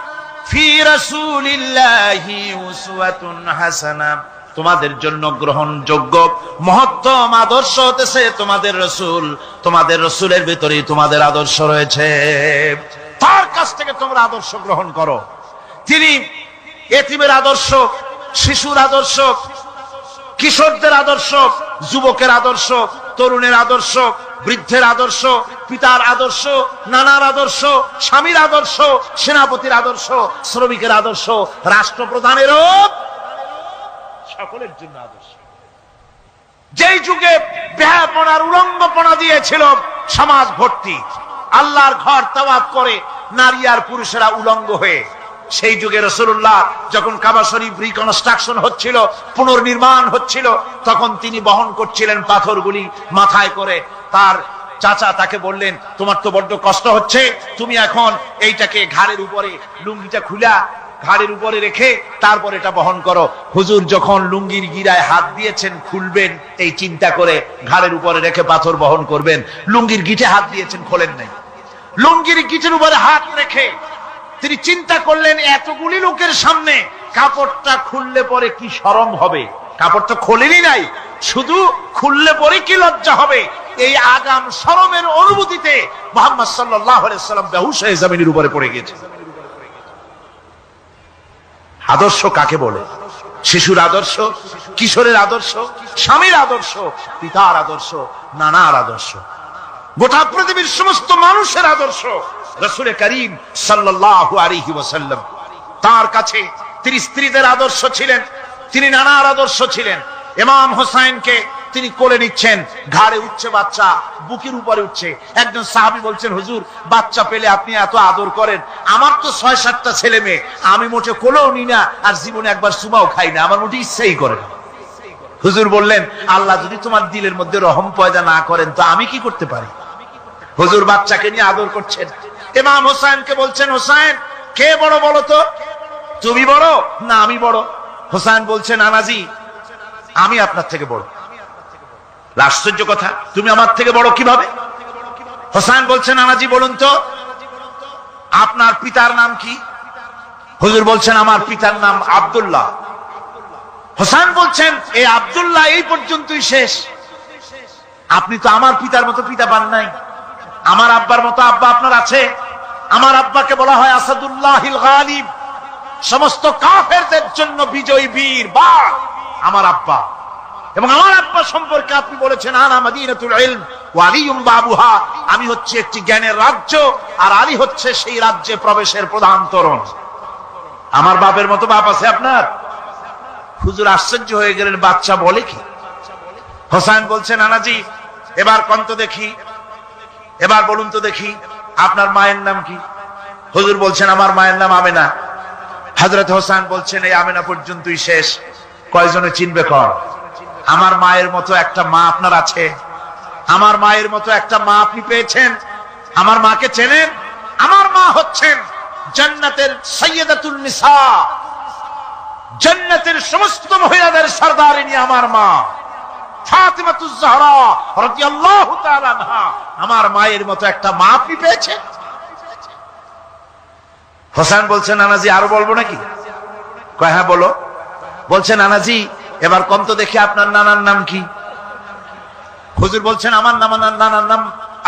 ফি রাসূলিল্লাহি উসওয়াতুন হাসানা, তোমাদের জন্য গ্রহণযোগ্য মহত্তম আদর্শ হতেছে তোমাদের রাসূল। তোমাদের রাসূলের ভিতরেই তোমাদের আদর্শ রয়েছে। তার কাছ থেকে তোমরা আদর্শ গ্রহণ করো। তিনি এতিমের আদর্শ, শিশুর আদর্শ, কিশোরদের আদর্শ, যুবকের আদর্শ, তরুণের আদর্শ, বৃদ্ধের আদর্শ, পিতার আদর্শ, নানার আদর্শ, স্বামীর আদর্শ, সেনাপতির আদর্শ, শ্রমিকের আদর্শ, রাষ্ট্রপ্রধানেরও সকলের জন্য আদর্শ। যেই যুগে বেহাপনার উলঙ্গপনা দিয়েছিল সমাজ ভর্তি, আল্লাহর ঘর তাওয়াফ করে নারী আর পুরুষেরা উলঙ্গ হয়ে, সেই যুগে রাসূলুল্লাহ যখন কাবা শরীফ রিকনস্ট্রাকশন হচ্ছিল, পুনর্নির্মাণ হচ্ছিল, তখন তিনি বহন করছিলেন পাথরগুলি মাথায় করে। তার চাচা তাকে বললেন তোমার তো বড্ড কষ্ট হচ্ছে, তুমি এখন এইটাকে ঘাড়ের উপরে, লুঙ্গিটা খুলা ঘাড়ের উপরে রেখে তারপর এটা বহন করো। হুজুর যখন লুঙ্গির গিরায় হাত দিয়েছেন খুলবেন এই চিন্তা করে, ঘাড়ের উপরে রেখে পাথর বহন করবেন, লুঙ্গির গিটে হাত দিয়েছেন, খোলেন নাই। লুঙ্গির গিটের উপরে হাত রেখে তিনি চিন্তা করলেন এতগুলি লোকের সামনে কাপড়টা খুললে পরে কি শরম হবে। কাপড়টা খোলেনি নাই, শুধু খুললে পরে কি লজ্জা হবে। এই আগাম শরমের অনুভূতিতে মুহাম্মদ সাল্লাল্লাহু আলাইহি ওয়াসাল্লাম বেহুশ হয়ে জমিনের উপরে পড়ে গিয়েছে। আদর্শ কাকে বলে? শিশুর আদর্শ, কিশোরের আদর্শ, স্বামীর আদর্শ, পিতার আদর্শ, নানার আদর্শ, গোটা পৃথিবীর সমস্ত মানুষের আদর্শ রাসূল করিম সাল্লাল্লাহু আলাইহি ওয়াসাল্লাম। তার কাছে তিনি স্ত্রীদের আদর্শ ছিলেন, তিনি নানার আদর্শ ছিলেন। ইমাম হোসেনকে তিনি কোলে নিচ্ছেন, ঘাড়ে উঠছে বাচ্চা, বুকের উপরে উঠছে। একজন সাহাবী বলছেন হুজুর বাচ্চা পেলে আপনি এত আদর করেন, আমার তো 6-7টা ছেলে মেয়ে, আমি মোটে কোলেও নি না আর জীবনে একবার সুমাও খাই না, আমার মোটে ইচ্ছাই করে না। হুজুর বললেন আল্লাহ যদি তোমার দিলের মধ্যে রহম পয়দা না করেন তো আমি কি করতে পারি। হুজুর বাচ্চাকে নিয়ে আদর করছেন। ইমাম হোসেনকে বলছেন হোসেন কে বড় বলো তো, তুমি বড় না আমি বড়? হোসেন বলছেন নানাজি আমি আপনার থেকে বড়। আশ্চর্য কথা, তুমি আমার থেকে বড় কিভাবে? হোসেন বলছেন নানাজি বলুন তো আপনার পিতার নাম কি? হুজুর বলছেন আমার পিতার নাম আব্দুল্লাহ। হোসেন বলছেন এই আব্দুল্লাহ এই পর্যন্তই শেষ, আপনি তো আমার পিতার মতো পিতা পান নাই, আমার আব্বার মতো আব্বা আপনার আছে। আমার আব্বাকে বলা হয় আসাদুল্লাহিল গালিব, সমস্ত কাফেরদের জন্য বিজয়ী বীর বাঘ আমার আব্বা। এবং আমার আব্বা সম্পর্কে আপনি বলেছেন আনা মাদিনাতুল ইলম ওয়া আলিয়ুম বাবুহা, আমি হচ্ছে একটি জ্ঞানের রাজ্য আর আলী হচ্ছে সেই রাজ্যে প্রবেশের প্রধান তোরণ। আমার বাপের মতো বাপ আছে আপনার? হুজুর আশ্চর্য হয়ে গেলেন, বাচ্চা বলে কি? হোসেন বলছেন নানাজি এবার কোন তো দেখি, এবার বলুন তো দেখি আপনার মায়ের নাম কি? হুজুর বলছেন আমার মায়ের নাম আমেনা। হযরত হোসেন বলছেন এই আমেনা পর্যন্তই শেষ, কয়জনে চিনবে কর? আমার মায়ের মতো একটা মা আপনার আছে? আমার মায়ের মতো একটা মা আপনি পেয়েছেন? আমার মাকে চেনেন? আমার মা হচ্ছেন জান্নাতের সাইয়্যিদাতুন নিসা, জান্নাতের সমস্ত মহিলাদের সরদারিনী আমার মা ফাতিমাতুজ জাহরা রাদিয়াল্লাহু তাআলা আনহা। আমার মায়ের মতো একটা মা আপনি পেয়েছেন? হোসেন বলছেন নানাজি আরো বলবো নাকি? কয় হ্যাঁ বলো। বলছেন নানাজি এবার কম তো দেখি আপনার নানার নাম কি? হুজুর বলছেন আমার নানার নাম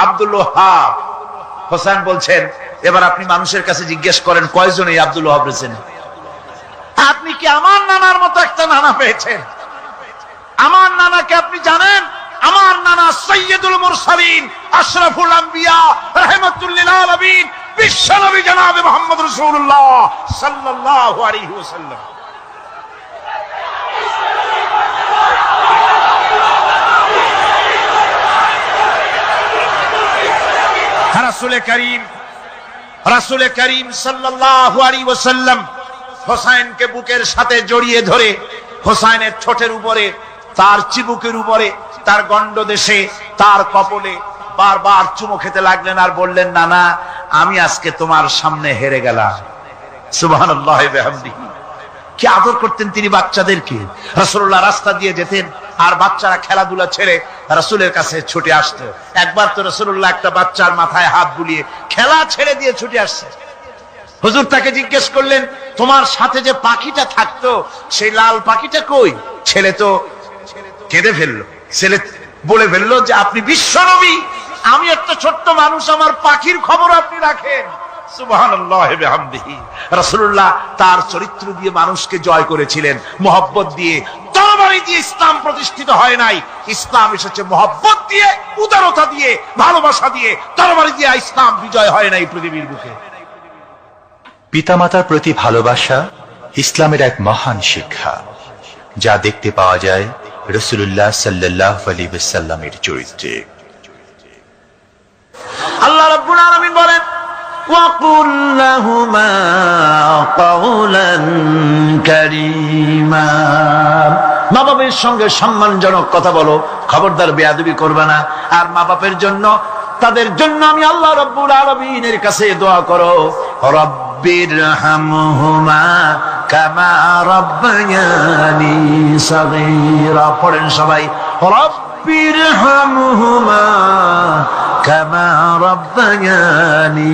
আব্দুল ওয়াহাব। হোসেন বলছেন এবার আপনি মানুষের কাছে জিজ্ঞেস করেন কয়জন এই আব্দুল ওয়াহাব রয়েছেন? আপনি কি আমার নানার মতো একটা নানা পেয়েছেন? আমার নানাকে আপনি জানেন? আমার নানা সাইয়্যিদুল মুরসালিন আশরাফুল আম্বিয়া রাহমাতুল লিল আলামিন বিশ্বনবী জনাবে মুহাম্মদ রাসূলুল্লাহ সাল্লাল্লাহু আলাইহি ওয়াসাল্লাম। রাসূলে করিম সাল্লাল্লাহু আলাইহি ওয়াসাল্লাম হোসেনকে বুকের সাথে জড়িয়ে ধরে হোসেনের ঠোঁটের উপরে, তার চিবুকের উপরে, তার গণ্ডদেশে, তার কপলে বারবার চুমো খেতে লাগলেন আর বললেন নানা আমি আজকে তোমার সামনে হেরে গেলাম। সুবহানাল্লাহি ওয়া বিহামদিহি। কি আদর করতেন তিনি বাচ্চাদেরকে। রাসূলুল্লাহ রাস্তা দিয়ে যেতেন আর বাচ্চারা খেলাধুলা ছেড়ে রাসূলের কাছে ছুটে আসতো। একবার তো রাসূলুল্লাহ একটা বাচ্চার মাথায় হাত বুলিয়ে খেলা ছেড়ে দিয়ে ছুটে আসছে। হুজুর তাকে জিজ্ঞেস করলেন তোমার সাথে যে পাখিটা থাকতো সেই লাল পাখিটা কই? ছেলে তো কেঁদে ফেললো। ছেলে বলে ফেললো যে আপনি বিশ্বনবী, আমি একটা ছোট্ট মানুষ, আমার পাখির খবর আপনি রাখেন। সুবহানাল্লাহি ওয়া বিহামদিহি। রাসূলুল্লাহ তার চরিত্র দিয়ে মানুষকে জয় করেছিলেন, মহব্বত দিয়ে। তরবারি দিয়ে ইসলাম প্রতিষ্ঠিত হয় নাই, ইসলাম এসেছে মহব্বত দিয়ে, উদারতা দিয়ে, ভালোবাসা দিয়ে। তরবারি দিয়ে ইসলাম বিজয় হয় নাই পৃথিবীর বুকে। পিতামাতার প্রতি ভালোবাসা ইসলামের এক মহান শিক্ষা, যা দেখতে পাওয়া যায় রাসূলুল্লাহ সাল্লাল্লাহু আলাইহি ওয়াসাল্লামের চরিত্রে। আল্লাহ রাব্বুল আলামিন বলেন ওয়াকুল লাহুমা কাওলান কারীমা, মা বাবার সঙ্গে সম্মানজনক কথা বলো, খবরদার বেয়াদবি করবে না। আর মা বাপের জন্য, তাদের জন্য আমি আল্লাহ রাব্বুল আলামিনের কাছে দোয়া করো রব্বিরহামহুমা কামা রাব্বায়ানি সাগীরা। পড়েন সবাই রব্বিরহামহুমা কামা রাব্বায়ানি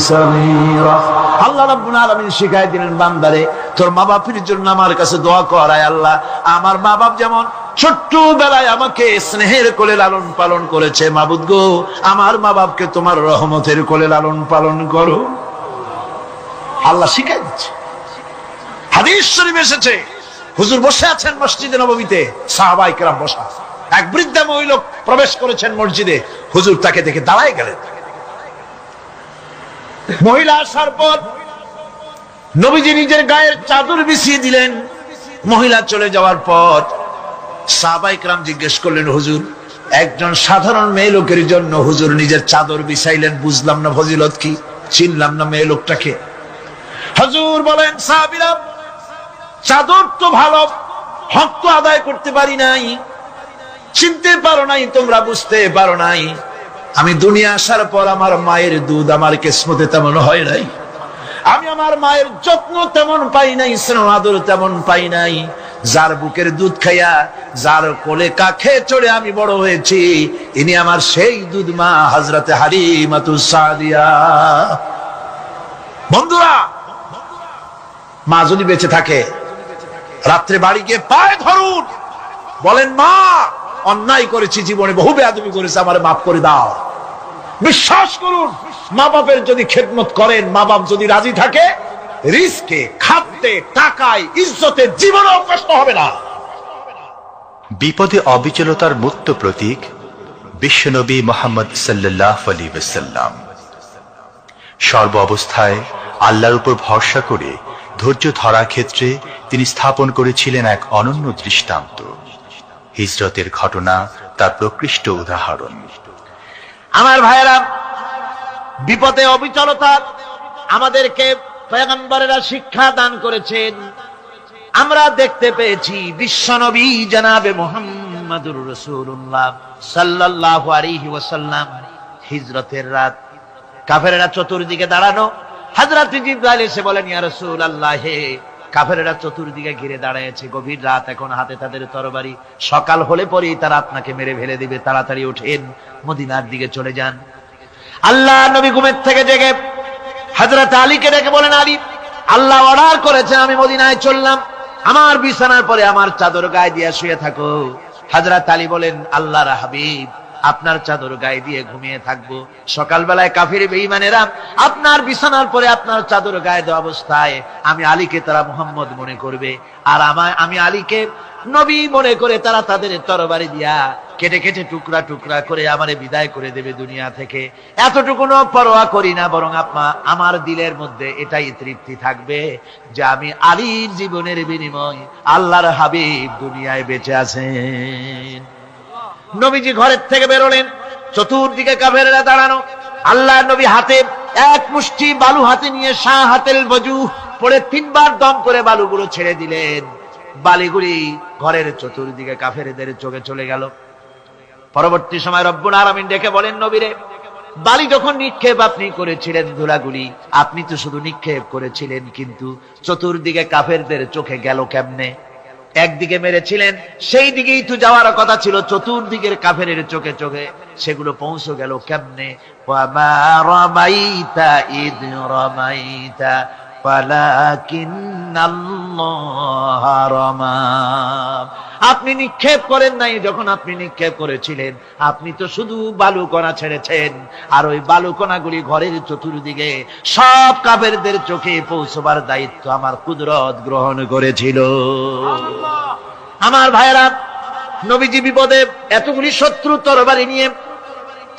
সাগীরা। আল্লাহ রাব্বুল আলামিন শিখাই দিলেন বান্দারে তোর মা বাপের জন্য আমার কাছে দোয়া কর, আয় আল্লাহ আমার মা বাপ যেমন ছোট্টবেলায় আমাকে স্নেহের কোলে লালন পালন করেছে, মাবুদ গো আমার মা বাপকে তোমার রহমতের কোলে লালন পালন করো। আল্লাহ শিখাই দিচ্ছে। হাদিস শরীফ এসেছে হুজুর বসে আছেন মসজিদে নববীতে, সাহাবায়ে কেরাম বসা। এক বৃদ্ধা মহিলা প্রবেশ করেছেন মসজিদে, হুজুর তাকে দেখে দাঁড়ায় গেলেন। মহিলা আসার পর নবীজি নিজের গায়ের চাদর বিছিয়ে দিলেন। মহিলা চলে যাওয়ার পর সাহাবায়ে কেরাম জিজ্ঞেস করলেন হুজুর একজন সাধারণ মেয়ে লোকের জন্য হুজুর নিজের চাদর বিছাইলেন, বুঝলাম না ফজিলত কি, চিনলাম না মেয়ে লোকটাকে। হুজুর বলেন সাহাবীরা চাদর তো ভালো, হক তো আদায় করতে পারি নাই, চিনতে পারো নাই, তোমরা বুঝতে পারো নাই। আমি দুনিয়া আসার পর আমার মায়ের দুধ আমার কিসমতে তেমন হয় নাই, আমি আমার মায়ের যত্ন তেমন পাই নাই, স্নেহ আদর তেমন পাই নাই। যার বুকের দুধ খাইয়া, যার কোলে কাখে চড়ে আমি বড় হয়েছি, ইনি আমার সেই দুধ মা হযরতে হালিমাতুস সাদিয়া। বন্ধুরা, মা যদি বেঁচে থাকে রাত্রে বাড়ি গিয়ে পায়ে ধরুন, বলেন মা অন্যায় করেছি, জীবনে বহু বেয়াদবি করেছি, আমারে মাফ করে দাও। বিশ্বাস করুন মা বাপের যদি খেদমত করেন, মা বাপ যদি রাজি থাকে, রিজকে, খাদ্যে, টাকায়, ইজ্জতে জীবনেও কষ্ট হবে না। বিপদে অবিচলতার মূর্ত প্রতীক বিশ্বনবী মুহাম্মদ সাল্লাল্লাহু আলাইহি ওয়াসাল্লাম। সর্ব অবস্থায় আল্লাহর উপর ভরসা করে ধৈর্য ধরার ক্ষেত্রে তিনি স্থাপন করেছিলেন এক অনন্য দৃষ্টান্ত। হিজরতের ঘটনা তার প্রকৃষ্ট উদাহরণ। আমার ভাইয়েরা, বিপদে অবিচলতা আমাদেরকে পয়গম্বরেরা শিক্ষা দান করেছেন। আমরা দেখতে পেয়েছি বিশ্বনবী জনাবে মুহাম্মদুর রাসূলুল্লাহ সাল্লাল্লাহু আলাইহি ওয়াসাল্লাম হিজরতের রাত, কাফেরেরা চতুর্দিকে দাঁড়ানো। হযরত জিবরাইল এসে বলেন, ইয়া রাসূলুল্লাহ, হে কাফেরেরা চতুর্দিকে ঘিরে দাঁড়িয়েছে, গভীর রাত, এখন হাতে তাদের তরবারি, সকাল হলে পরেই তারা আপনাকে মেরে ফেলে দিবে, তাড়াতাড়ি ওঠেন, মদিনার দিকে চলে যান। আল্লাহ নবী ঘুমের থেকে জেগে হযরত আলীকে ডেকে বলেন, আলী, আল্লাহ অর্ডার করেছে আমি মদিনায় চললাম, আমার বিছানার পরে আমার চাদর গায়ে দিয়ে শুয়ে থাকো। হযরত আলী বলেন, আল্লাহর হাবিব, আপনার চাদর গায়ে দিয়ে ঘুমিয়ে থাকবো, সকালবেলায় কাফির বেঈমানেরা আপনার বিছানার পরে আপনার চাদর গায়ে দেওয়া অবস্থায় আমি আলীকে তারা মুহাম্মদ মনে করবে, আর আমি আলীকে নবী মনে করে তারা তাদের তরবারি দিয়া কেটে কেটে টুকরা টুকরা করে আমারে বিদায় করে দেবে দুনিয়া থেকে। এতটুকুনো পরোয়া করি না, বরং আমার দিলের মধ্যে এটাই তৃপ্তি থাকবে যে আমি আলীর জীবনের বিনিময় আল্লাহর হাবিব দুনিয়ায় বেঁচে আছেন। নবীজি ঘরের থেকে বেরোলেন, চতুর্দিকে কাফেররা দাঁড়ানো। আল্লাহ নবী হাতে এক মুষ্টি বালু হাতে নিয়ে শাহাতেল বজু পড়ে 3 বার দম করে বালুগুলো ছেড়ে দিলেন। বালিগুলি ঘরের চতুর্দিকে কাফেরদের চোখে চলে গেল। পরবর্তী সময় রব্বুল আলামিন ডেকে বলেন, নবীরে, বালি যখন নিক্ষেপ আপনি করেছিলেন ধুলাগুলি, আপনি তো শুধু নিক্ষেপ করেছিলেন, কিন্তু চতুর্দিকে কাফেরদের চোখে গেল কেমনে? একদিকে মেরেছিলেন, সেই দিকেই তো যাওয়ার কথা ছিল, চতুর্দিকের কাফেরের চোখে চোখে সেগুলো পৌঁছে গেল কেমনে? ওয়ামা রামাইতা ইদ রামাইতা ওয়ালাকিন্নাল্লাহ রামা। আপনি নিক্ষেপ করেন নাই, যখন আপনি নিক্ষেপ করেছিলেন আপনি তো শুধু বালুকণা ছেড়েছেন, আর ওই বালুকণাগুলি ঘরের চতুর্দিকে সব কাফেরদের চোখে পৌঁছবার দায়িত্ব আমার কুদরত গ্রহণ করেছিল। আমার ভাইয়েরা, নবীজি বিপদে, এতগুলি শত্রু তরবারি নিয়ে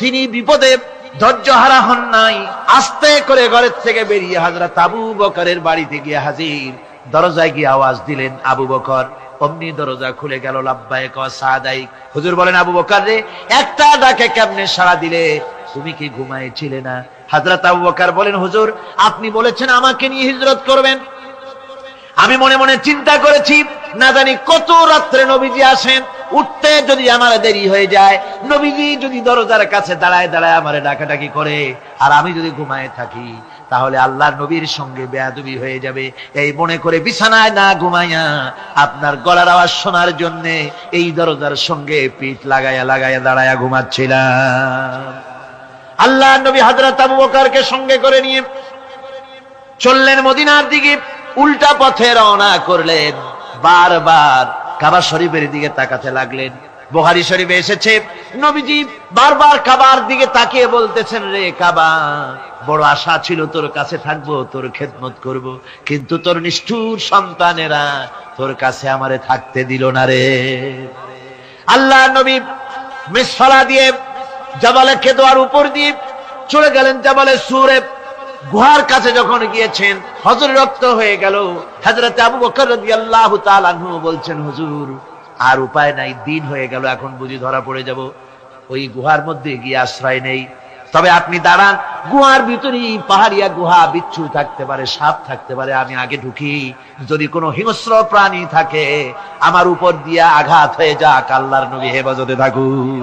তিনি বিপদে ধৈর্য হারা হন নাই। আস্তে করে ঘরের থেকে বেরিয়ে হযরত আবু বকরের বাড়িতে গিয়ে হাজির। দরজায় গিয়ে আওয়াজ দিলেন, আবু বকর। অমনি দরজা খুলে গেল। লাব্বাইক ওয়া সাদাইক। হুজুর বলেন, আবু বকর রে, একটা ডাকে কেমনে সাড়া দিলে? তুমি কি ঘুমাইছিলে না? হযরত আবু বকর বলেন, হুজুর, আপনি বলেছেন আমাকে নিয়ে হিজরত করবেন, আমি মনে মনে চিন্তা করেছি, না জানি কত রাত্রে নবীজি আসেন, উঠতে যদি আমার দেরি হয়ে যায়, নবীজি যদি দরজার কাছে দাঁড়ায় দাঁড়ায় আমারে ডাকাডাকি করে, আর আমি যদি ঘুমায় থাকি, তাহলে আল্লাহর নবীর সঙ্গে বেয়াদবি হয়ে যাবে। এই মনে করে বিছানায় না ঘুমাইয়া আপনার গলার আওয়াজ শোনার জন্য এই দরজার সঙ্গে পিঠ লাগাইয়া লাগাইয়া দাঁড়ায়া ঘুমাচ্ছিলাম। আল্লাহর নবী হযরত আবু বকরকে সঙ্গে করে নিয়ে চললেন মদিনার দিকে। উল্টা পথে রওনা করলেন। বারবার কাবা শরীফের দিকে তাকাতে লাগলেন। বুখারী শরীফে এসেছে, নবীজি বারবার কাবার দিকে তাকিয়ে বলতেছেন, রে কাবা, বড় আশা ছিল তোর কাছে থাকবো, তোর খেদমত করব, কিন্তু তোর নিষ্ঠুর সন্তানেরা তোর কাছে আমারে থাকতে দিল না রে। আল্লাহ নবী মিসফালা দিয়ে জাবালে কেদোয়ার উপর দিয়ে চলে গেলেন জাবালে সুরে। গুহার কাছে যখন গিয়েছেন, হযরত রক্ত হয়ে গেল। হযরত আবু বকর রাদিয়াল্লাহু তাআলা আনহু বলছেন, হুজুর, আর উপায় নাই, দিন হয়ে গেল, এখন বুঝি ধরা পড়ে যাব, ওই গুহার মধ্যে গিয়ে আশ্রয় নেই। তবে আপনি দাঁড়ান, গুহার ভিতরেই পাহাড়িয়া গুহা, বিচ্ছু থাকতে পারে, সাপ থাকতে পারে, আমি আগে ঢুকি, যদি কোনো হিংস্র প্রাণী থাকে আমার উপর দিয়া আঘাত হয়ে যাক, আল্লাহর নবী হেফাজতে থাকুন।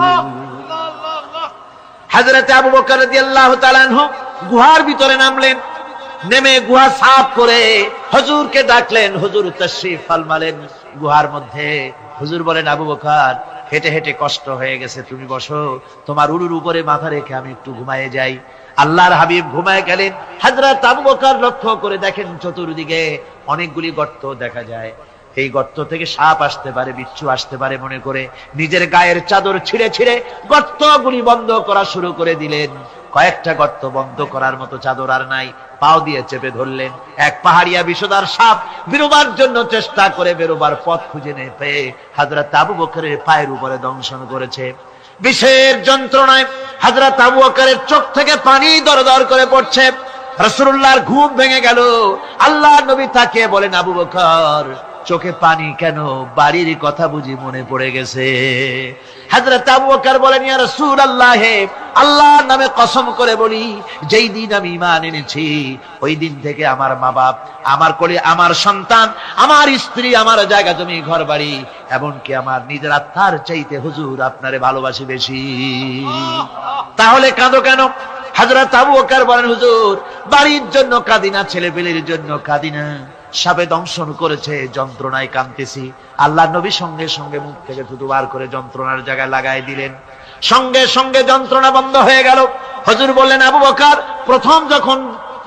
হযরত আবু বকর রাদিয়াল্লাহু তাআলা আনহু গুহার ভিতরে নামলেন। নেমে গুহা সাফ করে হুজুরকে ডাকলেন। হুজুর তাশরীফ ফরমালেন গুহার মধ্যে। হুজুর বলেন, আবু বকর, হেঁটে হেঁটে কষ্ট হয়ে গেছে, তুমি বসো, তোমার উরুর উপরে মাথা রেখে আমি একটু ঘুমায়ে যাই। আল্লাহর হাবিব ঘুমায় গেলেন। হযরত আবু বকর লক্ষ্য করে দেখেন চতুর্দিকে অনেকগুলি গর্ত দেখা যায়। এই গর্ত থেকে সাপ আসতে পারে, বিচ্ছু আসতে পারে মনে করে নিজের গায়ের চাদর ছিঁড়ে ছিঁড়ে গর্তগুলি বন্ধ করা শুরু করে দিলেন। কয়েকটা গর্ত বন্ধ করার মতো চাদর আর নাই, পাও দিয়ে চেপে ধরলেন। এক পাহাড়িয়া বিষধর সাপ বেরোবার জন্য চেষ্টা করে বেরোবার পথ খুঁজে নেই পেয়ে হযরত আবু বকরের পায়ের উপরে দংশন করেছে। বিষের যন্ত্রণায় হযরত আবু বকরের চোখ থেকে পানি দরদর করে পড়ছে। রাসূলুল্লাহর ঘুম ভেঙে গেল। আল্লাহর নবী তাকে বলেন, আবু বকর, চোখে পানি কেন? বাড়ির কথা বুঝি মনে পড়ে গেছে? হযরত আবু বকর বলেন, ইয়া রাসূলুল্লাহ, আল্লাহর নামে কসম করে বলি, যেই দিন আমি ঈমান এনেছি ওই দিন থেকে আমার মা বাপ, আমার কোলে আমার সন্তান, আমার স্ত্রী, আমার জায়গা জমি ঘর বাড়ি, এমনকি আমার নিজের আত্মার চাইতে হুজুর আপনারে ভালোবাসি বেশি। তাহলে কাঁদো কেন? হযরত আবু বকর বলেন, হুজুর, বাড়ির জন্য কাঁদি না, ছেলেপেলের জন্য কাঁদি না, সাপে দংশন করেছে, যন্ত্রণায় কাঁদতেছি। আল্লাহ নবী সঙ্গে সঙ্গে মুখ থেকে থুতু বার করে যন্ত্রণার জায়গায় লাগাই দিলেন। সঙ্গে সঙ্গে যন্ত্রণা বন্ধ হয়ে গেল। হুজুর বললেন, আবু বকর, প্রথম যখন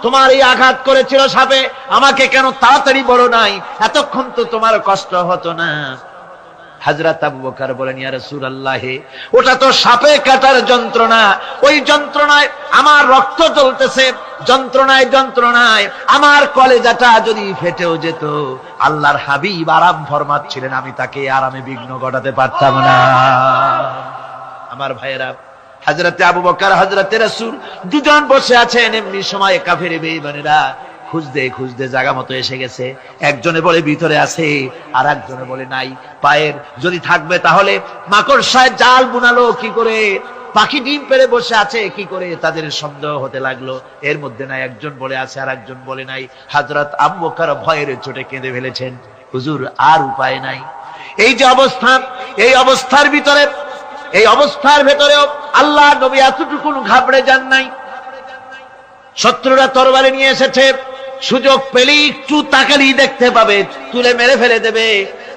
তোমার এই আঘাত করেছিল সাপে, আমাকে কেন তাড়াতাড়ি বলো নাই? এতক্ষণ তো তোমার কষ্ট হতো না। হযরত আবু বকর বলেন, ইয়া রাসূলুল্লাহ, ওটা তো সাপে কাটার যন্ত্রণা, ওই যন্ত্রণায় আমার রক্ত জ্বলতেছে, যন্ত্রণায় যন্ত্রণায় আমার কলেজাটা যদি ফেটেও যেত। আল্লাহর হাবিব আরাম ফরমাচ্ছিলেন, আমি তাকে আরামে বিঘ্ন ঘটাতে পারতাম না। আমার ভাইয়েরা, হযরত আবু বকর, হযরত রাসূল দুজন বসে আছেন। এমনি সময় কাফের বেঈমানেরা খুঁজতে খুঁজতে জায়গা মতো এসে গেছে। একজনে বলে ভিতরে আছে, আর একজনে বলে নাই। পায়ের যদি থাকবে তাহলে মাকড়সায় জাল বুনালো কি করে? পাখি ডিম পেড়ে বসে আছে কি করে? তাদের সন্দেহ হতে লাগলো। এর মধ্যে নাই, একজন বলে আছে আর একজন বলে নাই। হযরত আবু বকর ভয়ের চোটে কেঁদে ফেলেছেন, হুজুর আর উপায় নাই। এই যে অবস্থা, এই অবস্থার ভিতরে, এই অবস্থার ভেতরেও আল্লাহ নবী এতটুকু ঘাবড়ে যান নাই। শত্রুরা তরবারি নিয়ে এসেছে, সুযোগ পেলেই একটু তাকালেই দেখতে পাবে, তুলে মেরে ফেলে দেবে।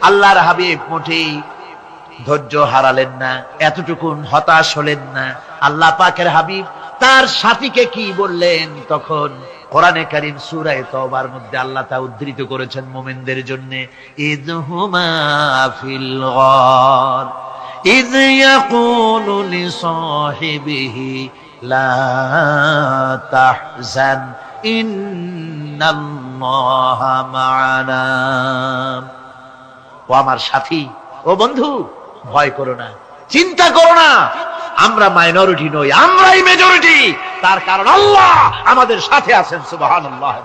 আল্লাহর হাবিব মোটেই ধৈর্য হারালেন না, এতটুকু হতাশ হলেন না। আল্লাহ পাকের হাবিব তার সাথীকে কি বললেন? তখন কোরআনে কারীম সূরা তাওবার মধ্যে আল্লাহ তা উদ্ধৃত করেছেন মুমিনদের জন্য, ইযহুমা ফিল গার ইয ইয়াকুলু লিসাহিবিহি লা তাহজান ইন্নাল্লাহা মা'ানা। ও আমার সাথী, ও বন্ধু, ভয় করো না, চিন্তা করো না, আমরা মাইনরিটি নই, আমরাই মেজরিটি। তার কারণ আল্লাহ আমাদের সাথে আছেন। সুবহানাল্লাহ।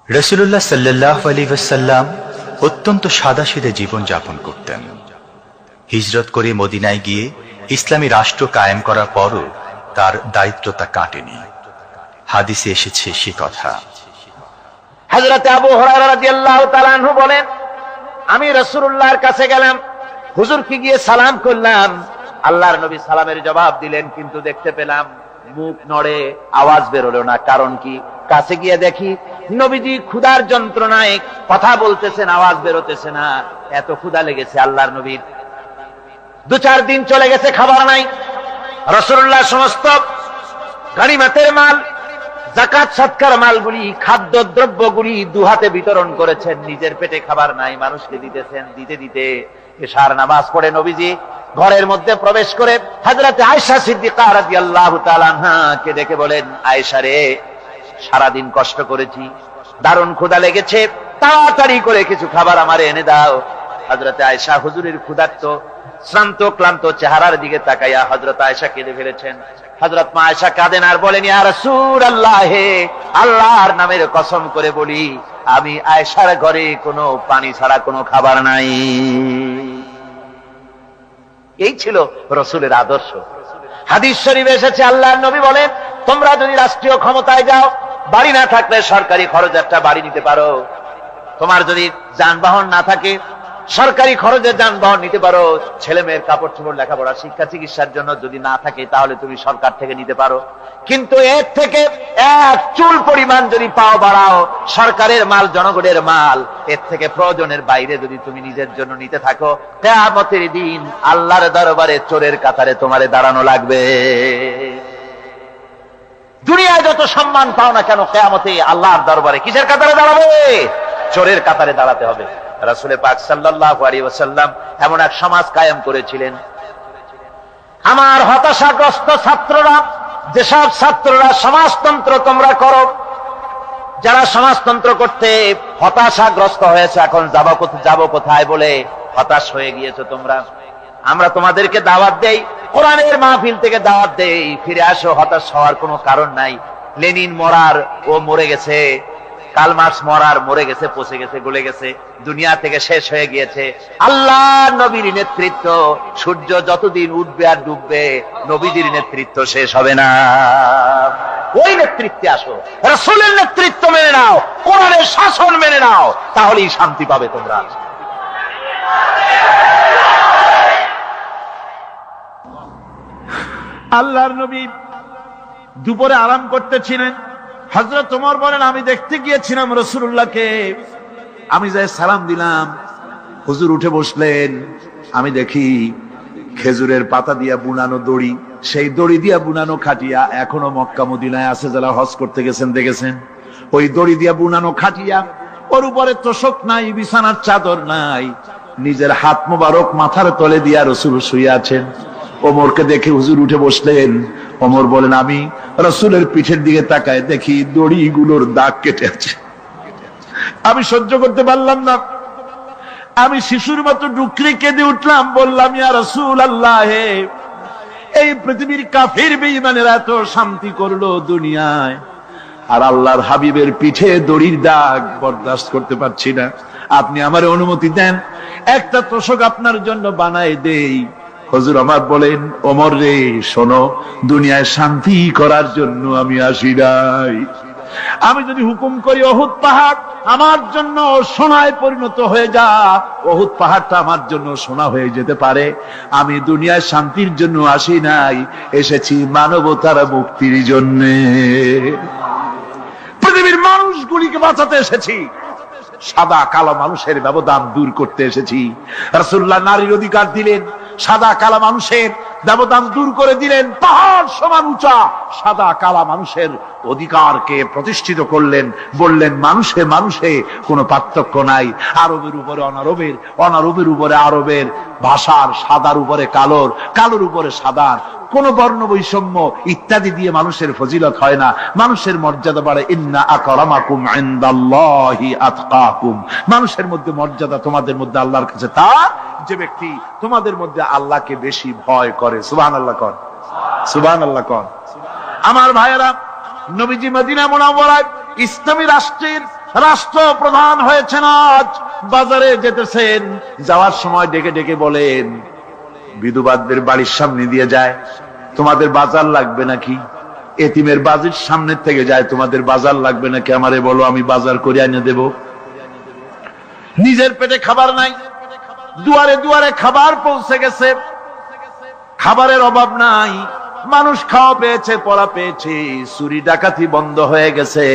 রাসূলুল্লাহ সাল্লাল্লাহু আলাইহি ওয়াসাল্লাম অত্যন্ত সাদাসিধে জীবন যাপন করতেন। হিজরত করে মদিনায় গিয়ে ইসলামী রাষ্ট্র কায়েম করার পরও তার দায়িত্বটা কাটেনি। হাদিসে এসেছে সে কথা। হযরত আবু হুরায়রা রাদিয়াল্লাহু তাআলা আনহু বলেন, আমি রাসূলুল্লাহর কাছে গেলাম, হুজুরকে গিয়ে সালাম করলাম। আল্লাহর নবী সালামের জবাব দিলেন, কিন্তু দেখতে পেলাম মুখ নড়ে, আওয়াজ বেরোলো না। কারণ কি? কাছে গিয়ে দেখি নবীজি ক্ষুধার যন্ত্রণায় কথা বলতেছেন, আওয়াজ বেরোতেছে না। এত ক্ষুধা লেগেছে আল্লাহর নবীর। 2-4 দিন চলে গেছে, খাবার নাই। রাসূলুল্লাহ সমস্ত গনিমতের মাল, যাকাত সদকার মালগুলি, খাদ্য দ্রব্যগুলি দুহাতে বিতরণ করেছেন। নিজের পেটে খাবার নাই, মানুষকে দিতেছেন। দিতে দিতে এশার নামাজ পড়ে নবীজি ঘরের মধ্যে প্রবেশ করে হযরত আয়েশা সিদ্দিকা রাদিয়াল্লাহু তাআলা আনহাকে ডেকে বলেন, আয়েশা রে, সারাদিন কষ্ট করেছি, দারুণ ক্ষুধা লেগেছে, তাড়াতাড়ি করে কিছু খাবার আমারে এনে দাও। হযরত আয়েশা হুজুরের ক্ষুধার্ত শ্রান্ত ক্লান্ত চেহারার দিকে তাকাইয়া হযরত আয়েশা কেঁদে ফেলেছেন। হযরত মা আয়েশা কাঁদেন আর বলেন, ইয়া রাসূলুল্লাহ, আল্লাহর নামের কসম করে বলি, আমি আয়েশার ঘরে কোনো পানি ছাড়া কোনো খাবার নাই। এই ছিল রাসূলের আদর্শ। হাদিস শরীফে এসেছে, আল্লাহর নবী বলেন, তোমরা যদি রাষ্ট্রীয় ক্ষমতায় যাও, বাড়ি না থাকলে সরকারি খরচ একটা বাড়ি নিতে পারো। তোমার যদি যানবাহন না থাকে, সরকারি খরচে যানবাহন নিতে পারো। ছেলে মেয়ের কাপড় চোপড়, লেখাপড়া, শিক্ষা চিকিৎসার জন্য যদি না থাকে, তাহলে তুমি সরকার থেকে নিতে পারো। কিন্তু এর থেকে এক চুল পরিমাণ যদি পাও বাড়াও, সরকারের মাল জনগণের মাল, এর থেকে প্রয়োজনের বাইরে যদি তুমি নিজের জন্য নিতে থাকো, কিয়ামতের দিন আল্লাহর দরবারে চোরের কাতারে তোমারে দাঁড়ানো লাগবে। দুনিয়ায় যত সম্মান পাও না কেন, কিয়ামতে আল্লাহর দরবারে কিসের কাতারে দাঁড়াবে? চোরের কাতারে দাঁড়াতে হবে। রাসূল পাক সাল্লাল্লাহু আলাইহি ওয়াসাল্লাম এমন এক সমাজ কায়েম করেছিলেন। আমার হতাশাগ্রস্ত ছাত্ররা যেসব ছাত্ররা সমাজতন্ত্র তোমরা করো, যারা সমাজতন্ত্র করতে হতাশাগ্রস্ত হয়েছে, এখন যাবো কোথায় বলে হতাশ হয়ে গিয়েছো তোমরা, আমরা তোমাদেরকে দাওয়াত দেই, কোরআনের মাহফিল থেকে দাওয়াত দেই, ফিরে আসো। হতাশ হওয়ার কোনো কারণ নাই। লেনিন মরার, ও মরে গেছে। কার্ল মার্কস মরার, মরে গেছে, পচে গেছে, গলে গেছে, দুনিয়া থেকে শেষ হয়ে গিয়েছে। আল্লাহ নবীর নেতৃত্ব, সূর্য যতদিন উঠবে আর ডুববে, নবীজির নেতৃত্ব শেষ হবে না। ওই নেতৃত্বে আসো, রাসূলের নেতৃত্ব মেনে নাও, কোরআনের শাসন মেনে নাও, তাহলেই শান্তি পাবে তোমরা। আল্লাহর নবী দুপুরে আরাম করতেছিলেন। হযরত ওমর বলেন, আমি দেখতে গিয়েছিলাম রাসূলুল্লাহকে, আমি যাই সালাম দিলাম, হুজুর উঠে বসলেন। আমি দেখি খেজুরের পাতা দিয়া বুনানো দড়ি, সেই দড়ি দিয়া বুনানো খাটিয়া এখনো মক্কা মদিনায় আছে, যারা হজ করতে গেছেন দেখেছেন। ওই দড়ি দিয়া বুনানো খাটিয়া, ওর উপরে তোশক নাই, বিছানার চাদর নাই, নিজের হাত মোবারক মাথার তলে দিয়া রাসূল শুয়ে আছেন। ওমরকে দেখে হুজুর উঠে বসলেন। ওমর বলেন, আমি রাসূলের পিঠের দিকে তাকায় দেখি দড়িগুলোর দাগ কেটে আছে। আমি সহ্য করতে পারলাম না, আমি শিশুর মতো ডুকরে কেঁদে উঠলাম, বললাম, ইয়া রাসূলুল্লাহ, এই পৃথিবীর কাফির বেঈমানেরা এত শান্তি করলো দুনিয়ায়, আর আল্লাহর হাবিবের পিঠে দড়ির দাগ বরদাস্ত করতে পারছি না। আপনি আমার অনুমতি দেন, একটা তোশক আপনার জন্য বানায় দেই। হুজুর আমার বলেন, ওমর রে শোনো, দুনিয়ায় শান্তি করার জন্য আমি আসি নাই। আমি যদি হুকুম করি উহুদ পাহাড় আমার জন্য সোনায় পরিণত হয়ে যা, উহুদ পাহাড়টা আমার জন্য সোনা হয়ে যেতে পারে। আমি দুনিয়ায় শান্তির জন্য আসি নাই, এসেছি মানবতার মুক্তির জন্য, পৃথিবীর মানুষগুলিকে বাঁচাতে এসেছি, সাদা কালো মানুষের ব্যবধান দূর করতে এসেছি। রাসূলুল্লাহ নারীর অধিকার দিলেন, সাদা কালা মানুষের ব্যবধান দূর করে দিলেন। পাহাড় সমান উঁচা সাদা কালা মানুষের অধিকারকে প্রতিষ্ঠিত করলেন, বললেন মানুষে মানুষে কোনো পার্থক্য নাই, আরবের উপরে অনারবের, অনারবের উপরে আরবের, ভাষার, সাদার উপরে কালোর, কালোর উপরে সাদার, কোন বর্ণ বৈষম্য ইত্যাদি দিয়ে মানুষের ফজিলত হয় না, মানুষের মর্যাদা বাড়ে। ইন্না আকরামাকুম ইনদাল্লাহি আতকাকুম, মানুষের মধ্যে মর্যাদা তোমাদের মধ্যে আল্লাহর কাছে তার যে ব্যক্তি তোমাদের মধ্যে আল্লাহকে বেশি ভয় করে। সুবহানাল্লাহ কর, সুবহানাল্লাহ কর। আমার ভাইয়েরা, নবীজি মদিনা মুনাওয়ারায় ইসলামী রাষ্ট্রের রাষ্ট্রপ্রধান হয়েছেন। আজ বাজারে যেতেছেন, যাওয়ার সময় ডেকে ডেকে বলেন, বিধবাদের বাড়ির সামনে দিয়ে যায়, তোমাদের বাজার লাগবে নাকি? এতিমের বাড়ির সামনে থেকে যায়, তোমাদের বাজার লাগবে নাকি? আমারে বলো, আমি বাজার করে এনে দেব। নিজের পেটে খাবার নাই, দুয়ারে দুয়ারে খাবার পৌঁছে গেছে, খাবারের অভাব নাই, মানুষ খাওয়া পেয়েছে, পড়া পেয়েছে, চুরি ডাকাতি বন্ধ হয়ে গেছে।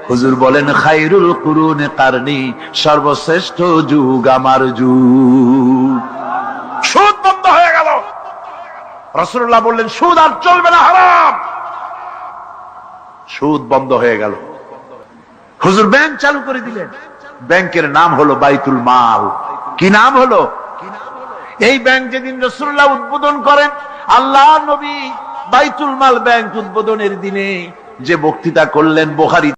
হুজুর বলেন, খায়রুল কুরুনে কারনি, সর্বশ্রেষ্ঠ যুগ আমার যুগ। সুদ বন্ধ হয়ে গেল। রাসূলুল্লাহ বললেন, সুদ আর চলবে না, হারাম। সুদ বন্ধ হয়ে গেল। হুজুর ব্যাংক চালু করে দিলেন। ব্যাংকের নাম হলো বাইতুল মাল। কি নাম হলো? এই ব্যাংক যেদিন রাসূলুল্লাহ উদ্বোধন করেন, আল্লাহ নবী বাইতুল মাল ব্যাংক উদ্বোধনের দিনে যে বক্তৃতা করলেন, বুখারী